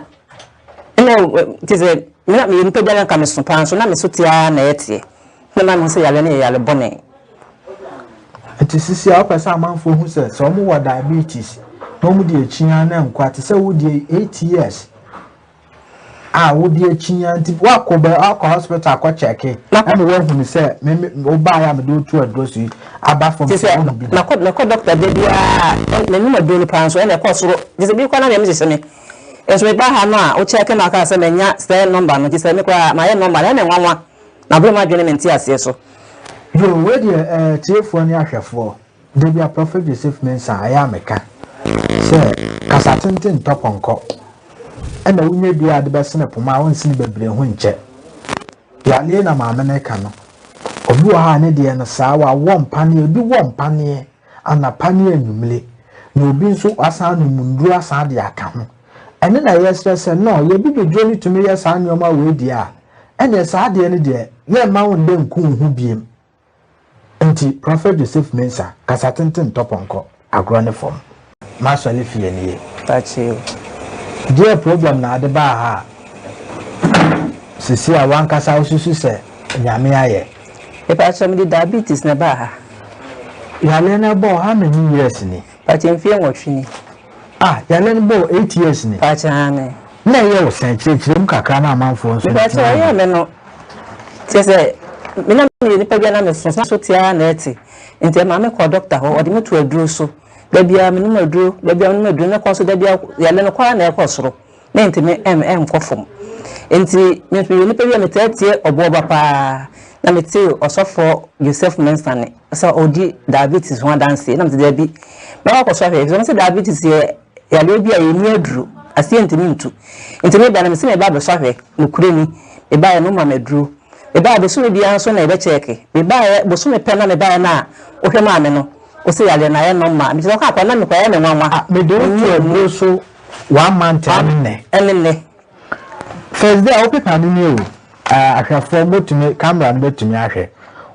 Speaker 6: no tize me ni pedua na kam so pan so na me so tia na etie na ma mo se yale na yale bone
Speaker 17: ati sisi a pesa amanfo hu se so mo wa diabetes no mu die chinya na nkwa te se wo die 8 years wo die chinya nti wa ko be akọ hospital akọ check na me wo hu ni se me o ba ya me do tu adrosu aba from
Speaker 6: na ko doctor de bia na ni ma do ni pan so na ko soro tize bi kwa na me se me eso me ba ha no a o check na aka se menya cell number no tize me kwa ma ye number na nwanwa na bro ma dwene me nti ase so
Speaker 17: yo we de tiefo ni ahwefo de bia Prophet Joseph Mensa aya meka se kasatenten toponko ɛna wonye bi ade bɛsene poma won sini bebre ho nkyɛ yale na maame ne ka no obi wa ha ne de no saa wa wompane obi wompane anapane anwumle na obi nso asan no munduru asan de aka ho ɛne na yɛsrɛ no ye bi bedwo ni tumi yɛ saa nyoma we di a ɛne saa de ne de ye ma won de nku hu biem nti Prophet Joseph Mensah kasatenten toponko agro ne fom masole fie ne ye tachi dear problem na ade ba ha sisi a wan kasa osusu se nyame aye e pa so me diabetes na ba ha yale na bo how many years ni pa chemfie nwotwe yale na bo 8 years ni pa chane na ye wo san chirechirem kakra na amanfo nso pa so ye me no se me na me ni pa bia na me so tia na eti nti ma me ko doctor ho odi me to aduro so da bia me no aduro da bia no aduro na ko so da bia yale no kwa na e ko soro na nti me kofom nti me ni pa bia me tie obo ba pa na me tie osofo Joseph Mensah ne so odi diabetes ho dance na me da bi me ko so fe so me say diabetes ye yale bia ye ni aduro asie nti ntu nti me bia na me say me ba be so fe no kure ni e ba ye no ma maduro e ba be so me bia so na e be cheke me ba ye bo so me pe na me ba na o hwe ma me no o se yale na ye no ma me so ka kwa na me kwa ye me nwanwa me do tu so 1 month ene first day o pepa ni o ahwafo botumi camera no betumi ahwe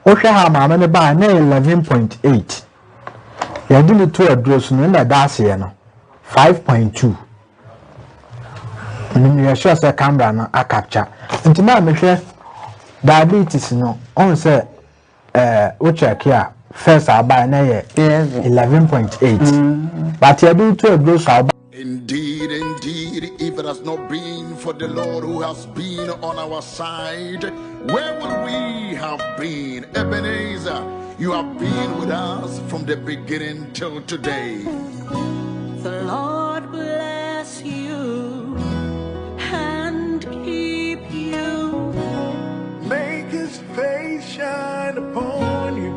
Speaker 17: o hwe ha ma me ne ba na 11.8 ya di ni to aduro so no na daase ye no 5.2 ni ya sure say camera no a capture nti ma me hwe diabetes no on say o check here first about na 11.8 but you do to aduro so
Speaker 7: Indeed, if it has not been for the Lord who has been on our side, where would we have been? Ebenezer, you have been with us from the beginning till today.
Speaker 22: The Lord bless you and keep you.
Speaker 23: Make his face shine upon you.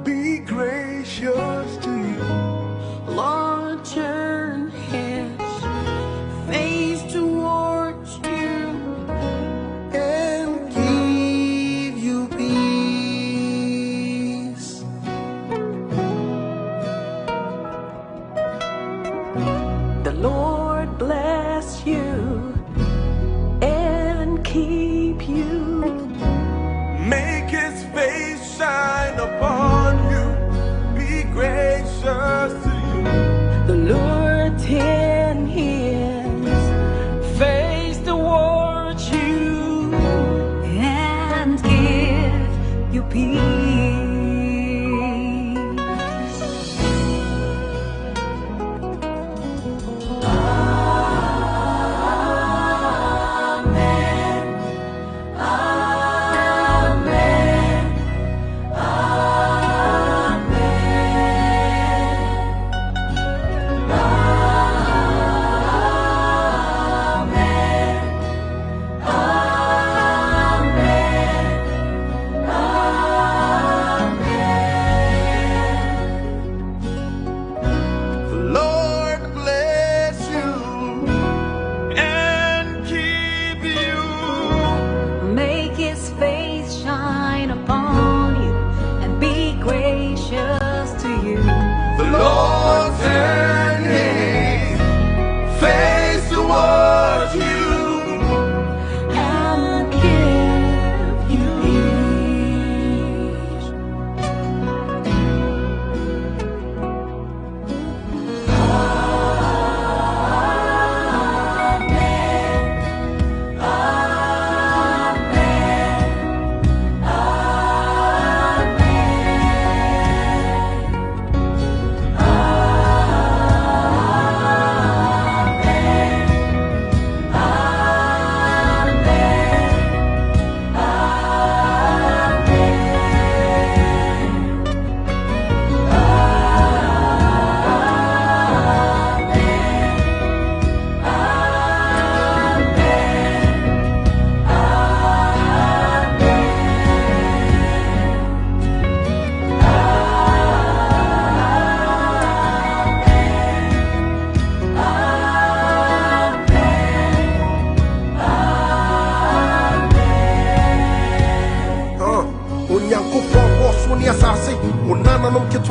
Speaker 23: Be gracious to you.
Speaker 22: Lord, turn his face towards you
Speaker 23: and give you peace.
Speaker 22: The Lord bless you and keep you.
Speaker 23: Make his face shine upon you. Be gracious to you.
Speaker 22: The Lord turn his face towards you and give you peace.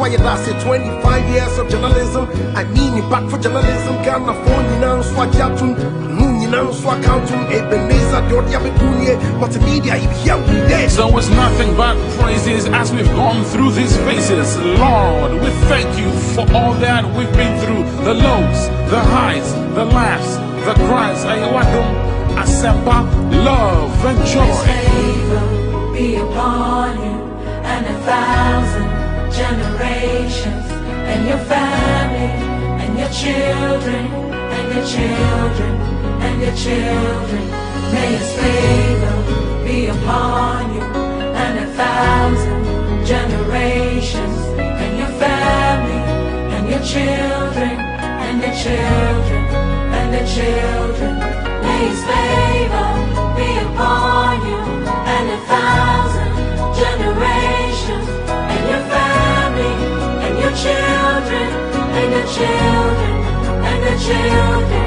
Speaker 23: why it lasted 25 years of journalism. I mean it back for journalism. Ghana phone you now so jatun, moon you now so accountum, Ebenezer, Dodia multimedia,
Speaker 8: so it's nothing but praises as we've gone through these phases. Lord, we thank you for all that we've been through. The lows, the highs, the laughs, the cries. Ayawadum, Asempa, love and joy.
Speaker 22: His favor be upon you and 1,000 generations, and your family, and your children, and your children, and your children. May his favor be upon you and 1,000 generations, and your family, and your children, and your children, and your children. May his favor be upon you and 1,000 generations, and your family, and your children, and your children, and your children.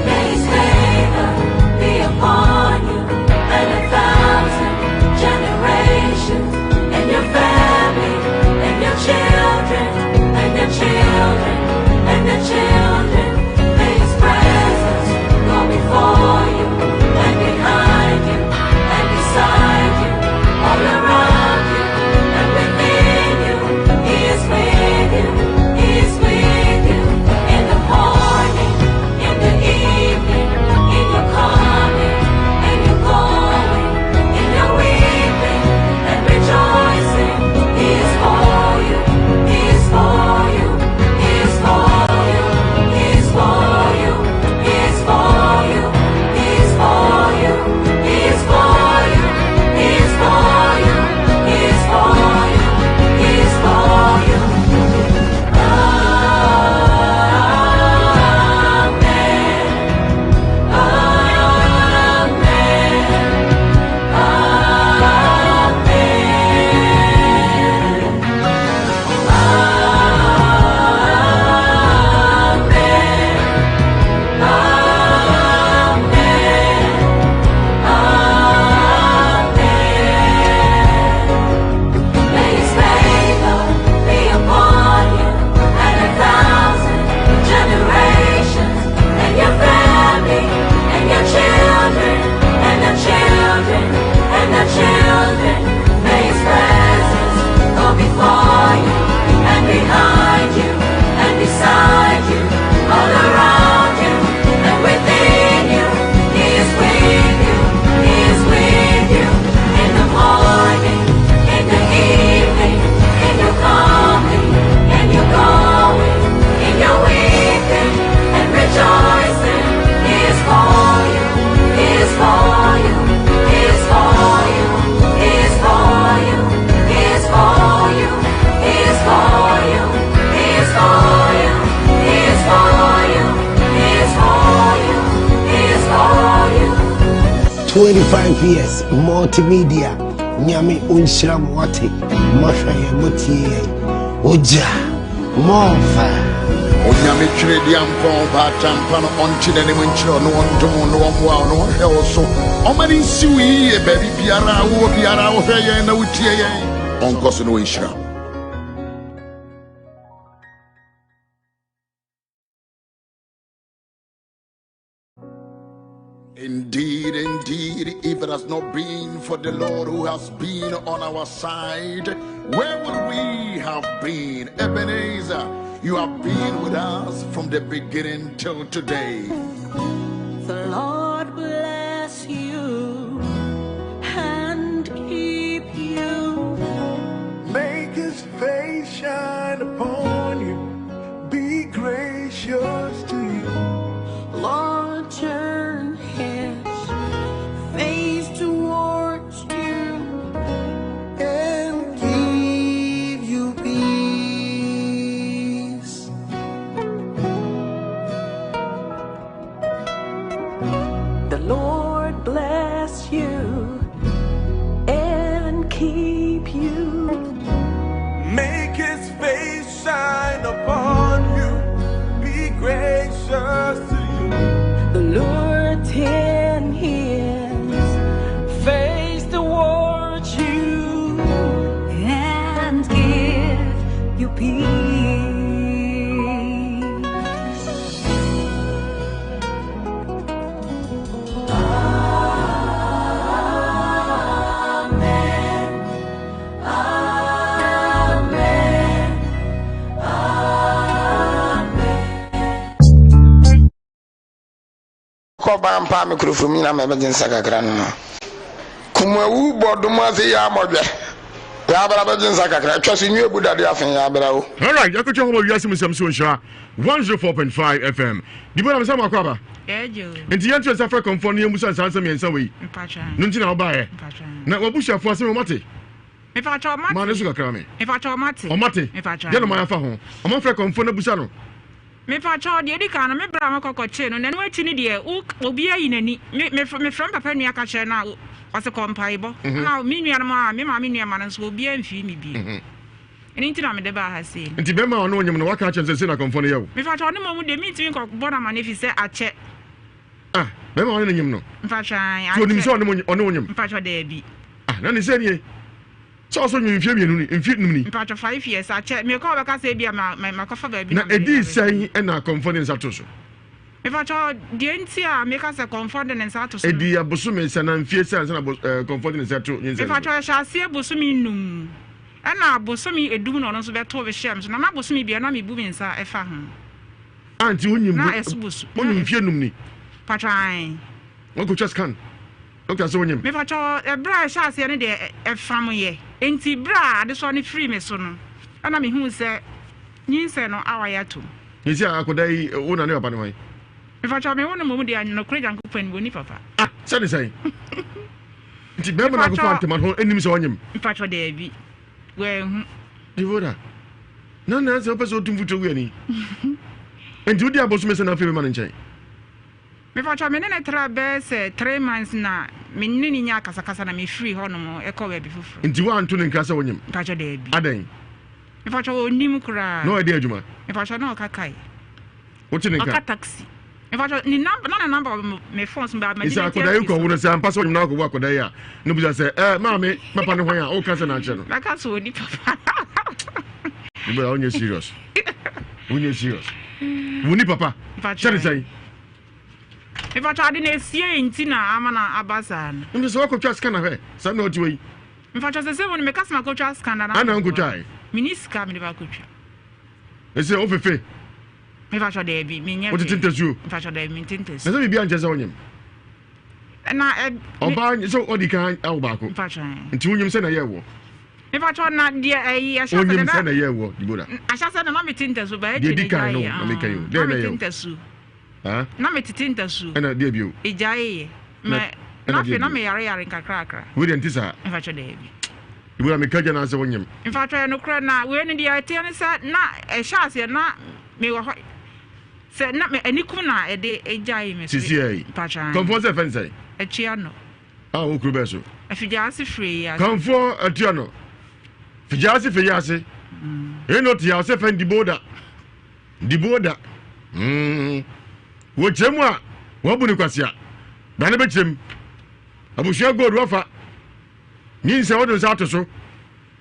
Speaker 22: May his favor be upon you and 1,000 generations, and your family, and your children, and your children, and your children. May his presence go before you and behind you and beside you, all around you and within you. He is with you, he is with you, in the morning, in the evening, in your coming and your going, in your weeping and rejoicing. He is for you, he is for you, he is for you, he is for you, he is for you, he is for you, he is for you, he is for you, he is for you, he is for you. May his favor be upon you and 1,000 generations, and your family, and your children, and the children, and the children. May his presence go before you and behind you and beside you, all around you and within you. He is with you, he is with you, in the morning, in the evening, in your coming, in your going, in your weeping and rejoicing. He is for you, he is for you, he is for you, he is for you, he is for you, he is for you, he is for you, he is for you, he is for you, he is for you.
Speaker 9: 25 years multimedia nyame onhyiram wate mahwɛ motie oja monfa
Speaker 7: onyame twere di ampon batampa no onkyere ne monkyere no ondom no omwa no hwɛ wo so ɔmani nsiw yi baby biara wo biara wo hwɛ yɛn na wotie yɛn ɔnkɔ so no onhyira. Indeed, indeed, if it has not been for the Lord who has been on our side, where would we have been? Ebenezer, you have been with us from the beginning till today.
Speaker 22: The Lord bless you and keep you.
Speaker 23: Make his face shine upon you, be gracious to you.
Speaker 22: Lord, turn his face towards you
Speaker 23: and give you peace.
Speaker 22: The Lord bless you and keep you.
Speaker 23: Make his face shine upon you, be gracious to you.
Speaker 22: The Lord turn his face towards you and give you peace.
Speaker 4: Koba mpa mikrofoni na mebedin sakakra no. Kuma wu boduma se ya modwe. Ya bra bedin sakakra twase nyu ebuda de afen ya bra o.
Speaker 2: All right, ya ko twa ho wiase musam so nshira 104.5 FM. Di bona msama kwaba.
Speaker 1: Ejo.
Speaker 2: Enti yantu sa fra konfo ne musa sansa miensa wei.
Speaker 1: Mpacha.
Speaker 2: No nti na oba ye.
Speaker 1: Mpacha.
Speaker 2: Na wabusha fo asem omate.
Speaker 1: Mefacha omate.
Speaker 2: Ma ne so kakra me.
Speaker 1: Mefacha omate.
Speaker 2: Omate.
Speaker 1: Mefacha.
Speaker 2: Ya no ma fa ho. Omo fra konfo na busa no.
Speaker 1: Mefacha de dika na me bra makokɔche no na no achi ni de obi ayi nani. Me from papa nua ka che na wase kompaibo. Na me nua no ma me ma me nua ma no so obi amfi mi bi. Eni nti na me de ba ha se.
Speaker 2: Nti be ma ono onyem no waka che se na konfo no yewo.
Speaker 1: Mefacha no mo de mi timi ko bona ma ne fi se ache.
Speaker 2: Ah, be ma ono nyem no.
Speaker 1: Mefacha.
Speaker 2: So ni so ono onyem.
Speaker 1: Mefacha de bi.
Speaker 2: Ah, na ni se ni. So nyu mfie mienu ni, mfie num ni.
Speaker 1: Mefacha 5 years ache. Me ko be ka se bia ma kofa ba bi.
Speaker 2: Na edi sai e na confidence atoso.
Speaker 1: Mefacha de nti a me ka se confidence atoso.
Speaker 2: Edi aboso me se na mfie sai na confidence ato nyense.
Speaker 1: Mefacha sha se aboso mi num. Ana aboso mi edum no so beto be hye so na aboso mi bia na me bu mi nsa e fa ho.
Speaker 2: Anti onyim.
Speaker 1: Na esuboso.
Speaker 2: Onu mfie num ni.
Speaker 1: Patran.
Speaker 2: Wako just can. Doctor so onyim.
Speaker 1: Mefacha e bra sha se ne de e fam ye. Enti bra de so ne free me so no. Ana me hu se nyinse no awaya to.
Speaker 2: Yesi akodai wona ne papa ne wan.
Speaker 1: Mefacha me wona mo de anyo kure janko pan boni papa.
Speaker 2: Ah, say say. Nti be mo na ko fante man ho enim se onyim.
Speaker 1: Mefacha de bi. We hu.
Speaker 2: Divora. Na se opeso tumfuto wi ani. Enti odi aboso me se na fe me man nchen.
Speaker 1: Mefacha me ne tra be se 3 months na me ni nya kasakasa na me free ho no mo e ko we bi fufu.
Speaker 2: Nti wa anto ne nkrasa wonyim.
Speaker 1: Mefacha de bi.
Speaker 2: Adan.
Speaker 1: Mefacha onim kura.
Speaker 2: No ide adwuma.
Speaker 1: Mefacha no kakai.
Speaker 2: Woti ne nka.
Speaker 1: Aka taxi. Mefacha ni number me phones ba ma.
Speaker 2: Isa akoda yi ko wo se ampa so onyim na ko wo akoda yi a. No buza se ma me papa ne hwan a o ka se na ache no.
Speaker 1: Aka so oni papa.
Speaker 2: You better only serious. Only serious. Wuni papa. Say.
Speaker 1: If I tried in a sea in Tina, Amana Abasan.
Speaker 2: And this work of just kind of way. Some no way.
Speaker 1: If I just say when make us my coach scan and
Speaker 2: I don't go try.
Speaker 1: Minis coming about coach.
Speaker 2: They say, oh, Fefe.
Speaker 1: If I should be mean,
Speaker 2: what did it you?
Speaker 1: If I should be intended.
Speaker 2: Let me be just on him.
Speaker 1: And I
Speaker 2: buy so all the kind of Albaco.
Speaker 1: If I try.
Speaker 2: Until you send a year.
Speaker 1: If I try not dear, I shall
Speaker 2: send a year.
Speaker 1: I shall send a mammy tintas by
Speaker 2: the kind of make you.
Speaker 1: Tintasu.
Speaker 2: Huh?
Speaker 1: Na me tintasu.
Speaker 2: And a debut.
Speaker 1: Ejai. Nothing na me yare in Kakra.
Speaker 2: We didn't tisa.
Speaker 1: If I should be.
Speaker 2: You will make a can answer when you.
Speaker 1: If I try no cry now, when in the idea said, na a chassis, not me were said not me any kuna a day a jay, Miss
Speaker 2: CCA. Come for the fence.
Speaker 1: A chiano.
Speaker 2: Oh, Crubeso.
Speaker 1: A fijasi free.
Speaker 2: Come for a tiano. Fijasi. You know, yourself and the border. The border. Wochemwa wabunu kwasia dane bechem abushia god wafa nyinse wodun sa atoso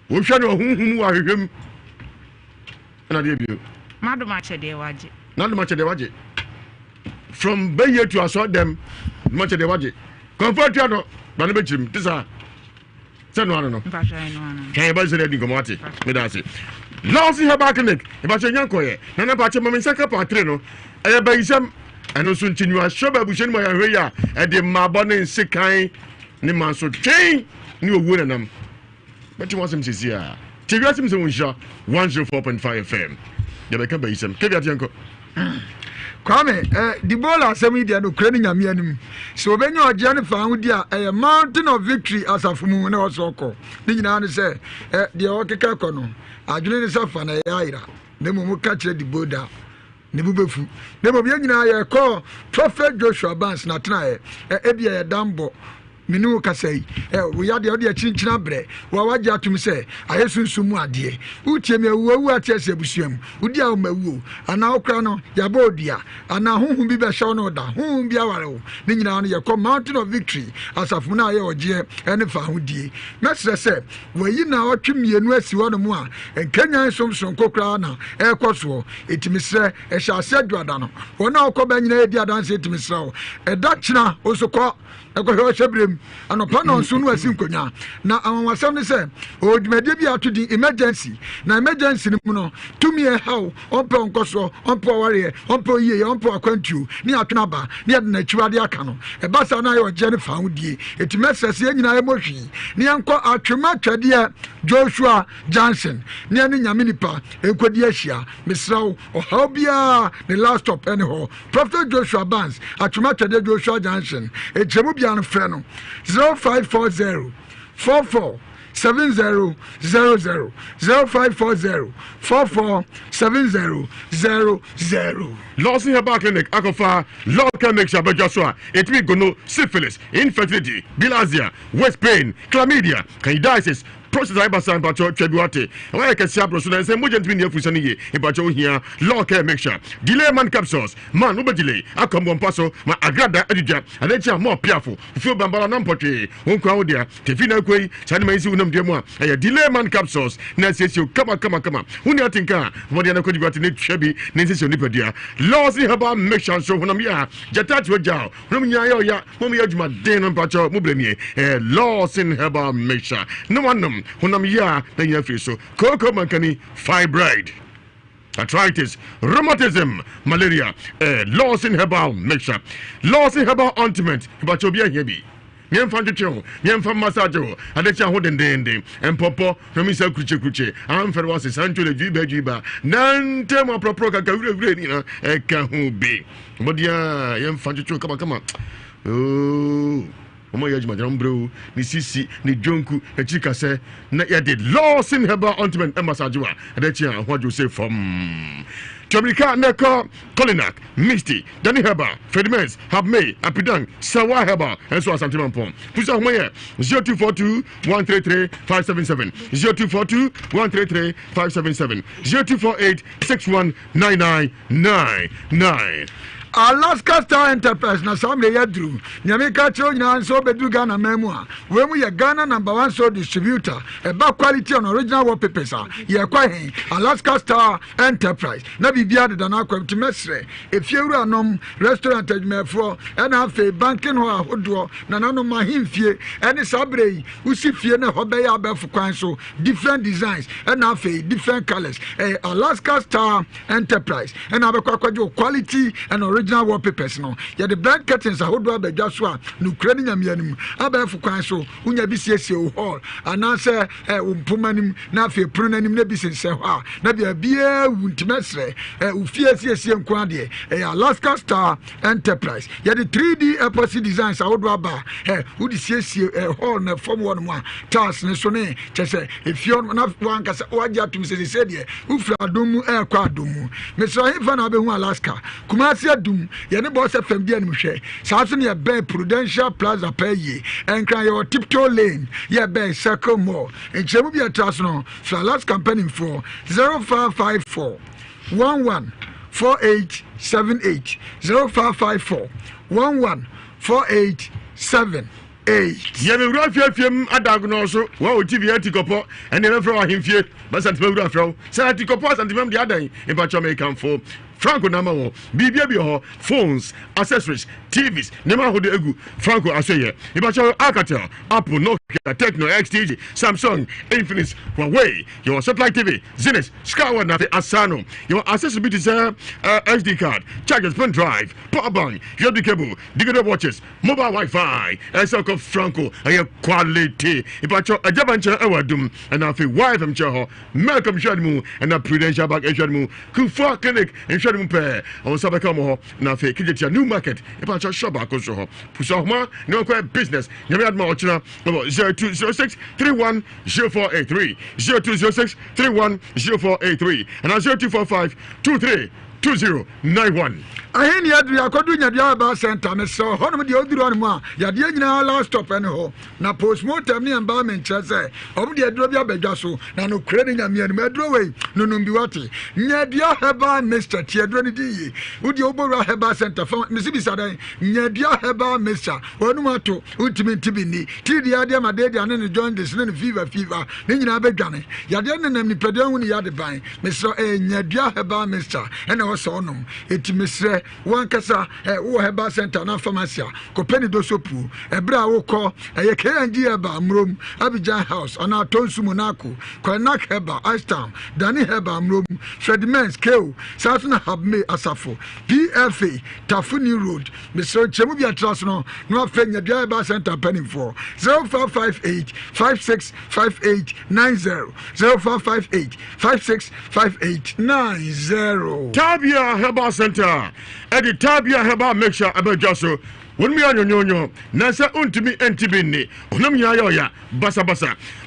Speaker 2: wo hwa ne ohunhum wa hwehwem na de bio
Speaker 1: maduma chede waje
Speaker 2: na maduma chede waje from Baye to Asot them maduma chede waje comfort ya no dane bechem tisa se no ano no kan ba zere di komati me da se now see her back clinic e ba che nyanko ye na ba che mama saka patre no e ba isam eno so ntinu ashoba buhyen mo ya hwe ya e de mabo ne nsekan ne manso twen ne owu nanam but you want some sisi a tv asim se wonsha 104.5 FM de be ka ba isam ke biate nko
Speaker 5: Kwame the ball asem dia no kra ni nyame anim so obenya oje ne fa hudi a mountain of victory asafumu na osoko ni nyina ne se de o keka ko no adwene ne safa na ya ira ne mu ka kire the boda ne bubefu ne bo bia nyina ye ko prophet Joshua Barnes na tena ebia ye dambo minu kasai we ya de chinchina bre wa waje atum se ayesunsumu ade utie me awu atiese busuam udi a mawu ana okra no ya ba odua ana honhum bi be hye no da honhum bi aware wo ni nyina no ye ko mountain of victory asafu na ye oje ene fa hodie mesre se wayi na otwemienu asi wo no mu a enkanya somson kokra na ekoso etimisre ehye aduada no wona okoba nyina edi adanse etimisre wo eda kina osoko ekohwe hyebrem anopa na nso no asi nkonya na awasam ne se o dwumade bi ato di emergency na emergency ni mu no tumi e haw onpo nkoso onpo ware onpo yiye onpo akwantu ni atwena ba ni ade na chiwade aka no e basa na yo je ne fa hodie etimesese nyina e mohwi ni enko atwema twade Joshua Johnson ni ane nyame nipa enkodi ahia misraw ohaw bia ne last stop anyhow Prophet Joshua Barnes atwema twade Joshua Johnson ejemu bia no frɛ no 0540 44 7000 0540 44 7000.
Speaker 2: Lawson Herbal Clinic, Akofa, local make sure Bajaswa, it will go no syphilis, infertility, bilharzia, waist pain, chlamydia, candidiasis. Process I pass on Pacho Chebuate. Why can see Abroson and say Mujant Minia Fusani, a Pacho here, law care make sure. Delay man capsules, man, Uber delay. I come one passo, my agrada edija, and then more piaful. Feel Bambala Nampote, Uncaudia, Tefina Quay, Sanimasi Unum Demo, and delay man capsules. Nancy, you come on. Unia Tinka, Modiana could you got in it, Chevy, Nancy Nipadia. Laws in Haba make sure so when I'm here, Jatat Wajao, Rumia, Mumia, Dan and Pacho, Mublemi, laws in Haba make sure. No one. Hunam ya na yafi so koko mankani fibroid arthritis rheumatism malaria Lawson Herbal mixture Lawson Herbal ointment ibachobia hebi nyemfa ntwetwe nyemfa massage ho adecha ho dendende empopo remisa kruche amfere wase sancho le jiba nante mo propro kaka wure ni na eka ho be modia yemfa ntwetwe kama oh Omo yaji madam bro ni sisi ni jonku e chika se na ya did Lawson Herbal ointment e massage wa adechi an ho Jose from Jamaica Neko Colinac Misty Danny Herbal Fedmens Habme Apidang Sawa Herbal and so Santiman Pom Pusa Moye 0242 133 577 0242 133 577 0248 619999
Speaker 5: Alaska Star Enterprise na samle yadru nyameka cho nyina nso bedu Ghana memua we mu ye Ghana #1 so distributor e ba quality on original wallpapers ye kwa hen Alaska Star Enterprise na bibia de na kwamti mesre efiewuru anom restaurant admefo e na afi banking ho ahodo na nanom mahimfie ene sabrei usifie na hobe ya abefu kwan so different designs e na afi different colors Alaska Star Enterprise e na abekwa kwajo quality and original wallpapers no ya the black curtains ahodo abedwa so a no krani nyamianim abefu kwan so unya bi siesie o hall anase umpumanim na afi pronanim na bi sense ho a na bia bia wuntimesre ufie siesie nkwa de Alaska Star Enterprise ya the 3D epoxy designs ahodo aba udi siesie hall na form one mo tas ne so ne chese efio na wankasa waja tum sese de ufra domu kwa domu mesra hifa na be hu Alaska Kumasi adum ye ne boss FM dia nim hwe saaso ne be Prudential Plaza paye enkran your Tiptoe Lane ye be Circle Mall enchemu bia traso no Flalas company for 0554 114878 0554 114878
Speaker 2: Yemi Rafiem Adagno so wa TV antikopo and never from himfie but Santimura fro Santikopos and the other in Pachamecan for Franco Namao, BBB phones, accessories, TVs, Nema Hode Egu, Franco Aseye, Ibacho Alcatel, Apple, Nokia, Techno, XTG, Samsung, Infinix, Huawei, your satellite TV, Zenith, Skyward Nafi, Asano, your accessibility SD card, chargers, pen drive, power bank, USB cable, digital watches, mobile Wi-Fi, Esoko Franco, and your quality. Ibacho Ajabancha Ewadum, and Afi Wife Mchaho, Malcolm Shadmu, and a Prudential Bank Shadmu, Kufa Clinic, and Mpe on Sabakamo na fe kijeti new market e pa shop akoso ho puso ma no kwa business nyame adma ochina 0206 310483 0206 310483 and 0245 232091
Speaker 5: aheni adri akodu nyadia ba center me so hono de oduru anu a yade nyina last stop ene ho na postmortem ni environment chese omu de adro bia badwa so na no kure ni nyame anu adro we no no bi wate nyadia heba Mr. Tiedro ni di udi oboru heba center fa misi sada nyadia heba Mr. wonu mato ultimate tibi ni ti dia de ma de dia ne join this ne fever ni nyina badwane yade ne nam ni pede hu ni yade ban me so nyadia heba Mr. ene ɔsɛ ɔnom eti mesrɛ wankasa wo herbal center na pharmacy kopeni do sopu ebra wo kɔ KNG herbal mrom Abidjan house ana tonsu munako Konak herbal Ashtown Dani herbal mrom Fredimens Keo Satuna Habme Asafo PFA Tafuni Road Mr. Chemu bi atras no no afenya bia herbal center penny for 0558 565890 0558 565890
Speaker 2: Tabia Herbal Center Eddie Tabia Herbal make sure abejaso won mi anyonyo na se untimi entibini onam ya ya basa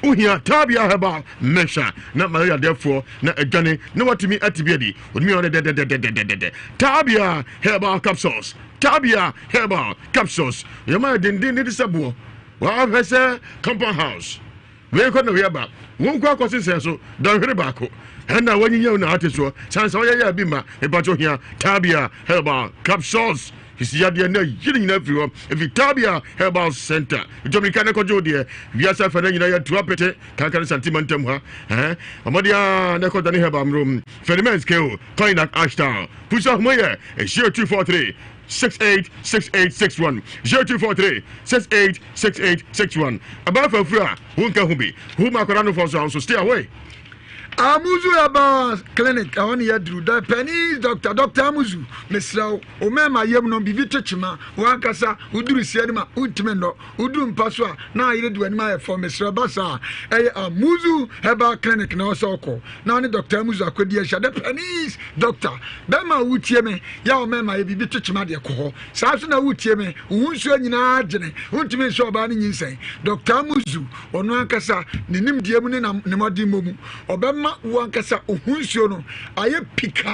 Speaker 2: uhia Tabia Herbal make sure na malaria therefore na adwane na watimi atibiadi won mi on de Tabia Herbal capsules Tabia Herbal capsules yama dindin ni sabo wa fese compound house we ko na we ba won kwa kwose so don hwere baako and when you know ate so sans oya bi ma e ba to hia Tabia Herbal capsules his yadia na yiri na everyone if Tabia Herbal Center Jamaica na kojo de via sa fa na nyina ya tuapete kankan sentimentum ha amodia na ko dani herbal room Fedimens Keo Koinak Ashtown pusa moye 0243 686861 0243 686861 about for free won't come be who ma kwara no for so stay away.
Speaker 5: Amuzu Herbal Clinic on Yadru, the penny Dr. Amuzu, Mr. Omema Yemno Bivichima, Wankasa, Udru Sienma, Ultimendo, Udrum Paswa, now I did when my for Mr. Bassa, Amuzu Herbal Clinic, no soko. Now Dr. Amuzu could be a shadow pennies, Doctor. Bema Utieme, Yao Mema Bivichima de Coho, Sasuna Utieme, Unsuena Jene, Ultimate Shobani Yinse, Dr. Amuzu, or Nankasa, Ninim Diamunin and Nemodimu, Obama. Wankasa ohunsuo no aye pika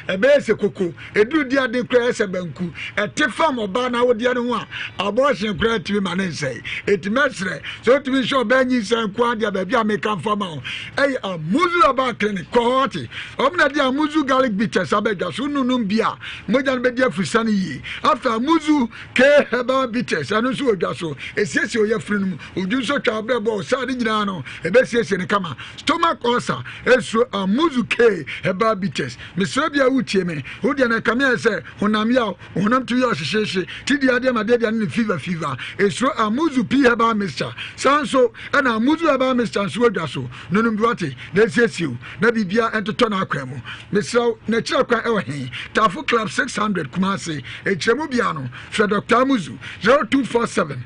Speaker 5: ebese koko edu dia de kra sebanku etefam oba na wodia ne ho a abortion kra timi manensai etimesre so timi sho banyi sanku adia ba bia meka fama ey Amuzu Herbal Clinic kohoti omna dia Amuzu garlic bitters abega so nunum bia moja be dia fusani yi after Amuzu ke herbal bitters anu so odwa so esiesi oyafrinum odu so twa brebo sa de nyina no ebesiesi ne kama stomach Eso Amuzu K Herbal Bitters. Mr. Bia Utieme, who did come say, Honamia, Honam to your sheshe, Tidia Madedia and fever. Eso Amuzu P Herbal Mister. Sanso and Amuzu Herbal Mister and Swodaso, Nunumbuati, let's yes you, Nabibia and to Tona Cremo. Mr. Natural Quahe, Tafu Club 600 Kumasi, a Chemubiano, for Dr. Amuzu, 0247.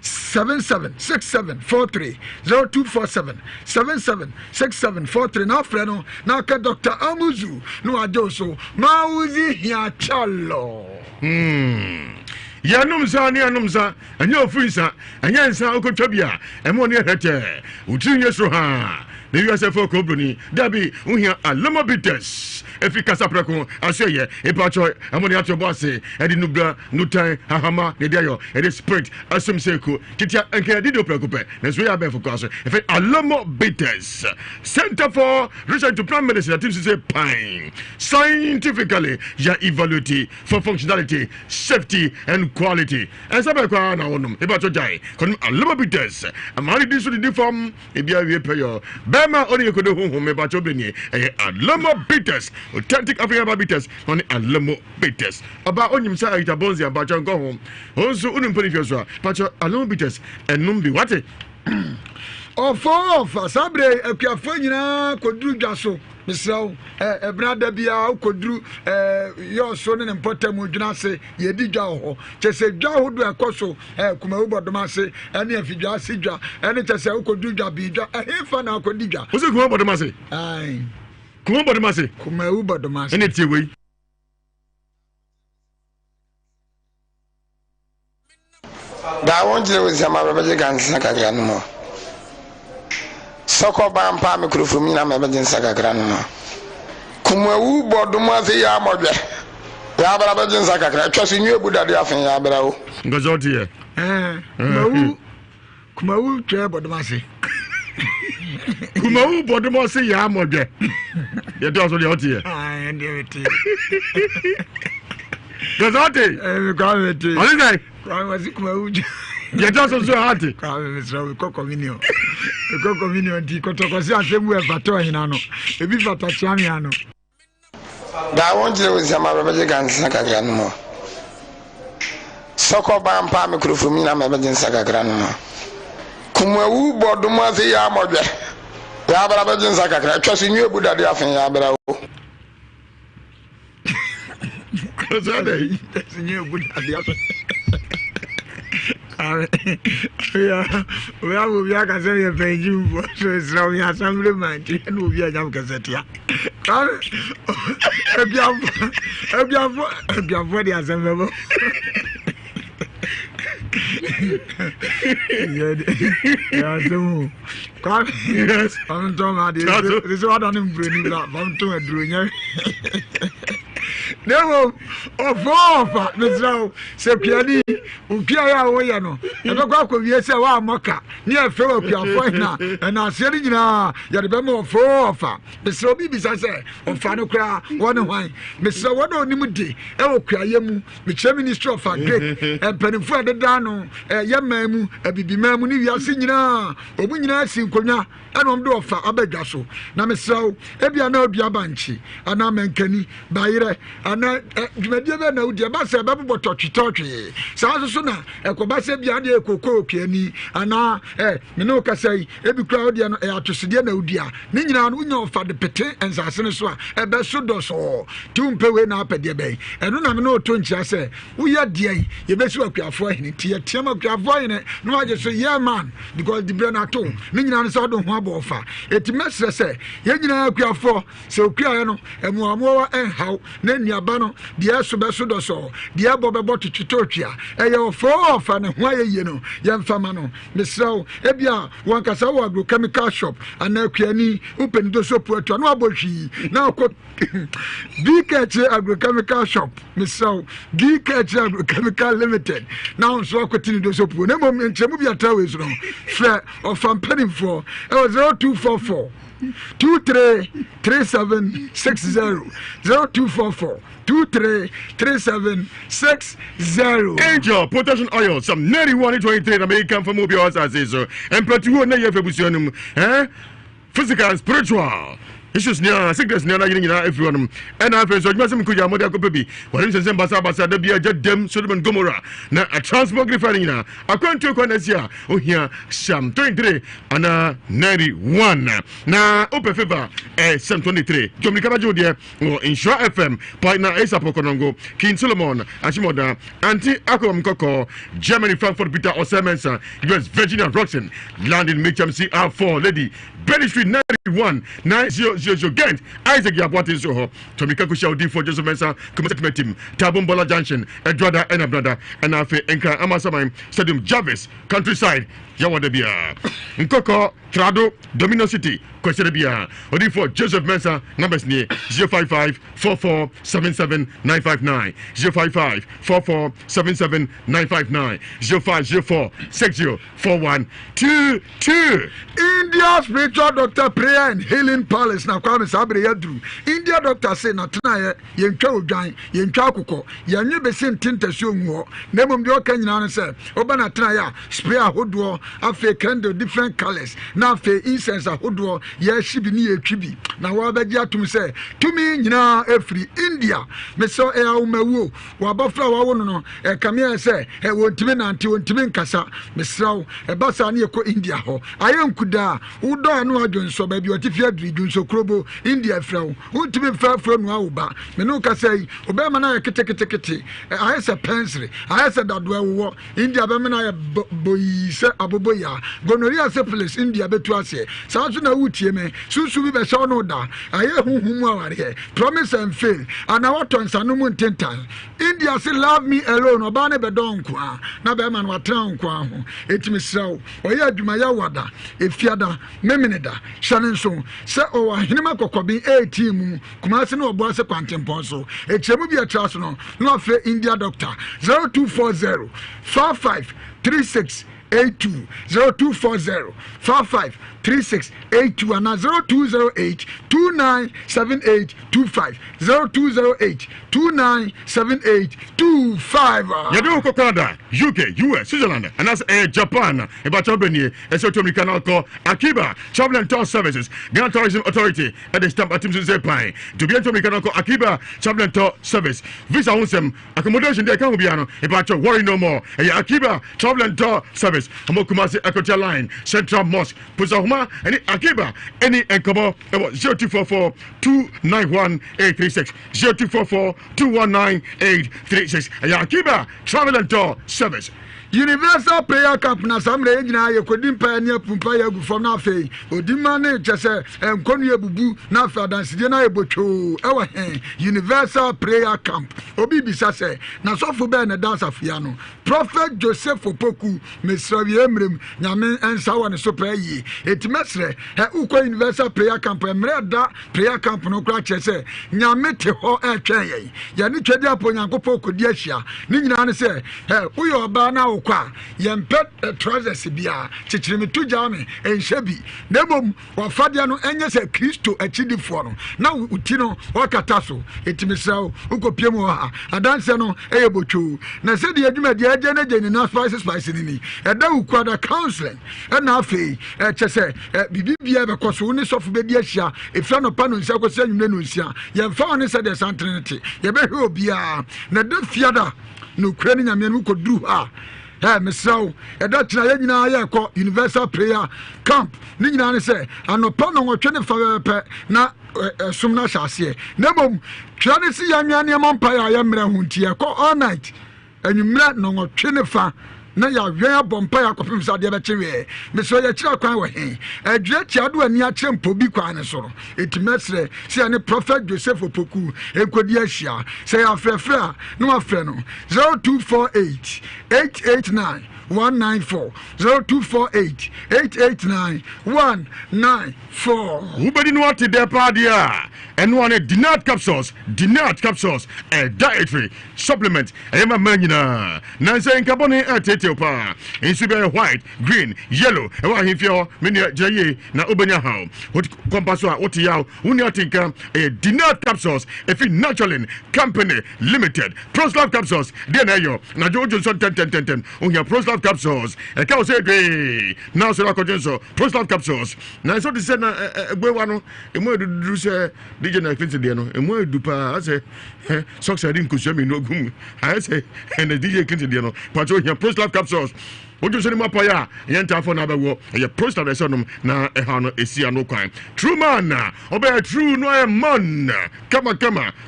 Speaker 5: 776743 0247 776743 na freno na ka Dr. Amuzu no adoso mauzi hia chalo
Speaker 2: yanum za anya ofunsa anya nsa okotwa bia emo ne hete utinye so ha na USF Okobroni dabi uhia Alamo Bitters efikasa preko aseye epacho amoni ato bosse edi nubra nutan hahama ne dayo edi spirit asumseko titia enke dido preko pe na so ya be fokaso efe Alamo Bitters Center for Research to Plant Medicine team say pine scientifically ya evaluate for functionality safety and quality and sabe kwa na wonum epacho jai kon Alamo Bitters amani diso di form ebia wie peyo Bema only could do home about your bini, Alamo Bitters, authentic African bitters, on Alamo Bitters. About on him side, a bonzi about your go home. Also, Unimpolifiosa, but your Alamo Bitters and Numbi what?
Speaker 5: For Sabre, a Piafona could do Jasso. Mr. Brother Bia could do your son and Potem would not say, ye did Jaho. Just say, Jaho do a coso, Kumauba Domase, and if you just see Ja, and it has a could do Jabija, a infant Alcodiga.
Speaker 2: What's it go about the Massey?
Speaker 5: Aye.
Speaker 2: Come about the Massey,
Speaker 5: Kumauba Domas,
Speaker 2: and it's your way.
Speaker 4: That won't do with some Arabic and Sakagrano. Soko bampa mikrofoni na mebedin sakakra no kumawu bodumaze ya modwe ya bra bedin sakakra twaso nyu ebuda de afen ya bra o
Speaker 2: ngazoti ye
Speaker 5: kumawu twa bodumaze
Speaker 2: kumawu bodumaze ya modwe ye do so de oti ye
Speaker 5: ndeweti
Speaker 2: ngazoti
Speaker 5: kwameti
Speaker 2: oni dai
Speaker 5: kwamasi kumawu
Speaker 2: ye do so hati
Speaker 5: kwamesi ko communion ko communion di ko to ko si asemu e fato hina no ebi fata chiami ano
Speaker 4: da won't you with some Babaji and Sakagrano. Soko Bam Pam Krufumina Mabajin Sakagrano. Kumu Bodumazi Yamoja. Yabarabajin Sakakra, trusting you, Buddha, the Afin Yabra.
Speaker 5: That's a new Buddha, the Afin. We are going to pay you for so assembly man, and we'll be a young cassette. If you have ready assemble. Yes, I'm talking about this. What I'm bringing up, I'm to a dream. Never of all, Mr. Sepiani, Ukia, Oyano, and the Goko, yes, our mocha, near fellow Piafoina, and I said, you know, you're the member of 4 offer. Mr. Bibis, I say, on Fanocra, one wine, Mr. Wado Nimudi, Elokrayemu, which minister of a great, and Penifred Dano, a young man, a baby man, we are singing, or when you are seeing Konya, and on do offer Abegaso. Now, Mr. Ebiano Biabanchi, and I'm Kenny, Bayre. Ana dwumadie na udi ba se bebo totwetotwe saa so na ekobase bia de ekoko opiani ana me no kasai ebi kra odi no atosede na udi a ne nyina no nya ofa de pete ensase ne so a ebe so do so tumpewe na apede be eno na me no to nchia se uya de ye be so akuafo ahini tie tiam akuafo ahini no age so yeah man because the brain ato ne nyina no so do ho abofa etimesre se ye nyina akuafo se okua no emuamowa enhaw na niabano dia so beso do so dia bobebo twetotwia eye fo ofa ne ho aye no ye mfama no mesraw ebia wankasa wo agrochemical shop anakuani upenido so pueto no abohwi na ko DKH agrochemical shop mesraw DKH agrochemical limited now so akotini do so puo na mom nchemu bia tawe so no fre ofa mpanim for 0244 233760 0244 233760.
Speaker 2: Angel potassium oil, some 9123 American from Mobius as is, and Platu na Yefusianum, physical and spiritual. Issues near sickness near everyone, and I feel so much. Kuya Modia Kopi, when it's Basa, the Bia Jedem, Sodom Gomorrah, now a transport refining. I can't talk on this year. Oh, here, Sam 23 and 91. Now, open fever, Sam 23. Jomika Jodia, or Insure FM, partner Asa Pokonongo, King Solomon, Ashimoda, Anti Akom Koko, Germany, Frankfurt, Peter Osemensa, US Virginia Roxon, London, Mitcham CR4, Lady, Benny Street 91 900 Gent, Isaac Yabuatin Soho, Tomika Kushaudi for Joseph Mensa, Committed Team, Tabumbola Junction, Edrada and Abrada, and Afe Enka Amasamai, Stadium Jarvis, Countryside, Yawadabia, Nkoko, Trado, Domino City, Kwesebia, Odi for Joseph Mensa, numbers near 055 44 77 959, 055 44 77 959, 0504 60 41 22.
Speaker 5: India spiritual doctor prayer and healing palace na kwame sabre yadru. India doctor say na tena ye ntwa odwan ye ntwa akokɔ ye nye be se ntintasuo nwo na mom de oka nyina no say oba na tena ya spray ahodo afa candle different colors na afa incense ahodo ye hyibi ni ye twibi na wa bagye atum say tumi nyina efri India me so e awmawu wa bafra wa wono no e kamia say e wontimi na ante wontimi nkasa me sraw e basa na ye ko India ho ayenkuda udo anu adwonso ba bi otifia dridunso krobo India fraw untimi frafro nu awuba me no ka say obema na kete ayesa pensri ayesa dadwa wo India be me na boyise aboboya gonorrhea syphilis India betu ase sa so na wutie me susu bi be so no da aye huhumu aware promise and fail and our tons anu mu ntentan India say love me alone oba ne be don kwa na be ma no atran kwa ho etimi sraw oye adwuma ya wada efiada memeneda shanenso se o ahinema kokobi 18 kumase na obo ase kwantempon so echemu bi atra so no no afa India doctor 0240 55 36 3682 0240 55 3682 and 0208 297825 0208 297825.
Speaker 2: Yadu ko Canada, UK, US, Switzerland, and as Japan. About Albania, and so we can call Akiba Travel and Tour Services, Grand Tourism Authority, and the stamp at Timson Zepai. To be able to call Akiba Travel and Tour Service. Visa Unsem, accommodation there can be about your worry no more. Akiba Travel and Tour Service, Amokumasi Equator Line, Central Mosque, Pusahuma, and Akiba, any Encomo, 0244 291 836, 0244 219 836. Akiba Travel and Tour Service.
Speaker 5: Universal Prayer Camp na samre nyina ye kodim pa ne pumpa ya gu fam na afei odima ne chese enkonu ebubu na afa danside na ebotwo ewa hen Universal Prayer Camp obi bisa se na sofo be na dance afia no Prophet Joseph Opoku mesrawi emrem nyame ensawa ne so prayi etimesre ukọ Universal Prayer Camp emre da prayer camp no kra chese nyame te ho etwen ye ya ne twedi apo nyankopọ kodi ahia ni nyina ne se uyo oba na kwa yempet trousers bia chichirimi tujame enshebi nebom wafade no enye se Kristo achidifo no na uti no wakataso etimisrawo ukopiemu ha adanse no eyebotwo na se de adwuma de aje na jeni na spice ni eda ukwada counseling na afei chese bibibia be koso ni sofu be di ahia efra no pa no nsia koso anwumre no nsia yemfa ne se de santrenity ye be hwe obia na de fiada no kura ni nyame no koduru ha mesraw eda tina ye nyina ye ko Universal Prayer Camp ni nyina ne se anopa no nwotwe ne fa pe na sumna hyase nebom twa ne si ya nwane ampa ya mra huntie ko all night anwumra no nwotwe ne fa na ya hwe bompa ya kopim sa de be chewe meso ya kira kwan we hen adwua tiado ani a kire mpobi kwan ne so etimesre se ya ne Prophet Joseph Opoku ekodi ahia se ya frefra no afre no 0248 889 194 0248 889 194.
Speaker 2: Ubedi no ati de padia eno ane Dinard capsules a dietary supplement ema manyina nanse nkabone atete pa ensu be white green yellow e wa hifio meni jaye na obenya hawo what compasso a what yaw uni atinka Dinard capsules efi Naturalin Company Limited Proslab capsules de na yo na Jojo 10 onya Proslab capsules e ka o say dey now so akojenso Proslab capsules na so de say na egbewa no emu edudu se DJ na Clinton de no emu edupa ase socks adin kusemi no gum ase and DJ Clinton de no pacho here Proslab capsules ojo so ni mo poya yenta fo na bewo ye Proslab de so no na e ha no esi ano kwan true man obe true no e man kama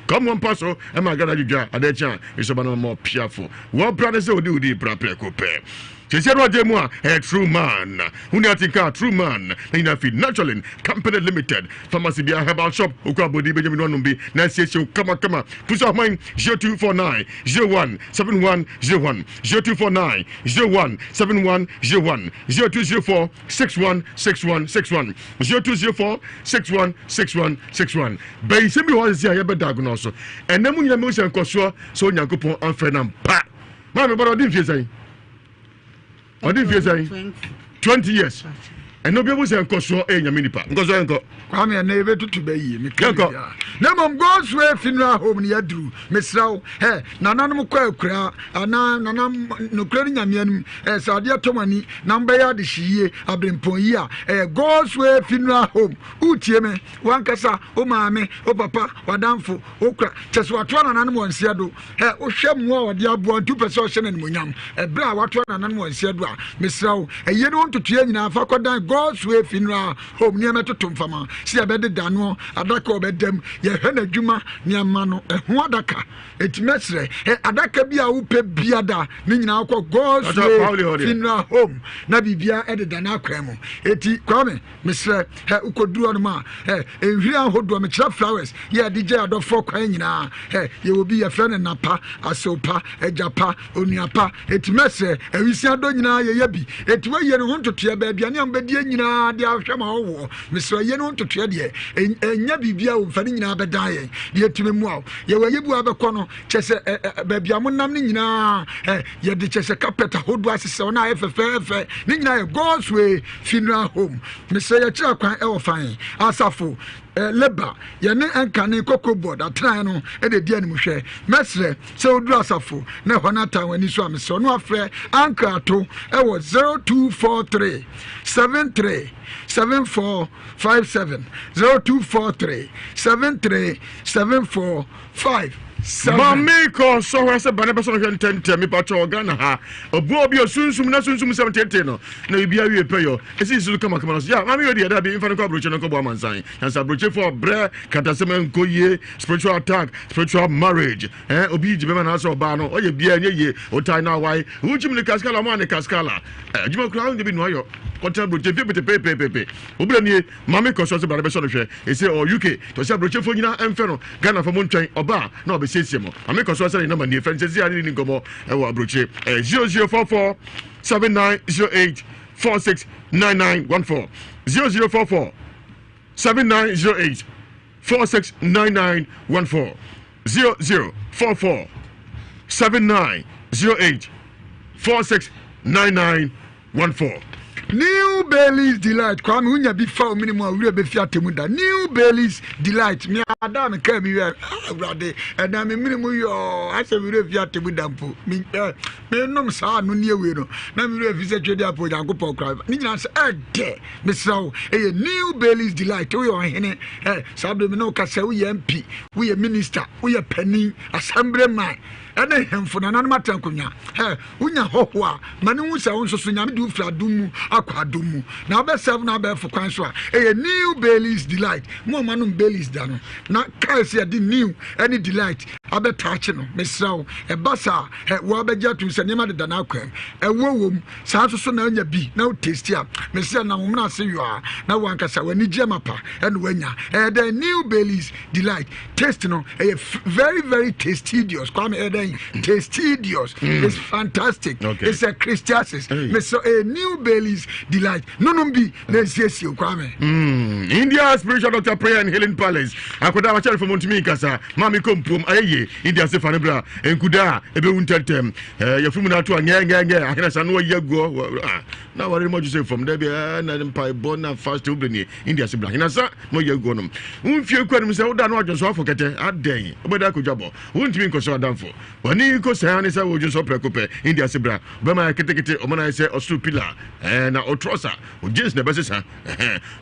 Speaker 2: come on paso e ma gada jujua adecha isoba no mo piafo wo brother say odi prapre ko pe Chese no demu a true man. Uni atinka true man. Na ina fi Naturalin Company Limited. Pharmacy bia herbal shop. Okwa body Benjamin Wanumbi. Na session kama. Pusa mine 0249 01 7101 0249 01 7101 0204 616161 0204 616161. Bay semi was here be diagnosis. And nemu nya me se nkoso so Nyankopon amfre nam pa. Ma me bodo din fie say. What if you say 20 years? And no people say Nkoso Nyaminipa. Nkoso enko.
Speaker 5: Kwame na ebe tutu be yi me kan. Na mom God's way funeral home ni adru. Mesraw nananom kwa akura ana nanam no kura nyamianum sade atomani na mba ya de hyiye abrempon yi a God's way funeral home. Utie me wankasa o maame o papa wadamfo okura cheso watwa nananom wansia do o hwem wo de abo antu pese o hye na monyam bra watwa nananom wansia do a mesraw eye no ntutu nyina afa kodan God's way funeral home ni emetoto mfama si abede dano adaka obedem ye hwe na dwuma ni amano ho adaka etimesre adaka bia wo pe biada ni nyina akọ God's way funeral home na bibia ededa na akwam eti kwame mesre ukoduru no ma ehwira hodo me kira flowers ye DJ adofo kwan nyina ye obi ye friend napa asopa ejapa onuapa etimesre ewisi ado nyina ye yabi etiwa ye no ntoto ya ba bia ne ambedi nyinaa de ahwɛ ma wo mesra ye no ntotoe de enya bibia wo mfa ne nyinaa bɛdan yɛn de atumi mu aw ye wɔ yebu abɛkɔ no kyɛ sɛ baabia mo nam ne nyinaa ye de kyɛ sɛ carpet ahodo asesɛ na ayɛ fɛfɛɛfɛ ne nyinaa yɛ God's Way Funeral Home mesra ye kyerɛ kwan ɛwɔ fan asafo leba yɛne ɛnkane koko board atena no ɛde di anim hwɛ mesre sɛ oduru asafo na hɔ na tan wani so amesɛ no afrɛ ankrato ɛwɔ 0243 73 7457 0243 73 7457
Speaker 2: Mami ko so hwe se bane person hwe ntente mi pa cho Ghana ha obo bi osunsum na sunsum 70 no na bia wie peyo esi su kama no ya mami we dey da bi mfa no ko abroche no ko bo amansan and sa abroche for bre katasem nkoye spiritual attack spiritual marriage obi jibe na so ba no oye bia nye otai na wai uchim ni kaskala mo ani kaskala juma kura on de bi no ayo kontra abroche fi pepe obra ni mami ko so se bane person hwe esi o UK to se abroche fo nyina emfe no Ghana fo mo ntwen oba na sesiemo ameka so say number ni friends say ani ngomo e wo abroche 0044 7908 469914 0044 7908 469914 0044 7908 469914
Speaker 5: New Bailey's Delight. Kwame unya bi fa minimum awure be fi atemunda. New Bailey's Delight. Me adam ka mi we awrade. Na me minimum yo ase we fi atemunda mpo. Me nom sa no nie we no. Na me fi se twede apo Yankopon kra. Ni nyina se ede. Me saw New Bailey's Delight. We on hene. Sabe me no ka se we MP, we minister, we pani, assemblyman. Ene hemfo na nanu matankonya unya hoho a mane hu se won soso nyame du fra dumu akwadumu na be serve na be fo kwan so a New Bailey's Delight mo manum Bailey's da no na kai se di new any delight abe touch no mesraw basa wo abegya tu se nyama de na akwan wom sa soso na anya bi na taste a mesra na wo na se yo a na wankasa wani gemapa ene wanya the New Bailey's Delight taste no very very tastidious kwame tastidious. It's fantastic. Okay. It's a Christiasis. So a New Bailey's Delight. No be let's yes you Kwame.
Speaker 2: India spiritual doctor prayer and healing palace. Akoda wa chale for Montimi kasa. Mami kompum ayeye. India se fanebra. Enkuda ebe untentem. Yafumu na to nge ahina sanu yego. Na worry mo say from there be na empire born and fast obeni. India se bla. Hina sa mo yego nom. Unfie kwanu se oda no adwo so afokete aden. Obeda akojabo. Untimi nkoso adamfo. Wani ko sayane sa wojun so prekope India sibra bema ketekete omana se osupila na otrosa o jeans na besesa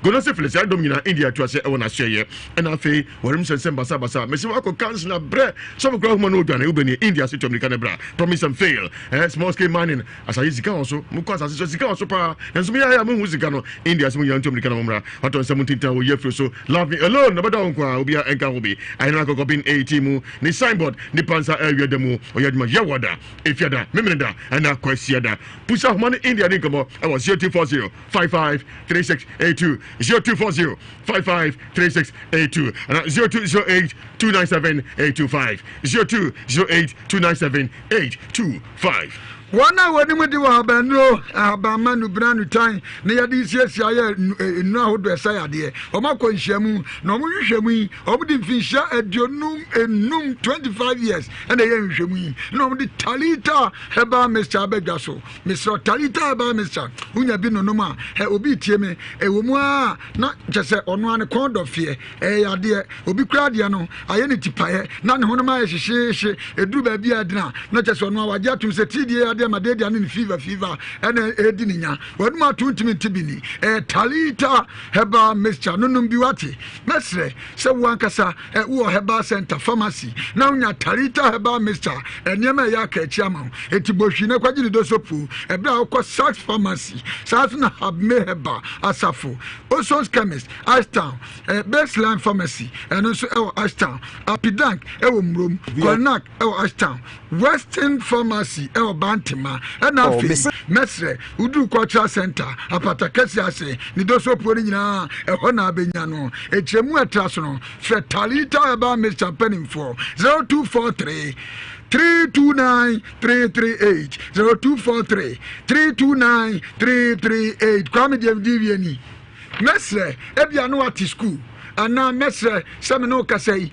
Speaker 2: gono se felisa dom nyina India to ase e wona hye na afi worim sensem basa mesi wako cancel na bre so ko homa no odwane ubeni India se tomrika na bra promise and fail small scale mining asa yizika onso mu ko asa so sika onso pa enso mi ya mu huzika no India se mu yan tomrika na mumra wato 17 wo yefro so love me alone na bada onkwa obi enka hobi ayina ko bin 18 mu ni signboard ni pansa area dem oyaduma yawada efiada memenda ana kwasiada pusa homa India ni komo I was 0240 553682 0240 553682 and 0208 297 825 0208 297 825
Speaker 5: Wana wani mudi wa habanro habamanu branu time na yadi siesia ye nu ahodo esaya de oma ko nhyiamu na omu hwehwemu yi omu di mfinhya adionum enum 25 years na ye nhyiamu yi na omu di Talita heba Mr. Abedwaso Mr. Talita heba Mr. unya bi nonom a obi tie me ewomu a na kyese ono ane kondofie yade obi kura de no aye ne tipaye na ne honoma ye hyehyehye eduru ba bia dina na kyese ono awaje atum se tidie ade madede ane fever ene edi ninya waduma tuntimi tibini Talita heba Mr. nonum bi wate mesre se wankasa wo heba center pharmacy na unya Talita heba Mr. enyema ya ka chiama etibohwi na kwagini dosopu ebra okọ Saks pharmacy Saks na habme heba asafo Osons chemist Ashtown Baseline pharmacy eno so Ashtown Apidank mrom Konak Ashtown Western pharmacy Bantima and afi mesre udu cultural center apata kesi ase ni dosopu ni nyina ehona abenya no echemu atraso no Talita heba Mr. Penning for 0243 329 338 0243 329 338 Kwame DMD ni mesre ebia no at school ana mesre semino kasai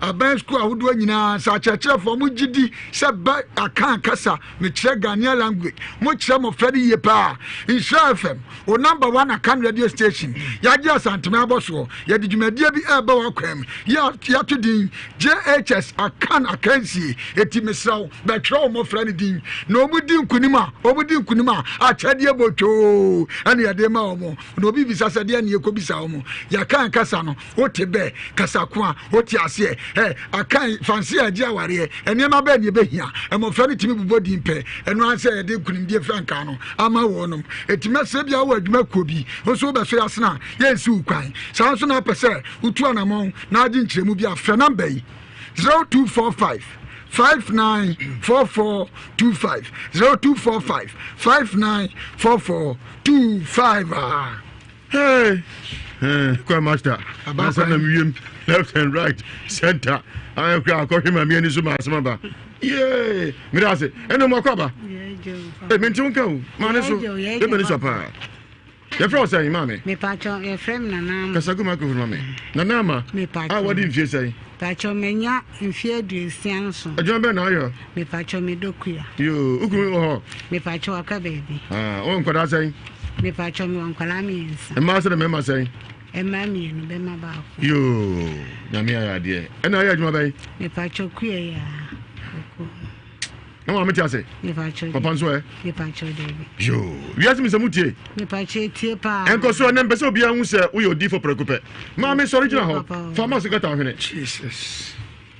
Speaker 5: aban school ahodo nyina sa church for mu gidi se ba akan kasa me kire Ghanaian language mo kire mo fere ye pa Insha FM o number 1 akan radio station ya ji asanteme aboso ya di dwumadie bi eba wa kwam ya to din JHS akansi etimesraw be kire mo fere din no mu din kunima a chadie bocho ani ya de ma omo no bi bisa sade ani ekobisa omo ya kan kasa no wote be kasakwa wote ase akan fancy agia ware enema be ne be hia emofra ne timi bubodi mpe eno anse ye de kunimdie franka no ama wonom etimase bia wo adwuma kobi nso be so yasena ye nsi ukwan sa nso na pese utu anamon na agi nkremu bia fra number yi 0245 594425 0245 594425
Speaker 2: Hey, quite master. Abasa na miem left and right center. I am calling my many so much. Yeah, Mirase. And no more cover. Yeah, Mentunka, Manaso, the Benisapa. Your friend saying, Mammy.
Speaker 10: Me patcho, your friend Nana.
Speaker 2: Casaguma, Mammy. Nanama.
Speaker 10: Me patcho.
Speaker 2: What did you say?
Speaker 10: Patcho Menya in fear do Sianson.
Speaker 2: A John Benayo.
Speaker 10: Me patcho me dokia.
Speaker 2: You, Uku,
Speaker 10: me patcho a baby.
Speaker 2: On could I say?
Speaker 10: Me patcho me on Calamians.
Speaker 2: And Master the member saying,
Speaker 10: and Mammy and Bema Bow.
Speaker 2: You, Namia idea. And I had my bay.
Speaker 10: Me patcho queer.
Speaker 2: No, I'm say.
Speaker 10: Me patcho.
Speaker 2: Papa swear.
Speaker 10: Me patcho David.
Speaker 2: You, yes, Miss Mutier.
Speaker 10: Me patcho Tiepa.
Speaker 2: And because one number so be a say we are different preoccupé. Mammy, sorry, Farmers got on it. Jesus.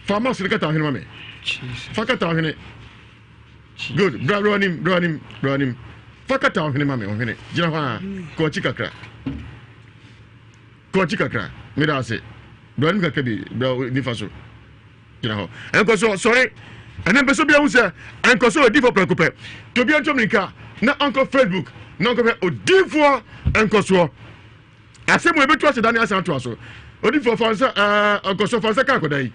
Speaker 2: Farmers got on him, Mammy. Jesus. Fuck on it. Good. Run him. Fuck on him, Mammy, on it. Jana, Cochica crack. Cochica crack. Mira say. Run Kabi, Nifaso. You know, and because sorry. And then Besobia was there and Coso a different preoccupé. To be a Jamaica, not Uncle Facebook, not a different and Coso. I said, we trust Daniel Santos. Only for Fansa, Uncle Sofa Cacoday.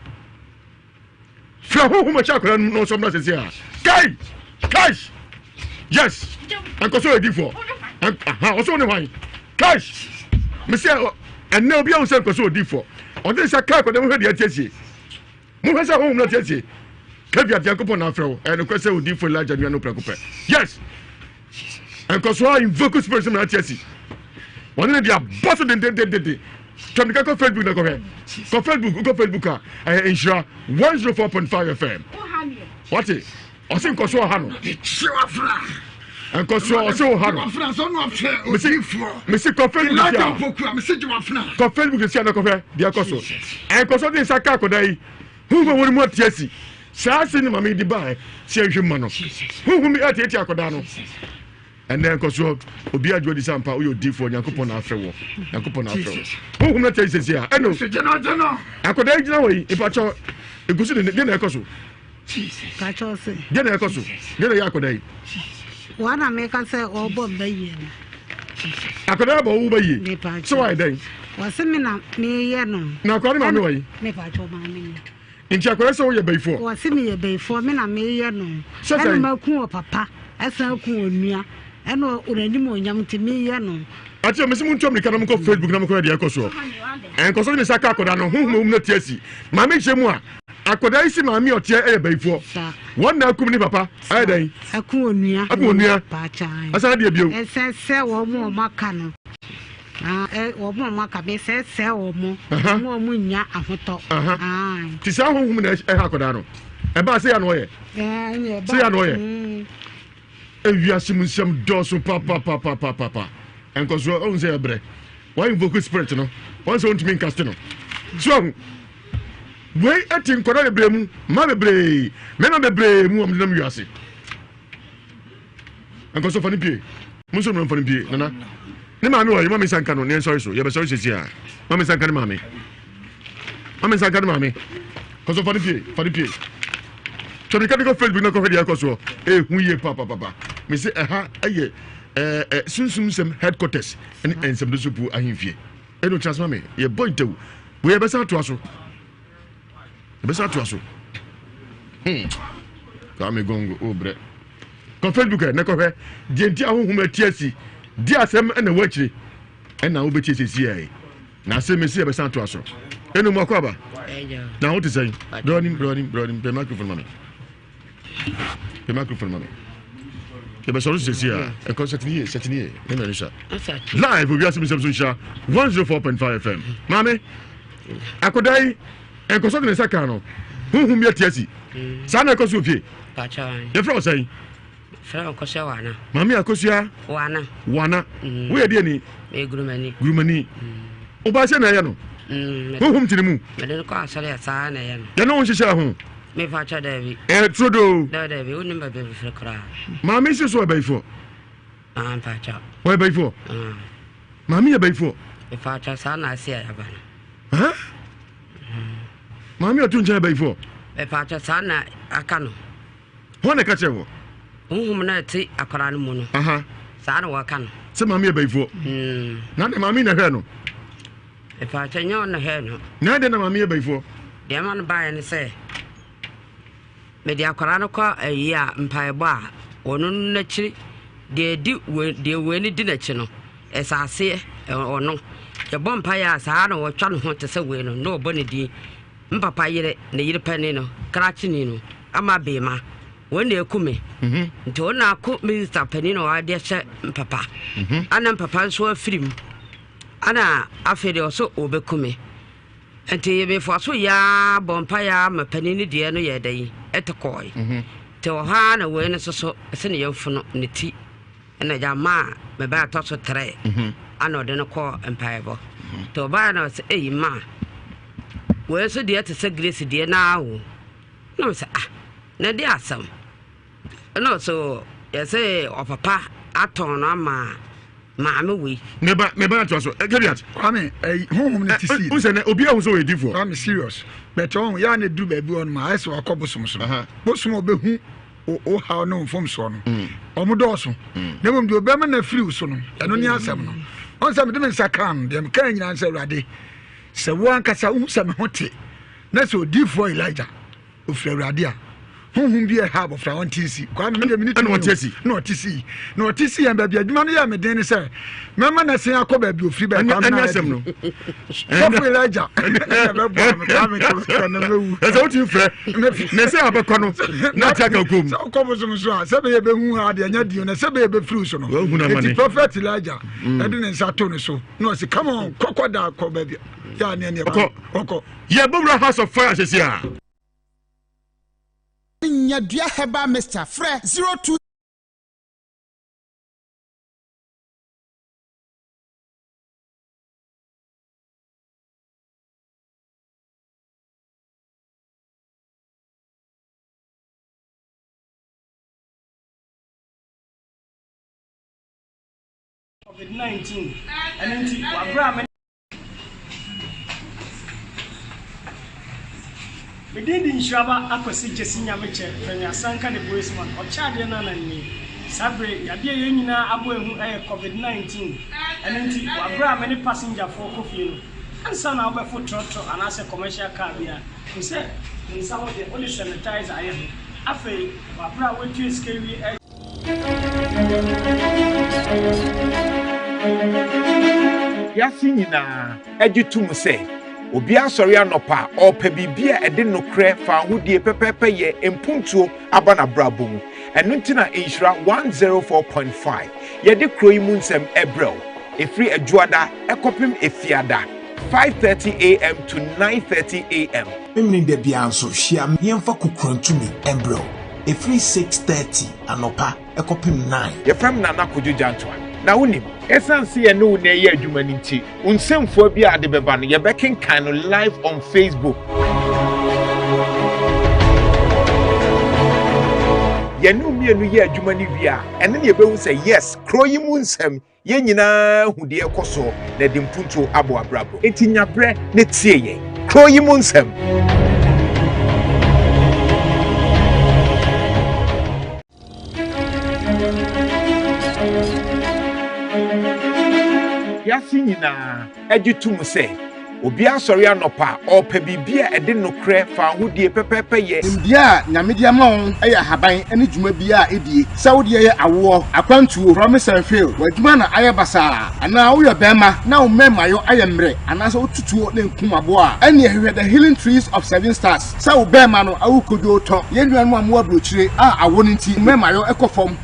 Speaker 2: From whom a chocolate no some nonsense here. Cash! Yes, Uncle So a different. And also only one. Cash! Monsieur, and no be on Sanko so different. On this a caco, they will hear Tessie. Move home, not Tessie. Kevia Jacopo na fro and the question would differ large and no preoccupé. Yes. And cause why invoke person na Chelsea. One of their boss than Tom Kako Facebook na go here. Go Facebook insure 104.5 FM. What is? I think cause hano. And cause so hano. Monsieur Facebook is na go here. Dia cause. And cause dey saka ko dai. Who will more Chelsea? Sasa ni mama di ba se hwema no hu mi ati akoda no and then cause obi adwo di sampa o yodi fo Yakopon na afre wo Yakopon na afre wo hu na tell say here eno jeno akoda gina wo ipacho egusi de na ekoso
Speaker 10: kacho se
Speaker 2: de na ekoso de na yakoda yi
Speaker 10: wana meka se obo bayi
Speaker 2: akoda ba wo bayi so why then
Speaker 10: wase mi na me ye no
Speaker 2: na akoda ma me wayi
Speaker 10: me pacho ma me
Speaker 2: Inchi akwere so ye beifo.
Speaker 10: O se me ye beifo me na me ye no. Ena ma ku o papa, esa ku onua. Ena orani mo nyam ti me ye no.
Speaker 2: Ati o mesimu ntom nika na mko Facebook na mko de ekoso. En koso ni saka akoda no hu na tiasi. Ma me chemu a akoda isi ma me otie e beifo. Won na akum ni papa. Ai dan.
Speaker 10: Aku onua.
Speaker 2: Aku onua.
Speaker 10: Pa chan.
Speaker 2: Asa de bio.
Speaker 10: Ese se wo mo maka no. Wo mo maka be se wo mo. Mo nya ahoto.
Speaker 2: Ti sa ho hu na e akoda no. E ba se ya no ye. Se ya no ye. E wi asimu nsem doso papa. En koso on se ebre. Why invoke spirit no? Once on to me cast no. So we atin koda bebre mu, ma bebre. Me na bebre mu am nam wiase. En koso fani pie. Mu so no fani pie nana. Ni mami wa mami sanka no ne sorry so. Ye be sorry se sia. Mami sanka ni mami. Mami sanka ni mami. Koso fani pie. So ni ka go Facebook na ko hedi akoso. Hu ye papa. Me say aye sunsum sem headquarters and some supu ahimfie. E no transfer me. Ye boy tew. We be sa to aso. Kwame Gongo obre ko Facebook na ko hwe die nti ahohom atiasi di asem na wachire na wo beti sesi ai na asem esi e be santo aso enu mo akwa ba na what is saying browning the microphone mami ke be soro sesi a e ko setini e na nisha live we are some sha 104.5 FM mami akodai e ko so ne saka no huhum ya tiasi sana ko so fie
Speaker 11: pacha
Speaker 2: ye fro say
Speaker 11: fro ko se wana
Speaker 2: mami akosia
Speaker 11: wana
Speaker 2: we ye de ni
Speaker 11: e
Speaker 2: grumani o ba se na ya no huhum tirimu
Speaker 11: me de ko asale sa na ya no
Speaker 2: ya no hihia ho
Speaker 11: me pacha David
Speaker 2: trodo
Speaker 11: David o nimba be fro kra
Speaker 2: mami se so be fo
Speaker 11: pacha
Speaker 2: we be fo mami ya be fo
Speaker 11: me pacha sa na se ya ba
Speaker 2: ha mami otun je be fo
Speaker 11: me pacha sa na aka no
Speaker 2: ho na ka che wo
Speaker 11: huhum na ti akara no mu no sa na waka no
Speaker 2: se mami be fo na de mami na hwe no
Speaker 11: e pacha nyo na hwe no
Speaker 2: na de na mami be fo
Speaker 11: de man ba ya ni se me de akara no kwa ayi a mpaebo a onu na chiri de we ni di na chi no esase ono ye bompa ya sa na wo twa no ho te se we no no obo ne di mpapa yire ne yire pani no krachi ni no ama be ma wona ekume nti wona akọ minister pani no ade hye mpapa ana mpapa so afirim ana afede oso obekume nti ye be fo so ya bompa ya mapani ni de no ye dai etekoi te o ha na we ne so se ne yemfo no ne ti na jama me ba to so 3 ana ode no ko empaibo to ba na se eyi ma we so de te se grace de na awo no se na de asam no so ye say o papa aton na ma me we
Speaker 2: me ba to so Geriat
Speaker 5: kwame honhom ne tisi
Speaker 2: o se na obi ahun so we difo
Speaker 5: I'm serious but on ya na du ba bi on ma ese wakobosom so bosom obehu o ha no mfom so no omodoso na mum de obema na free so no eno ni asem no on se me de sakran dem kan nyina se urade se wo ankasa se me hote na so difo Elijah o free urade a honhom bi e ha bo fra on tisi kwa me de minute no tisi ya ba bi aduma no ya me den se mema na se akoba bi o free ba kwa na
Speaker 2: asem no
Speaker 5: so Elijah
Speaker 2: ese o ti frɛ na se abekɔ no na ta ka kom
Speaker 5: so ko so so se be be hu ha de nya di na se be free so no the prophet Elijah e de ne sato no so no se come on kokoda ko ba bi ya ne oko
Speaker 2: ye bomra house of fire sesi a
Speaker 13: Nyadua Heba Mr. Fre 02
Speaker 14: COVID-19 and into Abraham Medindi nshaba akwesi Jesse Nyameche Fenya Sanka the Boysman or Chade Nanani Sabre Yabia Yenina Abu COVID-19 and into Abraham any passenger for coffee and son of a foot trotto and as a commercial car here. He said in some of the only sanitizer I am Afe Abraham went to scary.
Speaker 15: Yasi nyina ejitum se obi asori anopa opa bibia ede nokre fa ahudie pepepe ye empuntuo aba na brabo mu enu ntina inshira 104.5 ye de kroyi mu nsem ebrel efri ajuada ekopim efiada 5:30 am to 9:30 am
Speaker 9: memni de bia anso hia yemfa kokrantumi ebrel efri 6:30 anopa ekopim 9
Speaker 15: ye fam na nakojo jantoa na wonim esanse ye no na ye adwuma ninti unsemfo bi ade beba no ye bekenkan no live on Facebook ye no mienu ye adwuma ni bia ene ne ye behu say yes kroyi mu nsem ye nyina hude ekoso na de mpunto abo abrabo etinyapre ne tie ye kroyi mu nsem Yasi nyina ejitum se obi asɔre anɔpa ɔpɛ bibia ɛde nokorɛ fa ahodie pɛpɛpɛ yɛ
Speaker 13: India nyamedia ma won ɛyɛ haban ɛne dwuma bia edie Saudi ɛyɛ awo akwantuo promise and fail wadwuma na ayɛ basa ana wo yɛ bɛma na wo mɛma yo ayɛ mmerɛ ana so tutuo ne nkumabo a ɛne ɛhwɛ the healing trees of 7 stars sa wo bɛma no awu kodo tɔ yɛnua no amoa brochire a awo ne nti mɛma yo ɛkɔfɔm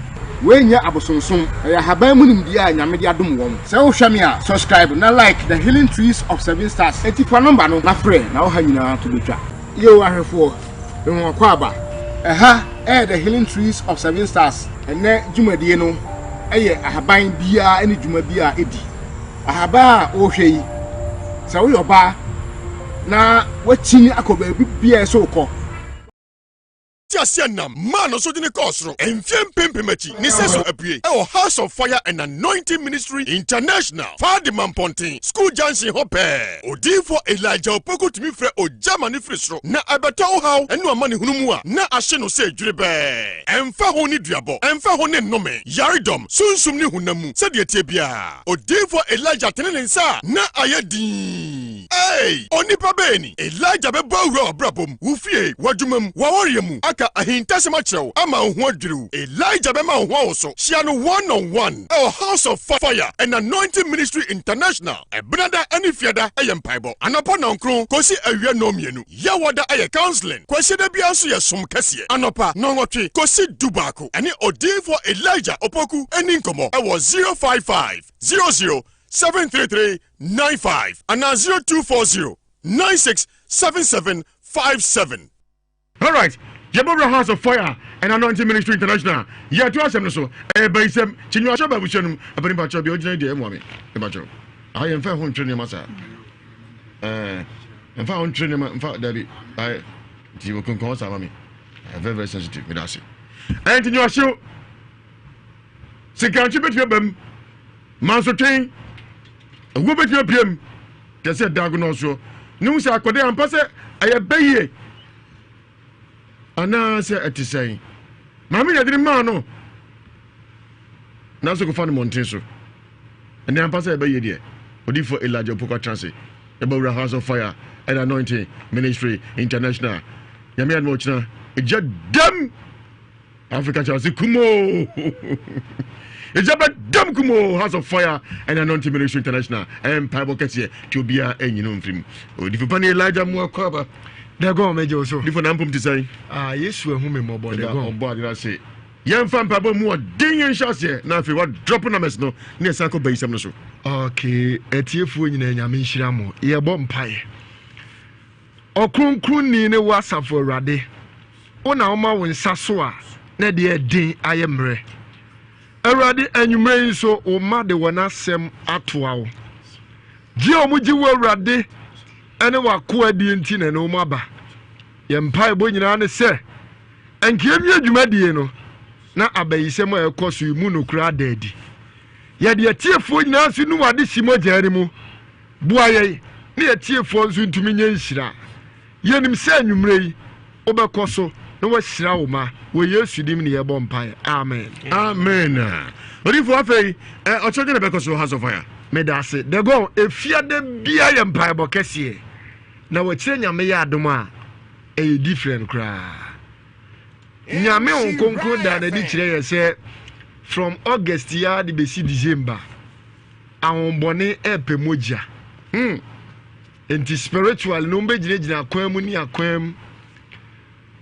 Speaker 13: wenya abosonsom ɛyɛ haban mu nimdia nyamedia dum wɔm sɛ wo hwɛ me a subscribe na like the healing trees of 7 stars etifa number no na frɛ na wo ha nyina to betwa yo ahwefo ɛho akɔ aba ɛha the healing trees of 7 stars ɛnɛ dwumadie no ɛyɛ ahaban bia ɛne dwuma bia edi ahaba a wo hwɛ yi sɛ wo yoba na wakyini akɔba bia so kɔ
Speaker 2: Sianam, man, so didn't cost. And Fiam Pimpemachi, Niseso Apue, our House of Fire and Anointing Ministry International, Fadiman Pontin, School Junction Hoppe, Odi for Elijah Opoko to me for O Germany Frisro, na Abatao how, and no money Hunumua, na Asheno say Dribe, and Fahoni Diabo, and Fahone Nome, Yaridom, soon sumni Hunamu, said Yetebia, Odi for Elijah Tenensa, na Ayadi. Hey, Onipa Beni, Elijah Bebo Brabum, Ufie, Wajumum, Wawariamu, Aka ahintasemacho ama uhwadru Elijah bema uhwaoso shiano 1-on-1 our House of Fire and Anointing Ministry International ebrada anifiada ayempaibo anapa nankron kosi awia nomienu yawada aye counseling kwesi da bia so yesum kese anopa nongotwe kosi dubako ani odifo Elijah Opoku eni nkomo ewo 055 00 733 95 and 0240 967757. All right. Yabobra House of Fire and Anointing Ministry International. Yeah, to us, so by some Chinua Shaba Bushanum, a very much of the original dear mommy. I am fair home training myself. And found training my daddy. You can call some me. Very, very sensitive with us. And in your show, say, can't you bet your bum? Master King, a woman your PM. They said Dagonoso. No, sir, could they unpass it? I obey. Ana se ati say mama ya diri ma no na so ko fa no monten so ene ampa se be ye de odi for Elijah Opoko transit the House of Fire and Anointing Ministry International ya me admo china eja dam Africa chance kumo eja ba dam kumo House of Fire and Anointing Ministry International Bible kese to bia enyino mfrim odi for pani Elijah mo akwa they go mejo so before nampum to say yes we hu me mo boy they go on board na say yen fan pabo mu odin yen shase na fe what drop numbers no na sanko bayisam no so okay etiefu nyina nyame nhira mo ye bo mpae okrunkrun ni ne wasafo urade ona oma wo nsa so a na de din ayemre urade anwumre so o ma de wona sem atoa wo gi omugi wo urade ene wako adi enti na no maba ye mpai bo nyina ne se enkiemi adwumadie no na abayisem a ekoso imu no kura dadi ye de atiefo nyina so nu wade simo jari mu buaye ne atiefo nso ntumi nya nhira ye nim se anwumre yi obekoso na wahira wo ma wo Yesu dim ne ye bo mpai amen amen orifo afei ochoje ne bekoso House of Fire medase de go efiade bia ye mpai bo kese na wachire nyame ya adom a e different kra nyame onkonkro da na di kire ye se from August ya di besi December ahonbone epemoja enti spiritual no mbegire kwam ni akwam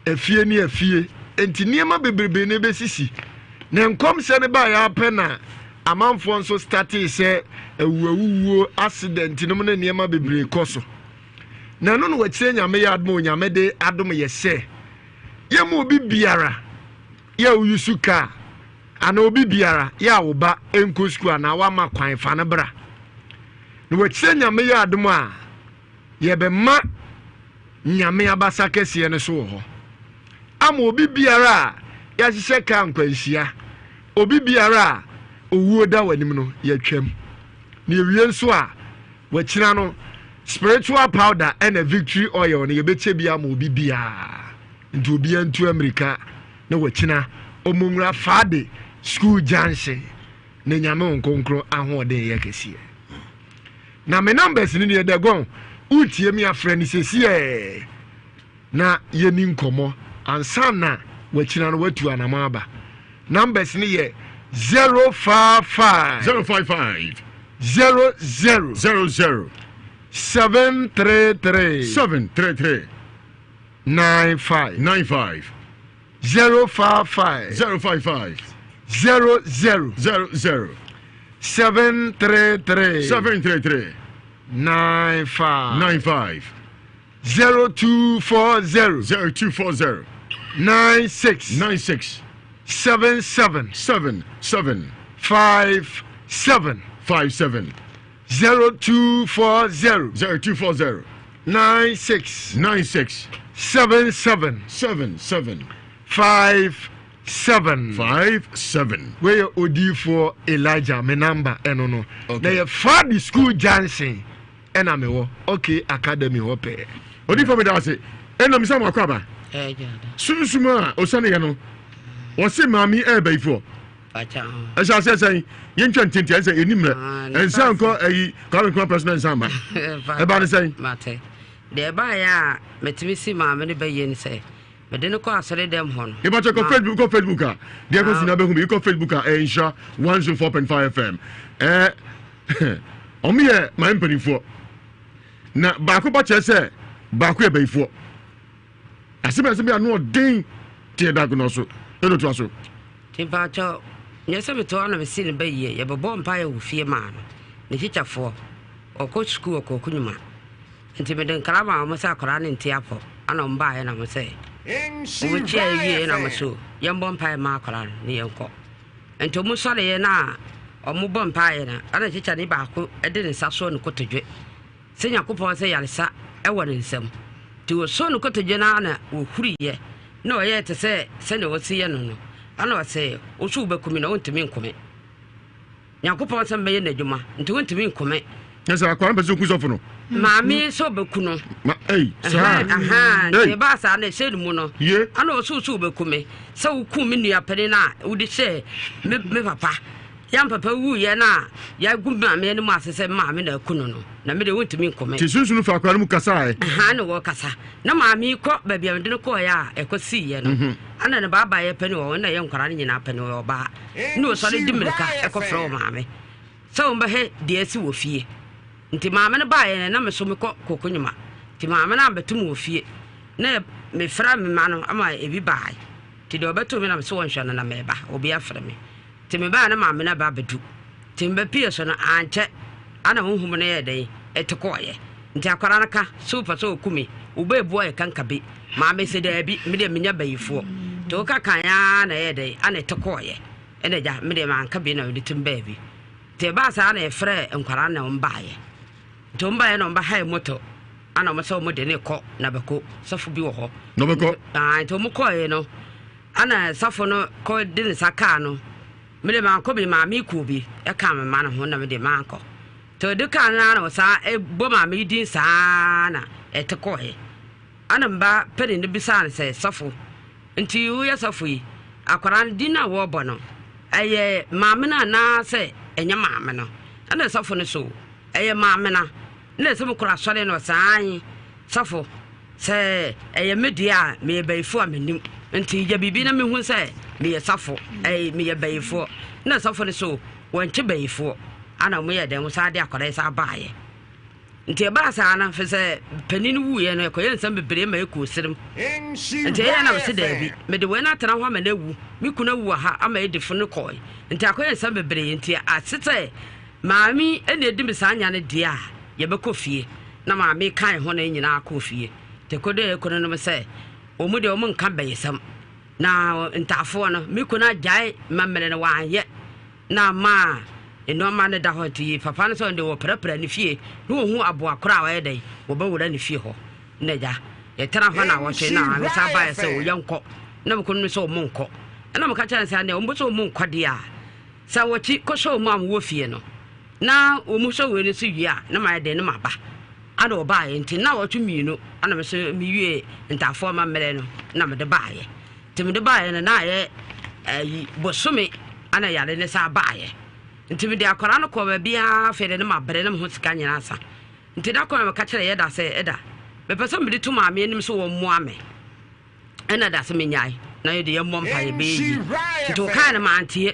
Speaker 2: efie ni efie enti niema bebrebe ne besisi na nkom se ne ba ya pe na amanfo nso start se ewuwo accident no ne niema bebrebe koso na no wachire nyame ya adom nyame de adom ye se ye mo bi biara ya uyusuka ana obi biara ya woba enkosku ana wa makwan fa ne bra no wachire nyame ya adom a ye be ma nyame abasa kese ne so ho ama obi biara ya hihye ka nkwanhia obi biara owuo da wanim no ya twam ne ewie nso a wachira no spiritual powder and a victory oil ne yebeche bia ma obi bia nti obi antu America na wachina omungra fade school junction ne nyame onkonkro ahode ye kese na me numbers ni de gon utie mi afrɛ ni sesie na yɛni nkɔmmɔ ansa na wakyina no watu anama aba numbers ni yɛ 055 00 733 95 055 00 733 95 0240 96 77 57 0240 96 77 57 where odi for Elijah me number eno no na ye fa the school Johnson ena me wo okay academy ho pe odi for me da say ena me sam akwaba sunsuma osane ye no wo se mami e ba ifo acha esa say yentwa ntenti esa enimre ensa nko ayi current president nsamba e ba ne say
Speaker 11: mate de ba ya metimi si mami ne ba ye ni say me de no ko asere dem ho no
Speaker 2: e ba check Facebook a de ko sina be hu bi ko Facebook a insha 104.5 FM omi ye my mpanifo na ba ko ba che say ba ko e ba ifo asebe anu odin tie da no so e no to so
Speaker 11: timpa cho nyese me to na me si ne ba ye ye bebo mpa ye wo fie ma no ne chichafo okọ school okọ kunyuma nti me den kalama mo sa akora ne nti apo ana mba ye na mo say wo chia ye na mo so ye mbo mpa ma akora ne ye nko nti mo sore ye na omo bo mpa ye na ana chicha ne ba ko e de ne saso ne kotodwe senya kopon se yaresa e wo ne nsam ti wo so ne kotodwe na ana wo huri ye na o ye te se ne wo si ye no ana wa say o su be kumi na wontimi nkome yakopon se mbe ye na dwuma nti wontimi nkome
Speaker 2: yesa akwa mbe so kusofo no
Speaker 11: maami so be kuno
Speaker 2: ma sa
Speaker 11: te ba sa na se mu no ana o su be kumi se wo ku mi nua pere na wo di se me papa yam papa wu ye na ya gu maami ne mu asese maami na kuno no na me de wontimi nkome
Speaker 2: ti sunsun fa akwa mu kasa
Speaker 11: na wo kasa na maami ko ba bia de no ko ya e ko si ye no ana ne baba ye pene wo na ye nkwara ne nyina pene wo ba no so de dimirika e ko fro maame so mba he de asi wo fie nti maame ne ba ye na me so me ko kokonyuma nti maame na betum wo fie na me fra me ma no ama ebi baai ti de obeto me na me so wonhwa na me ba obi afra me ti me ba na maame na ba bedu ti mba pie so na anche ana honhum na ye den etikoye nti akwara naka super so kumi ubebu ye kankabe maame se da bi me de menya bayifo to kaka ya na ye dey ana tekoye ene ja me de man ka bi na de timba bi te ba sa na e frɛ nkwara na mbaaye to mbaaye na mba hai moto ana mo so mo de ne kɔ na beko safo bi wo hɔ
Speaker 2: no beko
Speaker 11: to mo kɔ ye no ana safo no kɔ de ne saka no me de man kɔ bi maame ku bi e ka me man ho na me de man kɔ to de ka na sa e bo maame din sa na e tekoye ana mba pere ne bisa na sɛ safo nti wo ya safo yi akwara din na wo bɔ no eye maame na sɛ enya maame no ana safo ne so eye maame na se mo kura sɔre no saan safo sɛ eye media me bayifo amanim nti ya bibi na me hu sɛ me ye safo me ye bayifo na safo ne so wɔnche bayifo ana mo ye den sa de akwara sa baaye nti ba sa na fe sɛ panin wu ye no ekoye nsam bebre ma eko sirim nti ye na se da bi me de we na tena ho ma na wu mi kuna wu ha ama e defo no koy nti akoye nsam bebre nti asete maami ene edi mi sa nya ne dia ye be kofie na maami kan ho na nyina akofie te kode ekono no se o mu de o mu nka bayesam na ntafo no mi kuna jai mamere no wa ye na ma eno ma ne da ho ti papa no so de wo prapra ne fie no hu abo akora wa ye dai wo ba wura ne fie ho na ja ye tara ho na wo che na me sa ba ye se o yanko na mo kunu so mo nko na mo ka cha se ane o mo so mo nko dia sa wo ti ko so mo am wo fie no na o mu so we ne so wi a na ma ye de ne ma ba ana o ba ye nti na wo twumi no ana me so mi wie ntafo ma mere no na me de ba ye ti me de ba ye na ye bosome ana yare ne sa ba ye nti me de akwara no ko ba bia fere ne ma bere ne ho sika nyina sa nti da kɔ me ka kyerɛ yɛda sɛ ɛda mepɛ sɛ mede to maame anim so wɔ mmoa me ɛna da sɛ menyae na yɛde yɛmmɔ mpa yɛbɛyi nti wokaa ne maanteɛ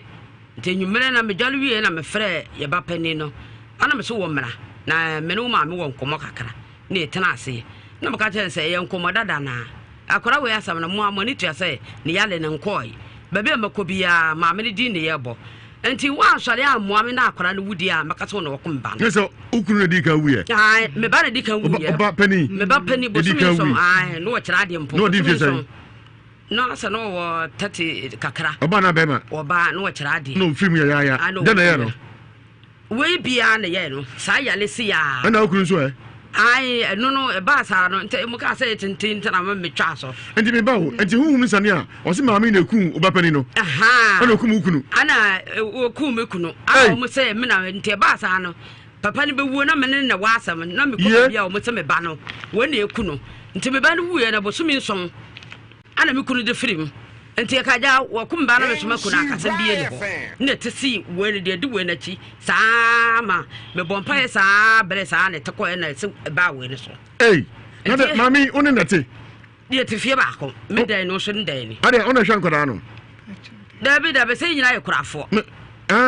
Speaker 11: nti anwummere na medwale wie na mefrɛ yɛba pani no ana me so wɔ mmara na mene wo maame wɔ nkɔmmɔ kakra na ɛtena aseɛ na meka kyerɛ sɛ ɛyɛ nkɔmmɔ dada naa akora wei asɛm no mmoa mɔne tua sɛ ne yale ne nkɔe baabi a makɔ biaa maame no din ne yɛbɔ nti woansɔre ammoa me na akora no wudi a mɛka sɛ wo na wɔko mba no
Speaker 2: sɛ wokunu no di ka wuyɛ
Speaker 11: meba no di ka wuyɛ meba pani bosome nsom na wɔkyerɛ adeɛ mpo na sɛ no wɔ 30 kakra
Speaker 2: ɔba na bɛma
Speaker 11: ɔba na wɔkyerɛ adeɛ
Speaker 2: na ɔmfirim yɛyaya dɛ na yɛ no
Speaker 11: wei biaa na yɛ no saa yale si a
Speaker 2: ɛna wokunu nso ɛ
Speaker 11: ɛno no ɛbaa saa no nti mu ka sɛ tenten na ma metwa so
Speaker 2: nti meba wo nti huhum sane a ɔse maame na ɛkum wobapani no ɛna ɔkum wo kunu
Speaker 11: ana ɔkum me kunu ana ɔmo sɛ me na nti ɛbaa saa no papa no bɛwuo na mene na waasɛm na mekɔ bia ɔmo sɛ meba no wɔn na ɛku no nti meba no wuiɛ na bosome nson ana me kunu de firim nti ɛkagya wɔkom ba na mesoma kunu akasɛm bie ne hɔ na ɛte si wɔne deɛ de wɔ n'akyi saa ma mebɔ mpaeɛ saa berɛ saa ne tekɔɛ na ɛsɛ ɛbaa wɔ ne so
Speaker 2: na de mami one na te
Speaker 11: deɛ te fie baako me dan no so ne dan ni
Speaker 2: ade ona hwɛ nkɔdaa no
Speaker 11: dabi sɛ nyina yɛ korafoɔ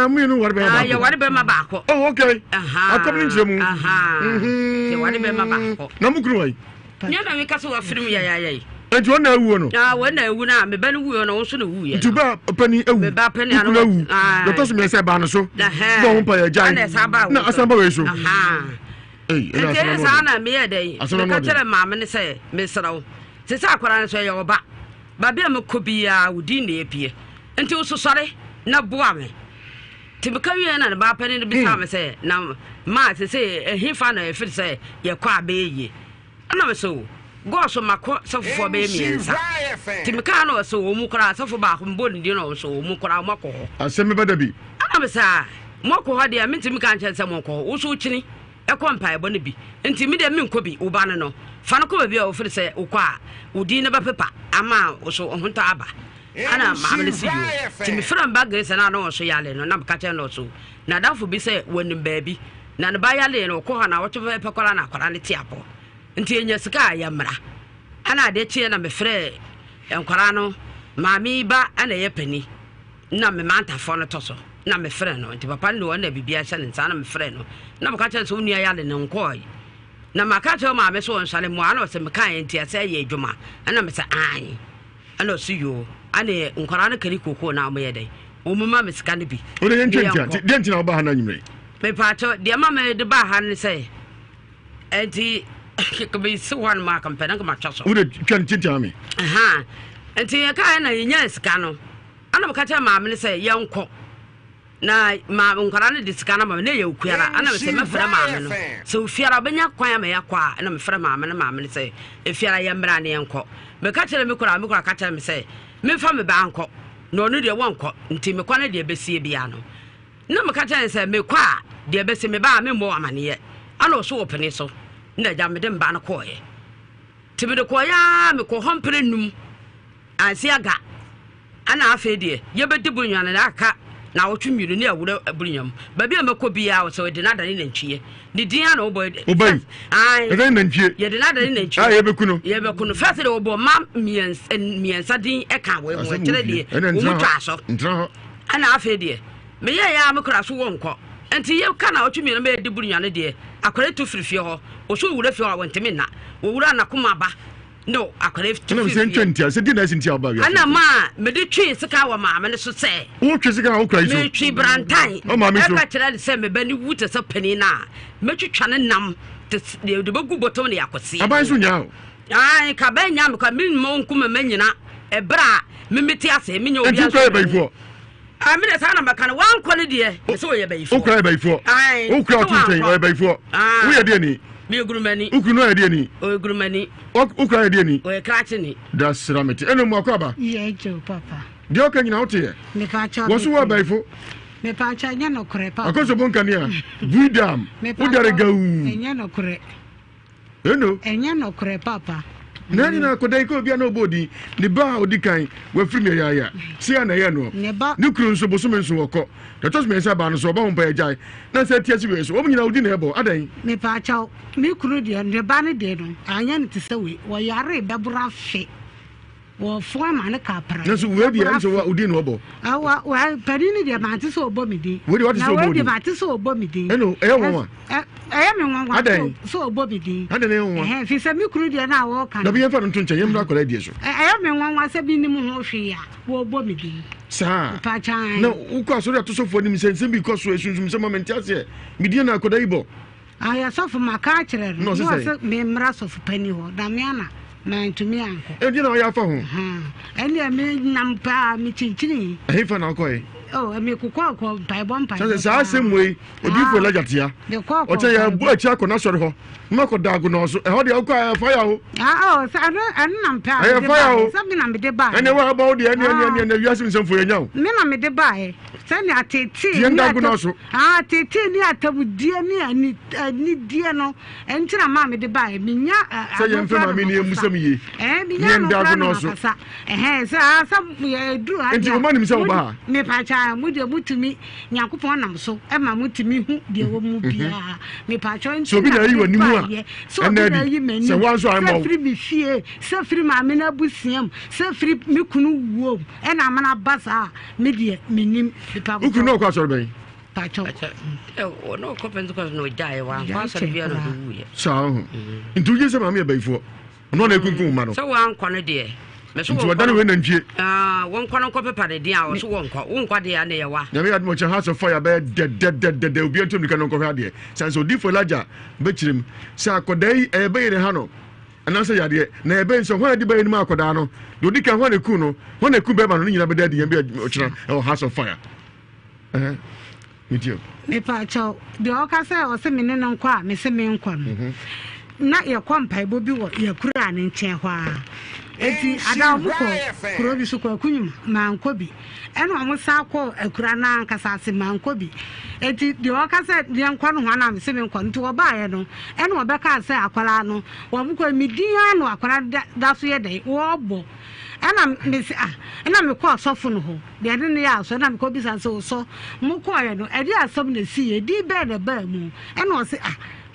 Speaker 2: me no ware bɛma baako
Speaker 11: yɛ ware bɛma baako
Speaker 2: oh okay akɔm ne nkyerɛ mu
Speaker 11: yɛ ware bɛma baako
Speaker 2: na mu kunu wai
Speaker 11: nyɛ na meka sɛ wafirim yɛyɛyɛ
Speaker 2: nti wɔn na awu no
Speaker 11: wɔn na awu na meba no wuo no wo so na wuo yɛ
Speaker 2: nti ba pani awu
Speaker 11: meba pani ano
Speaker 2: awu dɔtɔ so mɛsɛ ba no so bɔ ho pa yɛ gyan na asamba wei so
Speaker 11: nti saa na meyɛ dɛn meka kyerɛ maame ne sɛ mesrɛ wo sɛ sɛ akwara no so ɛyɛ ɔba baabi a mekɔ biaa wo din na yɛpie nti wo sosɔre na boa me nti meka wie na ne ba pani no bisa me sɛ na ma sɛ sɛ ɛhefa na ɛfiri sɛ yɛkɔ a bɛyɛ yie ana me so gɔɔso makɔ sɛfofoɔ bɛyɛ mmiɛnsa nti meka na ɔsɛ wɔ mu koraa sɛfo baako mbɔ ne din na ɔsɛ wɔ mu koraa mɔkɔ hɔ
Speaker 2: asɛm bɛda bi
Speaker 11: ana me saa mɔkɔ hɔ deɛ mentimi ka nkyɛn sɛ mɔkɔ hɔ wo so wokyini ɛkɔ mpaebɔ no bi nti me deɛ menkɔ bi wo ba no no fa no kɔ baabi a wɔfiri sɛ wokɔ a wo din no bɛpepa ama wo so ɔhontɔ aba ana maame no si yo nti mefrɛ mba grese no a na ɔso yale no na meka kyɛn no ɔso na adamfo bi sɛ wɔnim baabi na ne ba yale no ɔkɔ hɔ na wɔtwe pɛ kɔra na akwara ne te apɔ nti enya sika a yɛmmra ana de kyie na mefrɛ nkwara no maame ba ana yɛ pani na me mantafo no tɔ so na mefrɛ no nti papa no na bibia hyɛ ne nsa na mefrɛ no na meka kyerɛ sɛ wo nua yale ne nkɔɔ na maka kyerɛ maame so ɔnsale mu ana ɔsɛ meka yɛ nti asɛ yɛ adwuma ana mesɛ an ana ɔso yo ana nkwara no kari kokoo na ɔmyɛ dɛn ɔmuma me sika no bi
Speaker 2: wode yɛ ntwɛntwa deɛ nti na woba ha no anwummerɛ
Speaker 11: mepaakyɛ deɛ ma mede ba ha no sɛ ɛnti kebe si hɔ ma kampɛn nka matwa so
Speaker 2: wode twa ntintia me
Speaker 11: nti yɛkaɛ na yɛnya sika no ana meka kyerɛ maame no sɛ yɛnkɔ na nkwara no de sika no ma me na yɛ okuara ana mesɛ mɛfrɛ maame no sɛ ofiara wobɛnya kwan ama yɛakɔ a ɛna mefrɛ maame no sɛ ɛfiara yɛmmra ne yɛnkɔ meka kyerɛ me kora ka kyerɛ me sɛ memfa me baa nkɔ na ɔno deɛ wɔnkɔ nti mekɔ no deɛ bɛsie bia no na meka kyerɛ sɛ mekɔ a deɛ bɛsi me baa memmɔ amanneɛ ana ɔso wɔ pene so na gya mede mba no kɔɔyɛ nti mede kɔɔyɛ a mekɔ hɔ mpere num ansi aga ana afei deɛ yɛbɛdi bunyane na aka na wɔtwe mmienu ne awura bunyam baabi a mɛkɔ biaa wɔ sɛ wɔde no adane nantwie ne din a na wobɔ
Speaker 2: ɛdane nantwie
Speaker 11: yɛde no adane nantwie
Speaker 2: yɛbɛku no
Speaker 11: fɛsɛ de wɔbɔ ma mmiɛnsa din ɛka wɔ mu ɛkyerɛ deɛ wɔ mu twa so ana afei deɛ meyɛ yɛ a mekora so wɔ nkɔ nti yɛka na wɔtwe mmienu bɛyɛdi bunyane deɛ akwara tu firi fie hɔ ɔso wura fie hɔ a wɔntimi nna wɔwura anakoma ba no akwara tu firi fie ana ma mede twe sika wɔ maame no so sɛ
Speaker 2: wotwe sika na wokura yi so
Speaker 11: metwe brantan ɛka kyerɛ de sɛ meba ne wu te sɛ pani no a mɛtwitwa ne nam de bɛgu bɔtɔm ne yɛakɔse
Speaker 2: aban so nya o
Speaker 11: ka bɛnya me ka memmɔ nkoma ma nyina ɛberɛ a memete ase menyɛ obi amina saa na maka no wankɔ no deɛ sɛ wɔyɛ bayifoɔ
Speaker 2: wokura bayifoɔ wokura ɔtotwɛn ɔyɛ bayifoɔ woyɛ deɛ ni
Speaker 11: meyɛ gurumani
Speaker 2: wokuru no ɔyɛ deɛ ni
Speaker 11: ɔyɛ gurumani
Speaker 2: wokura yɛ deɛ ni
Speaker 11: ɔyɛ krakye ni
Speaker 2: da sra mete ɛno mu akɔ aba
Speaker 10: yɛgyew papa
Speaker 2: deɛ ɔka nyina woteyɛ wɔso wɔ bayifo
Speaker 10: mepakyɛ nyɛ nokorɛ papa
Speaker 2: akɔsɔ bonkane a buidam wodare gawu
Speaker 10: ɛnyɛ nokorɛ
Speaker 2: ɛno
Speaker 10: ɛnyɛ nokorɛ papa
Speaker 2: na ni na kodai ko bia no bodi ne ba odi kan wa firi me ya sia na ye no ne kuru nso boso me nso woko the toss me say ba no so ba ho pa jai na say tie si we so wo nyina odi na ebo adan
Speaker 10: me pa chaw me kuru de ne ba ne de no anya ne te se we wo yare be bra fe wo fo ma ne ka pra
Speaker 2: na so we bia nso wa odi no obo
Speaker 10: wa pari ni de ma te so obo mi di
Speaker 2: we de what so obo
Speaker 10: na we de ma te so obo mi di
Speaker 2: eno e wo
Speaker 10: me nwa so obo mi di
Speaker 2: adan e wo
Speaker 10: fi se me kuru de na wo kan
Speaker 2: na bi ye fa no nche yem da kola die so
Speaker 10: me nwa se bi ni mu ho hwe ya wo obo mi di
Speaker 2: sa
Speaker 10: pa chan
Speaker 2: na uko asori atosofo ni mi se because so esunsun se moment ase mi die na koda ibo
Speaker 10: aya sofo maka kire no se me mra sofo pani ho da me ana na ntumi anko
Speaker 2: e die na ya fa ho
Speaker 10: ene me nam pa mi chinchini
Speaker 2: e fa na ko e
Speaker 10: me kokwa ko pai bom pai
Speaker 2: sa semwe odifo la jatia o che ya bu achi akọ na sori ho mako dago no so e ho de o kwa fire ho
Speaker 10: sa an nam pa
Speaker 2: e fire ho
Speaker 10: sa me na me de ba
Speaker 2: ene wa ba o de ene na wiase nsem fo yenya o
Speaker 10: me na me de ba e sa ni atete
Speaker 2: ni dago no so
Speaker 10: atete ni atabu die ni ani die no entira ma me de ba e minya
Speaker 2: sa ye mfa ma me ni emusem ye
Speaker 10: minya no dago no so sa du ha
Speaker 2: enti o ma ni mi se o ba
Speaker 10: me pa mu de mutumi Nyankopon nam so e ma mutumi hu de wo mu bia me pa cho nti
Speaker 2: so bi na yi wani mu a
Speaker 10: na bi
Speaker 2: se wan so ai mo
Speaker 10: free bi fie se free ma me na busiam se free me kunu wo e na ma na basa me de menim me pa
Speaker 2: ku no kwa so ben
Speaker 10: pa cho
Speaker 11: o no ko penzo ko no dai wa fa so bia no hu ye
Speaker 2: so ntu je se ma me baifo no na kunkun ma no
Speaker 11: so wan kono de
Speaker 2: nti wadane we nantwie
Speaker 11: won kono ko pepa de dia wo so won kwa de ya na ye wa
Speaker 2: nyame admo che house of fire be de obi antum nika no ko hwa de sanso odi fo laja be chirim sa akodai e be yire ha no anansa yade na e be nso hwa de be ni ma akoda no de odi kan hwa ne ku no hwa ne ku be ma no nyina be de de o chira e house of fire medio
Speaker 10: me pa cho de o ka se o se me ne nko a me se me nko no na ye kwampa ebo bi wo ye kura ne nchen hwa eti ada muko kuro bi so kwa kunyum mankobi eno amusa ko akura na nkasa se mankobi eti de o ka se de nkwa no hwana me se me nkwa nti wo ba ye no eno obeka se akwara no wo muko midia no akwara da so ye dai wo bo ana me se ana me ko sofo no ho de ade ne ya so na me ko bi san so muko ye no ade asam na si ye di be de ba mu eno se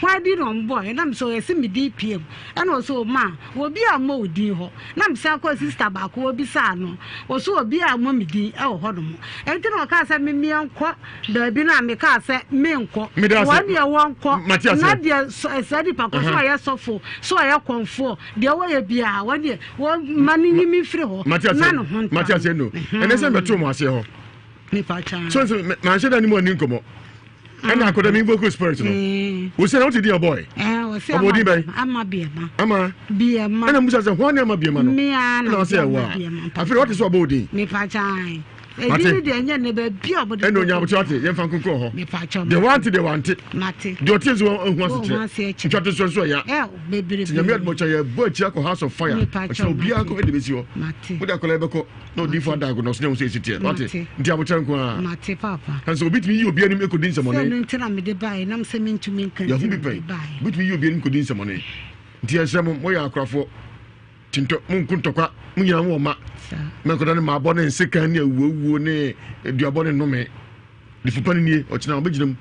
Speaker 10: why did on boy and I'm so a semi DPM and also ma will be a mo di ho nam sako sister back will be sano or so be a mommy di hodom and then I can't send me uncle the bina me can't say me uncle 1 year 1 call not dear study papa so I so I comfort the way be a 1 year 1 money me free ho
Speaker 2: Matthias no and I send me to my ho
Speaker 10: me pacha
Speaker 2: so man should any more ninkomo and I could have been good spirit. We said, what did your boy?
Speaker 10: We said, I'm a beer man.
Speaker 2: And I'm just a 1 year, my beer man. Me, I say, wow. I feel what is your body?
Speaker 10: Me, Pacha. I didn't never be able to know your chatty, young Fanco. Me, Pacha. They want it. Matty. Your tears won't say, chat is so, yeah, baby. You made much a bird jack or house of fire. Pacha, be a co edition. Matty. Would I call no different diagonal, no say it here. Matty. Diabochanqua. Matty, Papa. And so beat me, you be any could in some money. I'm the buy, and I'm sending to me. You will be paid. Beat me, you be in could in some money. Dear Sam, where are Crawford? Tinto Munkuntoka, Munyama. Makodani ma bone nseka ne awuwu ne aduabone no me de fupani o china obejinem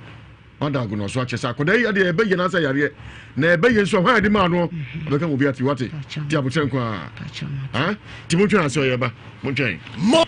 Speaker 10: onda go no so achesa akodai ade ebe ye na sa yare na ebe ye so hwan de ma no obeka mo bi ati wate ti abotren ko ha ti mo twa so ye ba mo twen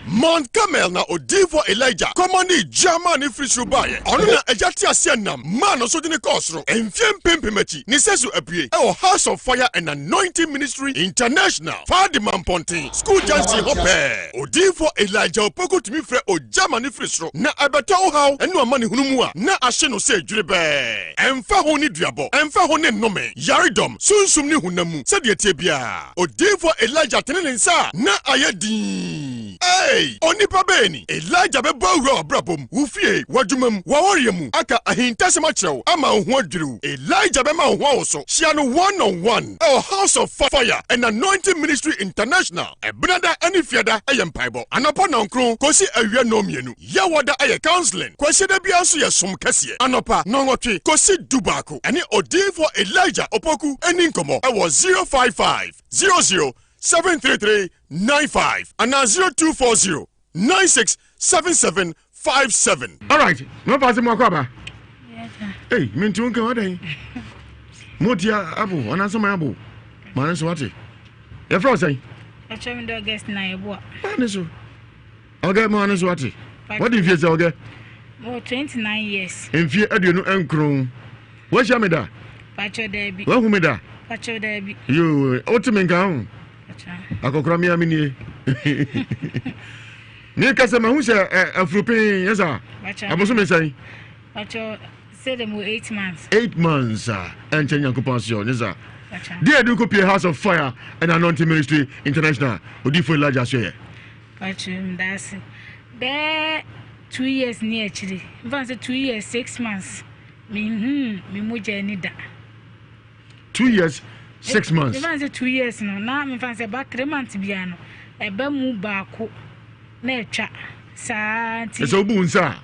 Speaker 16: Mount Carmel na Odivo Elijah commoni German free subaye onu na ejati asienam man so de ne kosro enfiem pempemachi ni sesu apue e House of Fire and Anointing Ministry International Fadiman Pontin School Junction Hope Odivo Elijah opoko timi frɛ o German free sro na abetawo haw enu amane hunumu a na ahye no se dwurebe emfa ho ni duabo emfa ho ne nnome yaredom sunsum ni hunamu sɛ de tie bia Odivo Elijah tenene nsa na ayadi Hey, onipa beni. Elijah be bawo abrabom. Ufie, wadwumam, waworiemu. Aka ahintasema kyerɛw ama ho adwiriw. Elijah be ma ho so. Shia no one-on-one. Our House of Fire and Anointing Ministry International. Ebnada ani fiada ayempaibo. Anopa na nkron kosi awia no mienu. Ya wada aye counseling. Kwasi da bia so ye som kase. Anopa no nwotwe kosi dubako. Ani Odinfo Elijah Opoku eni nkomo. Ewo 055 00 73395 and now 0240 967757.
Speaker 2: All right, no pass mo kwaba. Hey, mintu nka wadan. Motia abu, anasa my abu. Man so what? You from say?
Speaker 18: I try me do guest na ebo.
Speaker 2: Man so. Okay, man so what? What if you say okay?
Speaker 18: More 29 years.
Speaker 2: In fear aduonu enkron. What's your meda?
Speaker 18: Pacho Debbie.
Speaker 2: Where who meda?
Speaker 18: Pacho Debbie.
Speaker 2: You ultimate down. Akokora mi amini. Ni kase ma hu se afropin yesa. Aboso me say.
Speaker 18: Pacho say them 8 months.
Speaker 2: 8 months and change yankopon so yesa. Dear do copy House of Fire and Anointing Ministry International. Odifo Elijah so
Speaker 18: Pacho that's there 2 years near actually. Even say 2 years 6 months. Me moja ni da.
Speaker 2: 2 years 6 months.
Speaker 18: Even say 2 years no. Na me fancy about 3 months bia no. Ebe mu baako na etwa. Sa ti.
Speaker 2: So bu nsa.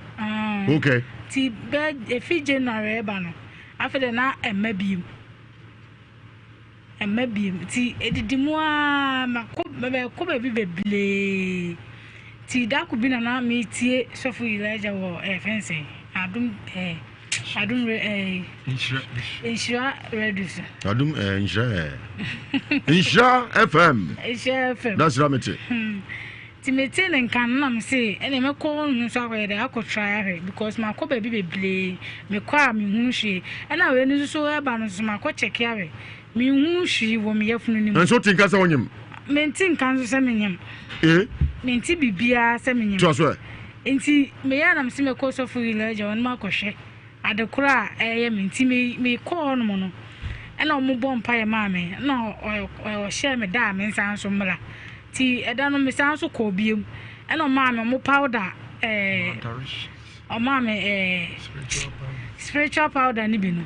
Speaker 2: Okay.
Speaker 18: Ti be efi January eba no. After na emabiem. Ti edidimu a ko be beble. Ti da ku bi na me tie sofu Elijah wo fence. Adum Insha Redus.
Speaker 2: Adum Insha FM.
Speaker 18: Insha FM.
Speaker 2: That's Ramete.
Speaker 18: Timete and can say, and I'm a call no so where I could try because my co baby play me qua me hunshi, and I will so abandon my coach carry. Me hunshi will me afternoon.
Speaker 2: And so think as on him.
Speaker 18: Maintain cancer seminum.
Speaker 2: Eh?
Speaker 18: Maintain be beer seminum.
Speaker 2: Just where?
Speaker 18: Inti me am see me course of Elijah on my crochet. At the cry, minti me call no mono. And no more bomb pie mammy, no, or share me diamonds and so mala. Tea, I don't know, Miss Ansel Cobium, and no mamma, more powder, or mammy, spiritual powder, nibino.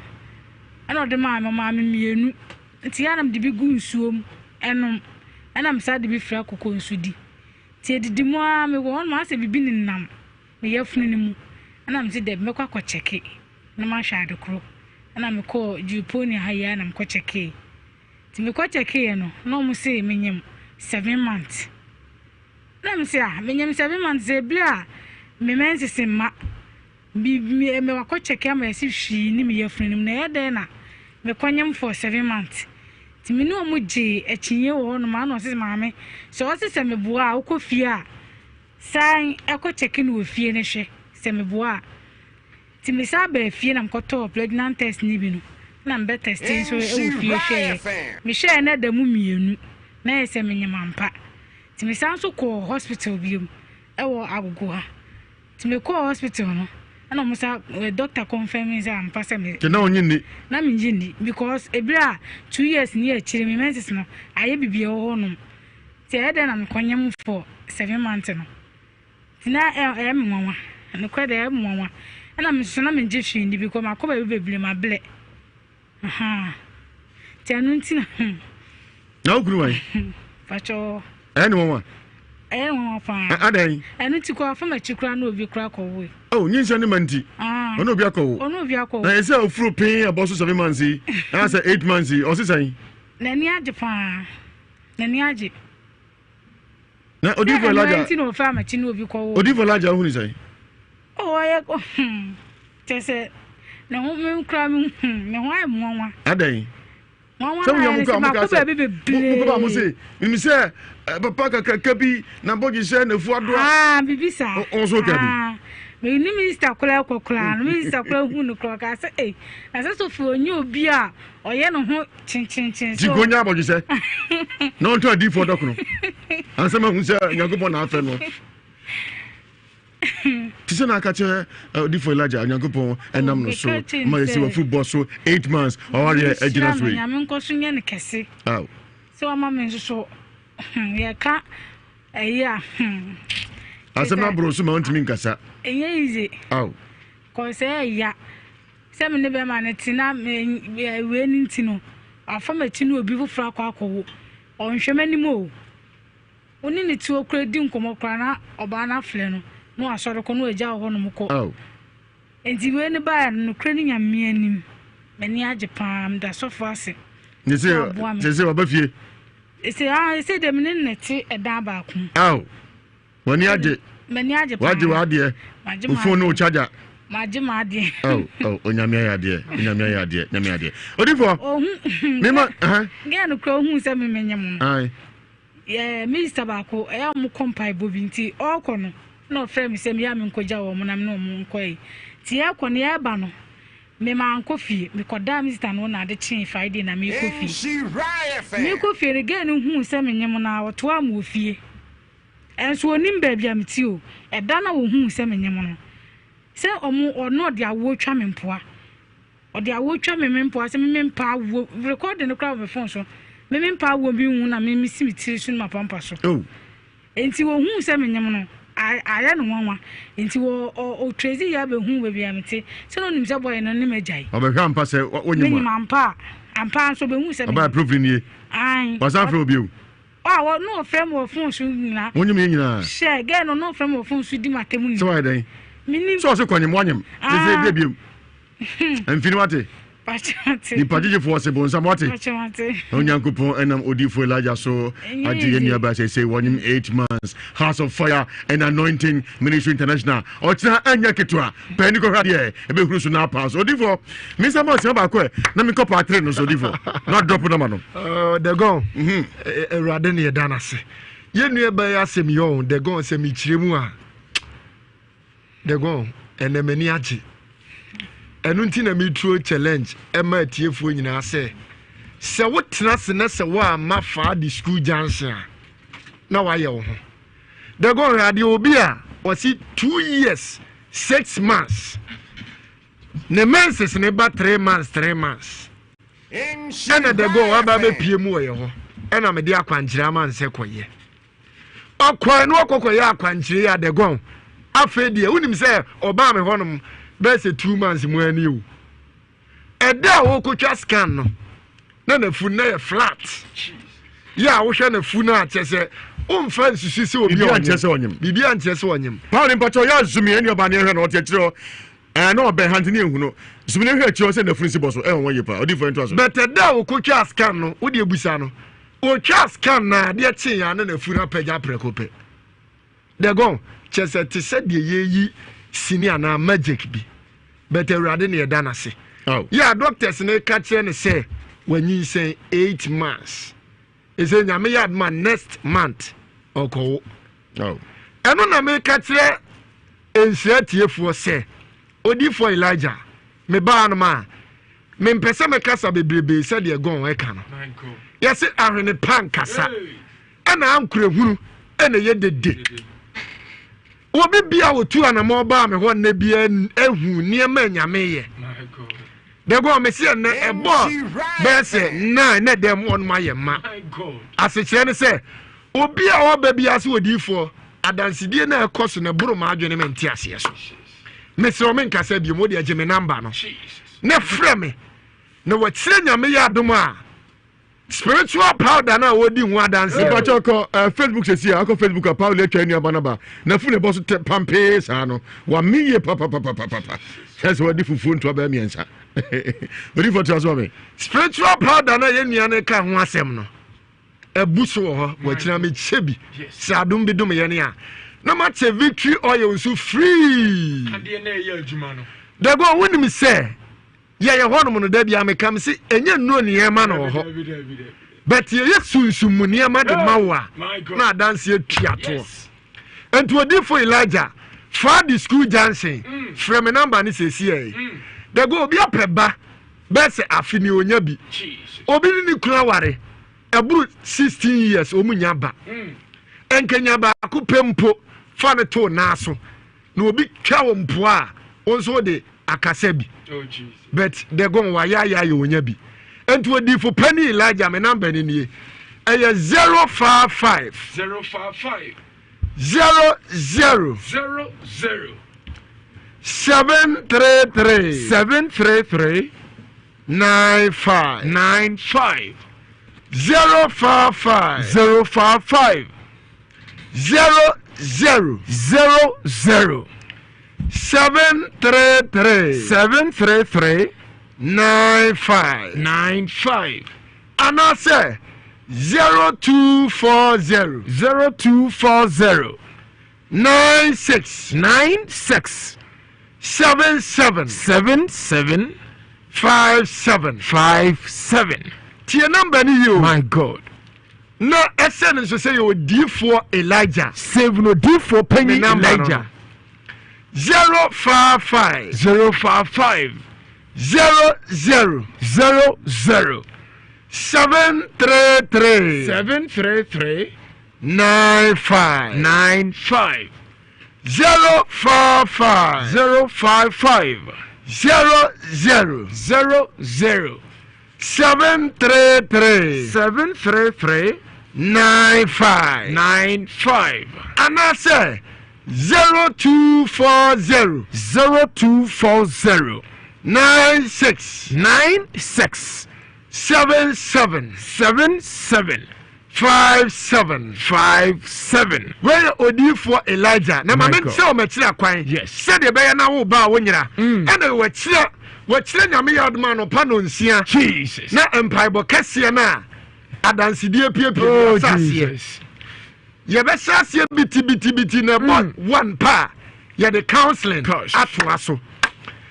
Speaker 18: And all the mamma, mammy, Tianam de be goon soom, and I'm sad to be fraco consudi. Tea the demois me one must be been in nam, me yafnimu, and I'm said that make a check it. No man shall the crew, and I'm call you pony high and I'm quite a key. To me quite a key, no more say, minim 7 months. Let me say, minim 7 months, a blah, me man's the same ma. Be me a quite a camera as if she knew me your friend, near dinner. Me quanium for 7 months. To me no muji, a chinny or no man or his mammy. So as a semi bois, who fear. Sign, I could check in with fear, semi bois. Ti me sabe fie na mkoto pregnant test ni bi no na mbe testing so e fie share me share na da mu mienu na ese me nyamampa ti me san so ko hospital bi e wo agogo ha ti me ko hospital no na mo sa doctor confirm say am pass me
Speaker 2: ke na onyi ni
Speaker 18: na me nyi because ebira 2 years ni e chire me menses no aye bibie ho no ti e de na me konyam for 7 months no ti na e me nwanwa no kwa de e me nwanwa and I'm so I'm Egyptian because my cover will be my black. Tianuntina.
Speaker 2: No, grew.
Speaker 18: Pacho.
Speaker 2: Anyone.
Speaker 18: Anyone fine.
Speaker 2: Aday.
Speaker 18: I need to call from a chikran will be crack away.
Speaker 2: Oh, you send him anti. Oh, no, Biaco.
Speaker 18: Oh, no, Biaco.
Speaker 2: I say a fruit pay a boss of 7 months. I say 8 months. Or say,
Speaker 18: Nania Japan. Naniaji.
Speaker 2: Now, Odivo Laja.
Speaker 18: No farmer, Chino, you call
Speaker 2: Odivo Laja, who is I?
Speaker 18: Oh, I go. Tess, no woman cramming. No, I'm one.
Speaker 2: Aday.
Speaker 18: Some young
Speaker 2: people say, you say, Papa Kabi, Nabogi send a four.
Speaker 18: Ah, Bibisa.
Speaker 2: Also, Kabi.
Speaker 18: Me Minister Clan, Minister Clock. I say, eh, as also for new beer or yellow chin.
Speaker 2: Chigonia, what you say? No to a deep for Docno. And some who say, Yakupon afternoon. Tisana catch a different Elijah and Yakupon, and I'm not so. My football so 8 months or a generous way. I'm
Speaker 18: in Cosuyan Cassie.
Speaker 2: Oh,
Speaker 18: so I'm so. Yeah, can't. Yeah.
Speaker 2: Asema bro so ma ntimi nkasa.
Speaker 18: Easy.
Speaker 2: Aw.
Speaker 18: Cause ya. Say me be man tina we ni ntino. Afama tino obi fufura akwa onhwemani mo. Oni ne ti okra di nkomokra na oba na fle no asore ko no agya ho no mko.
Speaker 2: Aw.
Speaker 18: Enti we ni ba no kra ni nyame anim. Mani age pam da so fase.
Speaker 2: Ni se oba fie.
Speaker 18: Say dem ni neti eda ba ku.
Speaker 2: Aw. Wani age.
Speaker 18: Mani age
Speaker 2: pam. Wade. Ufo no charger.
Speaker 18: Maje made.
Speaker 2: Oh, onyame ya de. Nyame ya de. Odifo. Me ma,
Speaker 18: Ge no kra hu se me menyem no.
Speaker 2: Ai.
Speaker 18: Minister Bako, I am compay bobinti, all corner. No frame, same yam koja or monam no monquay. Tia Bano. Me man coffee, because damn is done one at the chain Friday and me coffee. She riot. Me coffee again, who send me yamana or 2 movie. And so nimbe biam too, a dana who send me yamana. Say or not their wood charming poor. Or their wood charming poor, some men power recording the crowd of phone so. Me pa wo bi hu na me si mitiri su ma pampa so enti wo hu se me nyem no aya no nwanwa enti wo o trezi ya be hu we bi amete se no nim se boy no ne majai
Speaker 2: obehwa mpa se onyim
Speaker 18: me ampa so be hu se me
Speaker 2: aba proof ni
Speaker 18: ai
Speaker 2: wasa fro bi o
Speaker 18: wo no frame wo phone so nyina
Speaker 2: onyim nyina
Speaker 18: she ge no frame wo phone so di matemu ni
Speaker 2: so why then
Speaker 18: minim
Speaker 2: so kwanyem wanyem se bi enfini wate ni patije for se bon samote onyankopon enam odifo Elijah so agye ni aba say 8 months House of Fire and Anointing Ministry International otina anya ketwa pani ko hade e be huru so na pass odifo mi sama se ba ko na mi ko patre no so odifo not drop number no
Speaker 5: the go erade ne yeda se ye nu e ba ya sem yo the go se mi kiremu a the go enemani agi enunti na me true challenge ema atiefo nyina se wotena se na se wa ma fa di school junction na wa ye wo ho de go radio obi a wasi 2 years 6 months ne menses ne ba 3 months ena de go wa ba be pie mu ye ho ena me di akwankyira man se koye okwa no okokoye akwankyire ya de go afa die unim se oba me honom bese 2 months mu ani o eda wo kotwa scan no na fu na flat ya wo hwe na fu na chese umfa nsusu se obi bibi anchese onyem
Speaker 2: pa ni mpacho ya zumi eni oba ne hwe na otiachiro na obe hantini ehunu zumi ne hwe achiro se na funu si boso won yepa odi for into so
Speaker 5: but eda wo kotwa scan no wo de ebusa no o twa scan na de chi ya na fu na pagya prekope de go chese ti se de yeyi senior na magic bi but erade ne yeda na se yeah doctors ne ka kire ne say when you say 8 months is say nyame yad man next month oko eno na me ka kire ensiatiefo say odi for Elijah me ba no ma me mpese me kasa bebrebe say de gon e ka no yes ahwene pan kasa ana ankure hunu ene ye dede obi bia wotu anamo ba me ho na bia ehu niema nyame ye de go me se na ebo bese na dem on ma ye ma asechire ne se obi a oba bia se odifo adansidie na ekoso na buru ma adwene me nti ase so me se o me nkasa bi mo de agye me number no na frɛ me na wakyire nyame ye adom a spiritual powder na wodi hu adanse
Speaker 2: pachoko Facebook sesi akọ Facebook pa le twa enu abanaba na fu ne boso pampe sa no wa miye papa yes wadi fufu nto ba miensa odi for twa me
Speaker 5: spiritual powder na ye nua ne ka ho asem no ebuso ho wa kira me chebi sa adum bi dum ye ne a na ma che victory oil so free
Speaker 14: ade na ye adwuma no
Speaker 5: de go woni mi say ye hono no da bia me kam si enye nno ne ma no ho but ye sunsumu ne ma de mawa na dance atuato ento odi for Elijah for the school dancing from number ni sesi e de go obi apeba bese afini onya bi obi ni kura ware eburu 16 years omunya ba enkenya ba akupempo fa ne to naso na obi twa wo mpo a onso de akasabi but they go wa ya onya bi ento odi for penny Elijah me number ni nie eye 055
Speaker 2: 00 733 95 055 00 733 95 and I say 0240 96 77 57 Tia number ni you.
Speaker 15: My God.
Speaker 2: No essence to say you D4 Elijah.
Speaker 15: Save no D4 penny Elijah.
Speaker 2: 055 00 733 95 055 00 733 95 and I say 0240 96 77 57 where odi for Elijah na ma men say o ma kira kwan said e be na wo ba wo nyira and we kira nyame yadma no pa no nsia
Speaker 15: Jesus
Speaker 2: na empaibo kese na adansidie piepie
Speaker 15: Jesus
Speaker 2: ye be sasie biti na one pa ye the counseling atwaso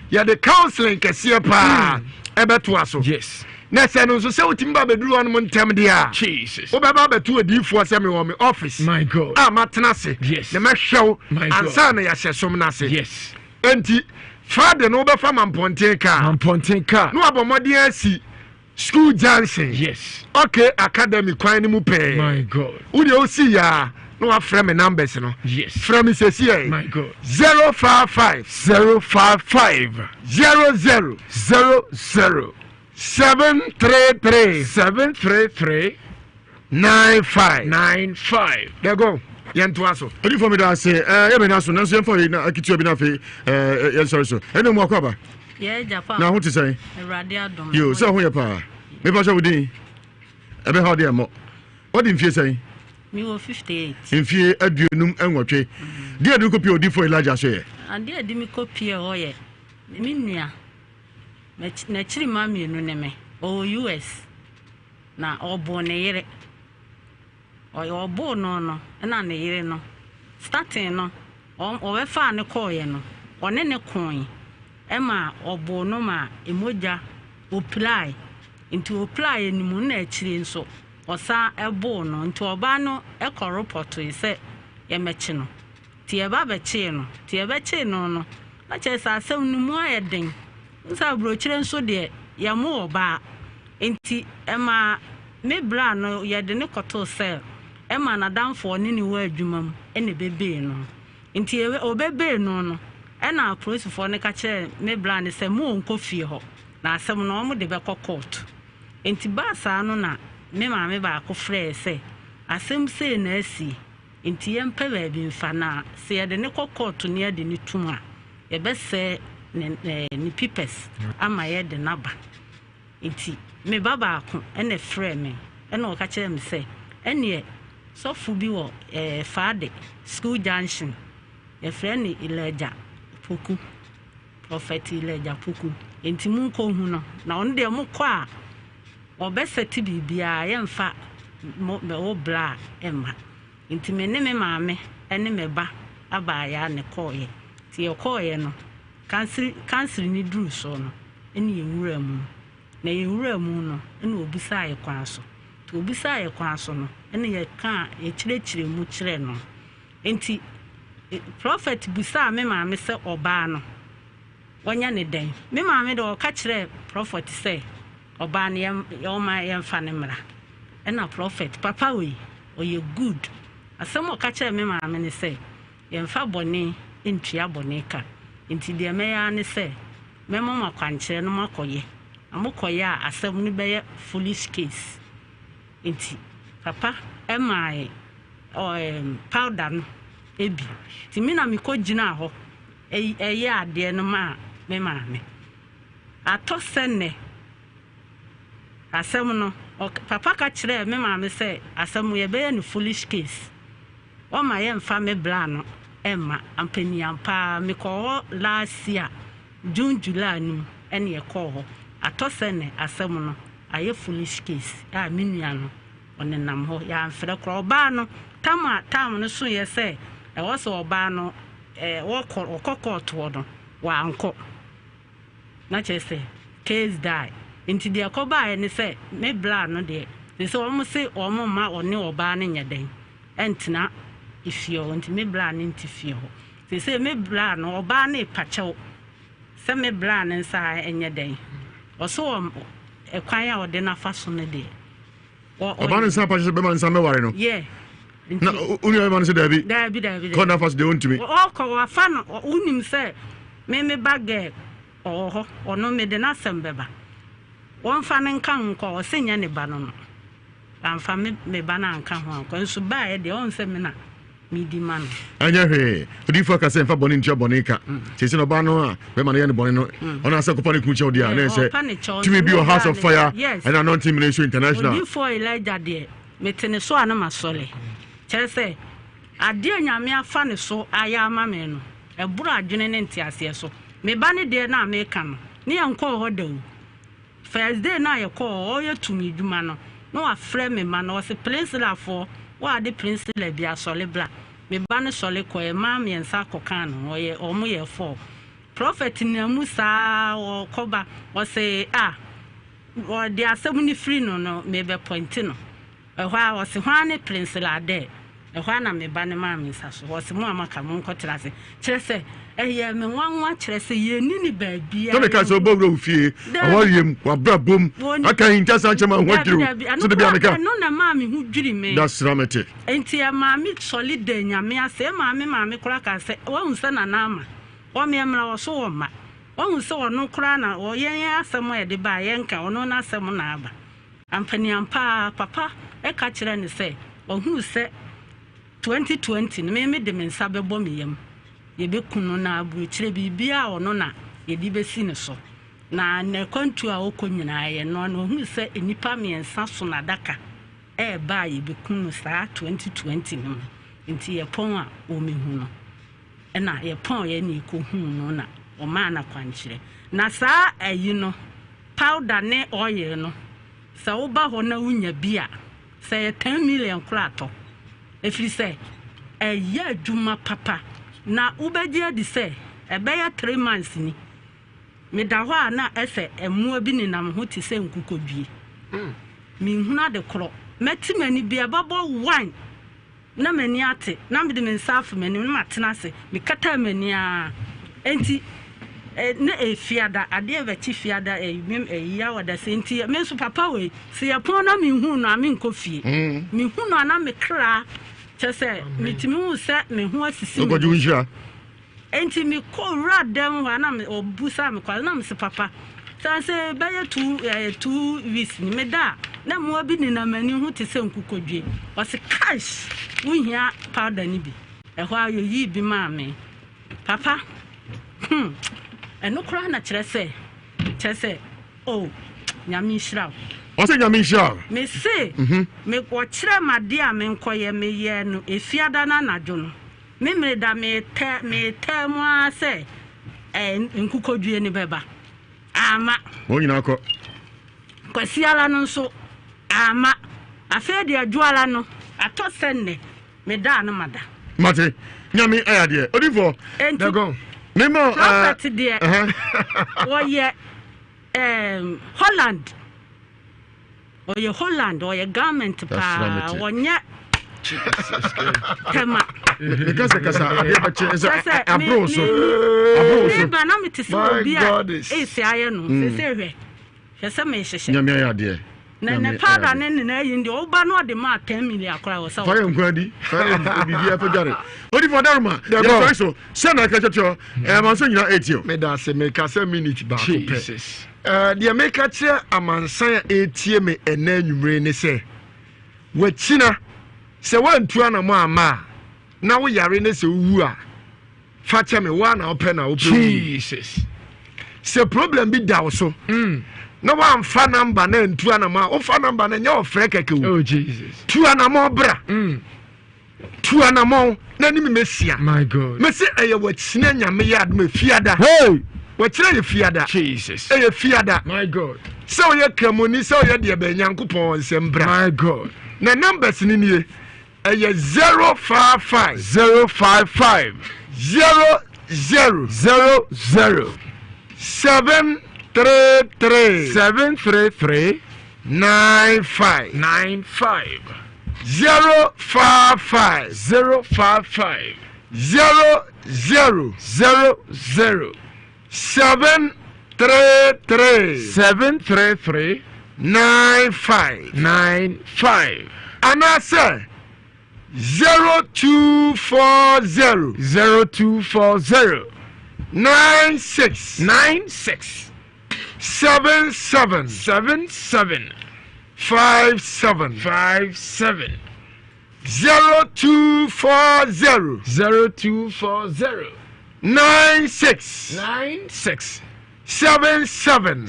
Speaker 2: ye the counseling kese pa ebeto
Speaker 15: yes
Speaker 2: na se no so se utimba beduru on montem dia
Speaker 15: Jesus
Speaker 2: obeba betu adifo se me wo me office
Speaker 15: my God
Speaker 2: matena se
Speaker 15: yes
Speaker 2: na mahwew ansa na ya hyesom na se
Speaker 15: yes
Speaker 2: enti father no be fa mamponten ka no abomodin asi school junction
Speaker 15: yes
Speaker 2: okay academy kwan ni mu pe
Speaker 15: my God
Speaker 2: udi o si ya no afre me numbers no
Speaker 15: yes
Speaker 2: from me say
Speaker 15: my God
Speaker 2: 055 00 733 95 there go yentu aso odi for me da say e be na so na so for na akitio bi na fe sorry so ene mu akwaba
Speaker 19: Japan
Speaker 2: na ho te say
Speaker 19: Erade adom
Speaker 2: yo so ho ye pa me pa so wudin e be how dey mo what in fie say
Speaker 19: me wo 58
Speaker 2: in fie aduonum enwotwe dey adu copy odi for Elijah so ye
Speaker 19: and dey adi me copy e ho ye me nua na chiri ma mienu ne me o US na obo ne yire obo no na ne yire no starting no o we fa ne call ye no one ne kon ema obo no ma emoja apply into apply ni mu na chiri nso osa ebo no into oba no e ko report e se ye mechi no ti e ba be chi no no na che sa asem ni mu ayeden nsa bro chire nso de ya mu oba enti ema me bra no ye de ne koto sel ema na danfo ni wa adwumam ene bebe no enti obebe no ena police for ne ka kire me bra ne se mu onko fie ho na asem no mo de be court enti ba sa no na me ma me ba ko frɛ se asem se na asi enti ye mpa ba bi mfa na se ye de ne court ne ye de ne tuma ye be se ni pipes ama ye de naba enti me baba ko ene frɛ me ene o ka kire me se ene sofu bi wo faade school junction ye frɛ ni Elijah Poku prophet Elijah Poku enti mun ko hu no na on de mo kɔ a obeseti bibia ye mfa me wo bla ema enti me ne me maame ene me ba aba ya ne kɔye ti ye kɔye no cancer ni duru so no ene ye nwura mu na ye nwura mu no ene obisa ye kwan so to obisa ye kwan so no ene ye ka ye kyerɛkyerɛ mu kyerɛ no enti prophet busa me maame se oba no wonya ne den me maame de o ka kyerɛ prophet se oba ne ye ma ye mfa ne mra ena prophet papa we o ye good asem o ka kyerɛ me maame ne se ye mfa bone entua bone ka enti de me ya ne se me mama kwankyerɛ no makoye amokoye a asem ne be foolish case enti papa ema powder no ebi ti me na me ko gina ho eye ade no ma me maame ato sene asem no papa ka kire me maame say asem ye be no foolish case o ma ye mfa me bla no emma ampani ampa me ko last year June July no ene ye ko ho ato sene asem no aye foolish case a me nua no onenam ho ya mfere kro oba no tam no so ye say e wo so oba no wo kokko no wa anko na chese case die inti de akoba e ne say me bla no de se o mo se o mo ma one oba no nyeden entina ifio inti me bla no inti fio se me bla no oba no pachew se me bla no nsa enyeden o so e kwan ya ode na fa so ne de
Speaker 2: oba no nsa pachew be man nsa me ware no
Speaker 19: yeah
Speaker 2: na uni e man se dabi ko na fa so de ontimi
Speaker 19: o ko wa fa no unim se me bagge ho ono me de na sembeba won fa ne nkan ko o senya ne ba no amfa me ba na nkan ho ko nso ba e de on se me na me di man
Speaker 2: anya hwe odi fo ka se mfa boni ntia boni ka se no ba no a be ma ne boni no ona se ko pa ne ku che odi a na se to me be your house of fire and anointing ministry international
Speaker 19: odi fo Elijah de metene so ana masole kere se ade anyame afa ne so aya ama me no eburu adwene ne ntiase so me ba ne de na me ka no ne yanko ho dawo first day na ye ko o ye tumi dwuma no no afre me ma no se prince la fo wa de prince la bia sole bla me ba ne sole ko e ma me nsa ko kan no o ye o mu ye fo prophet na musa o koba o se o de asem ni free no me be point no e hwa o se hwa ne prince la de e hwa na me ba ne ma me nsa so o se mu amaka mu nkotra se kire se eye me nwanwa kire se ye ni ni ba bia
Speaker 2: to me ka so bogro ufie awariem wa brabom aka hinta san chema hwadiro so de bia me ka
Speaker 19: no na ma me hu dwiri me
Speaker 2: that's ramete
Speaker 19: enti ya ma me solid nyame ase ma me kura ka se wo hu se na na ama wo me emra wo so wo ma wo hu se wo no kura na wo yen asem e de ba yen ka ono na asem na aba ampani ampa papa e ka kire ne se wo hu se 2020 me de me nsa bebo me yam ye be kunu na abu kire bibia ono na ye di besi ne so na ne kwantu a okonyina ye no no hu se enipa me nsa so na daka e ba ye be kunu sa 2020 no nti ye pon a o me hu no e na ye pon ye ni ko hu no na o ma na kwankyire na sa ayi no powder ne oil no sa wo ba ho na wunya bia sa ye 10 million krato efiri se ye adwuma papa na ubeje di se ebe ya 3 months ni me da ho na ese emu bi ni nam ho ti se nkukodwie mi huna de kro meti mani bia babo wine na mani ate na me de me nsafu mani ma tena se me kata mani a enti na efiada ade be ti fiada ya wada se enti me so papa we se ya pon na mi hu no ami nkofie mi hu no na me kra chese mitimi hu se me hu asisi
Speaker 2: ogoju njia
Speaker 19: enti mi ko radem wa na me obusa me kwa na me se papa sanse be ye 2 weeks ni me da na mo bi ni na mani hu te se nkukodwe o se cash wuhia powder ni bi e ho ayo yi bi ma me papa eno kra na chese oh nyami shira
Speaker 2: o se nyami shira
Speaker 19: me se me ko kire made a me nkoye me ye no efiada na najo no me mere da me te mo ase nkukodwe ni beba ama
Speaker 2: mo nyina ko
Speaker 19: kwasiala no so ama afedi adwala no ato senne me da no mada
Speaker 2: mate nyami ayade odifo dagon memo
Speaker 19: prophet there oye Holland oye government pa wonya tema
Speaker 2: kasa adebache abroso
Speaker 19: ba na mitisi bia esi aye no se hwe hwese me hyehye
Speaker 2: nyame ayade
Speaker 19: na pada ne na yi ndi oba no de ma 10 million akora wo sa
Speaker 2: fire nkwadi fire bibi afagare odi for daruma yes so se na ka chacho manso nyina 8
Speaker 5: me da se me ka se minute ba ko pe de me ka che amansan etie me ena nwumre ne se wachina se wantu ana mo ama
Speaker 2: na wo yare ne se wu a fa che me wa na open na open
Speaker 5: Jesus
Speaker 2: se problem bi da wo so na wa mfa number na ntu anama o fa number na nya ofre keke wo
Speaker 5: oh Jesus
Speaker 2: tu anama bra tu anama na ni mesia
Speaker 5: my God
Speaker 2: me se eye wa chine nyame ya adum fiada
Speaker 5: hey
Speaker 2: wa chire ye fiada
Speaker 5: Jesus
Speaker 2: eye fiada
Speaker 5: my God
Speaker 2: so ye kramoni so ye de be nyankopon nsembra
Speaker 5: my God
Speaker 2: na numbers ni nie eye 055
Speaker 5: 055
Speaker 2: 00 733 95 055 733 95 anase 0240 96 77 57 0240 96 77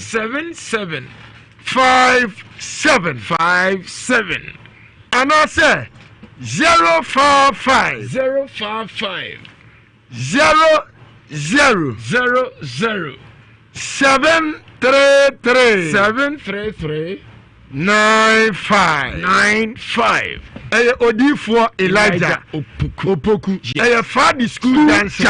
Speaker 2: 57 anase 055 00 733 95 eye odifo Elijah opoku eye fadi school dance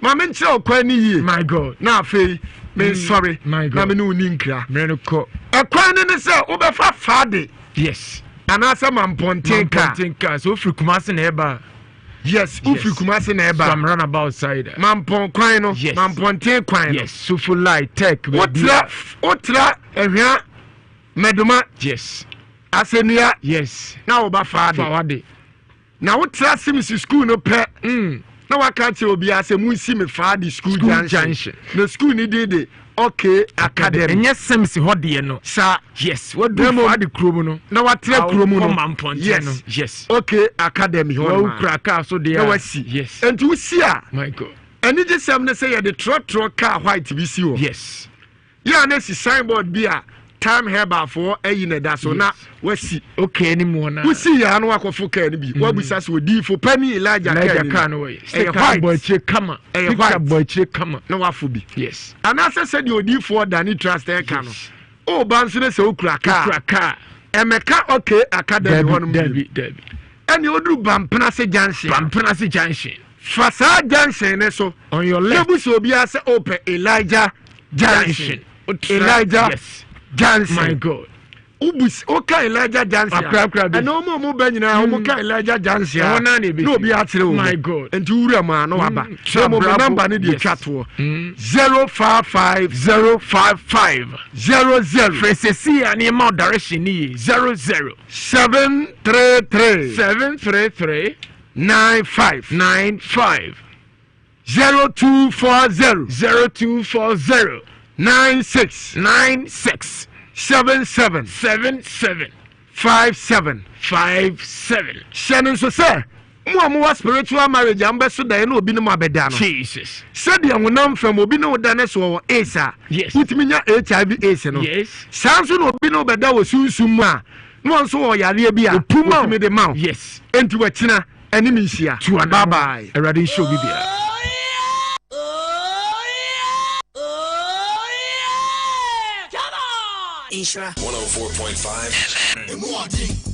Speaker 2: ma me nche okwa ni yie
Speaker 5: my God
Speaker 2: na afei me sorry
Speaker 5: my God
Speaker 2: na me no ni nkra
Speaker 5: me no ko
Speaker 2: ekwa ni se obefa fadi
Speaker 5: yes
Speaker 2: anasa mamponten
Speaker 5: ka so free kumase na eba
Speaker 2: yes ufiri kumase na eba
Speaker 5: some run about side
Speaker 2: mampon kwan no mamponten kwan no
Speaker 5: yes so full light tech
Speaker 2: otra ehwa meduma
Speaker 5: yes
Speaker 2: asenua
Speaker 5: yes
Speaker 2: na oba faade na wotra simisi school no pe na waka che obi asemu si me faade school junction no school ni de okay academy
Speaker 5: enye simisi hode no
Speaker 2: sa
Speaker 5: yes what do faade kromo no
Speaker 2: na watra kromo no
Speaker 5: mamponten no yes
Speaker 2: okay academy
Speaker 5: ho ma kraka so de
Speaker 2: yes and you see
Speaker 5: my God
Speaker 2: any just some say the trotro car white bi si o
Speaker 5: yes
Speaker 2: ya na si signboard bi a time herbal for eyina da so na wasi
Speaker 5: okay ni mo na
Speaker 2: wasi ya no akofo car ni bi wabusa so di fo pani Elijah car
Speaker 5: no way white boy che kama
Speaker 2: picture
Speaker 5: boy che kama
Speaker 2: na wafo bi
Speaker 5: yes
Speaker 2: anasa said the odi for Dani trust car no o banso na se okura car emeka okay academy one
Speaker 5: David
Speaker 2: any oduru bampena se junction fasa junction ne so
Speaker 5: on your left
Speaker 2: lebuso obi ase open Elijah junction
Speaker 5: yes
Speaker 2: Johnson
Speaker 5: my God
Speaker 2: ubus okay Elijah Johnson and no more banyina omuka Elijah Johnson no be atire o
Speaker 5: my God
Speaker 2: enti wura ma no waba so mo number ne dey twato 055 00
Speaker 5: Frencesi ani ma direction ni 00
Speaker 2: 733 95 0240 96 77 57 Shannon so sir mo spiritual marriage am beso da na obi no mabeda no
Speaker 5: Jesus
Speaker 2: said ya wonam fam obi no da na so esa
Speaker 5: yes
Speaker 2: utiminya HIV AIDS no
Speaker 5: yes
Speaker 2: sanso no obi no beda wo sunsum a no nso wo yare bia utimi de ma
Speaker 5: yes
Speaker 2: enti wachina ani mi hia bye bye
Speaker 5: erade show bibia
Speaker 22: Isra 104.5 FM.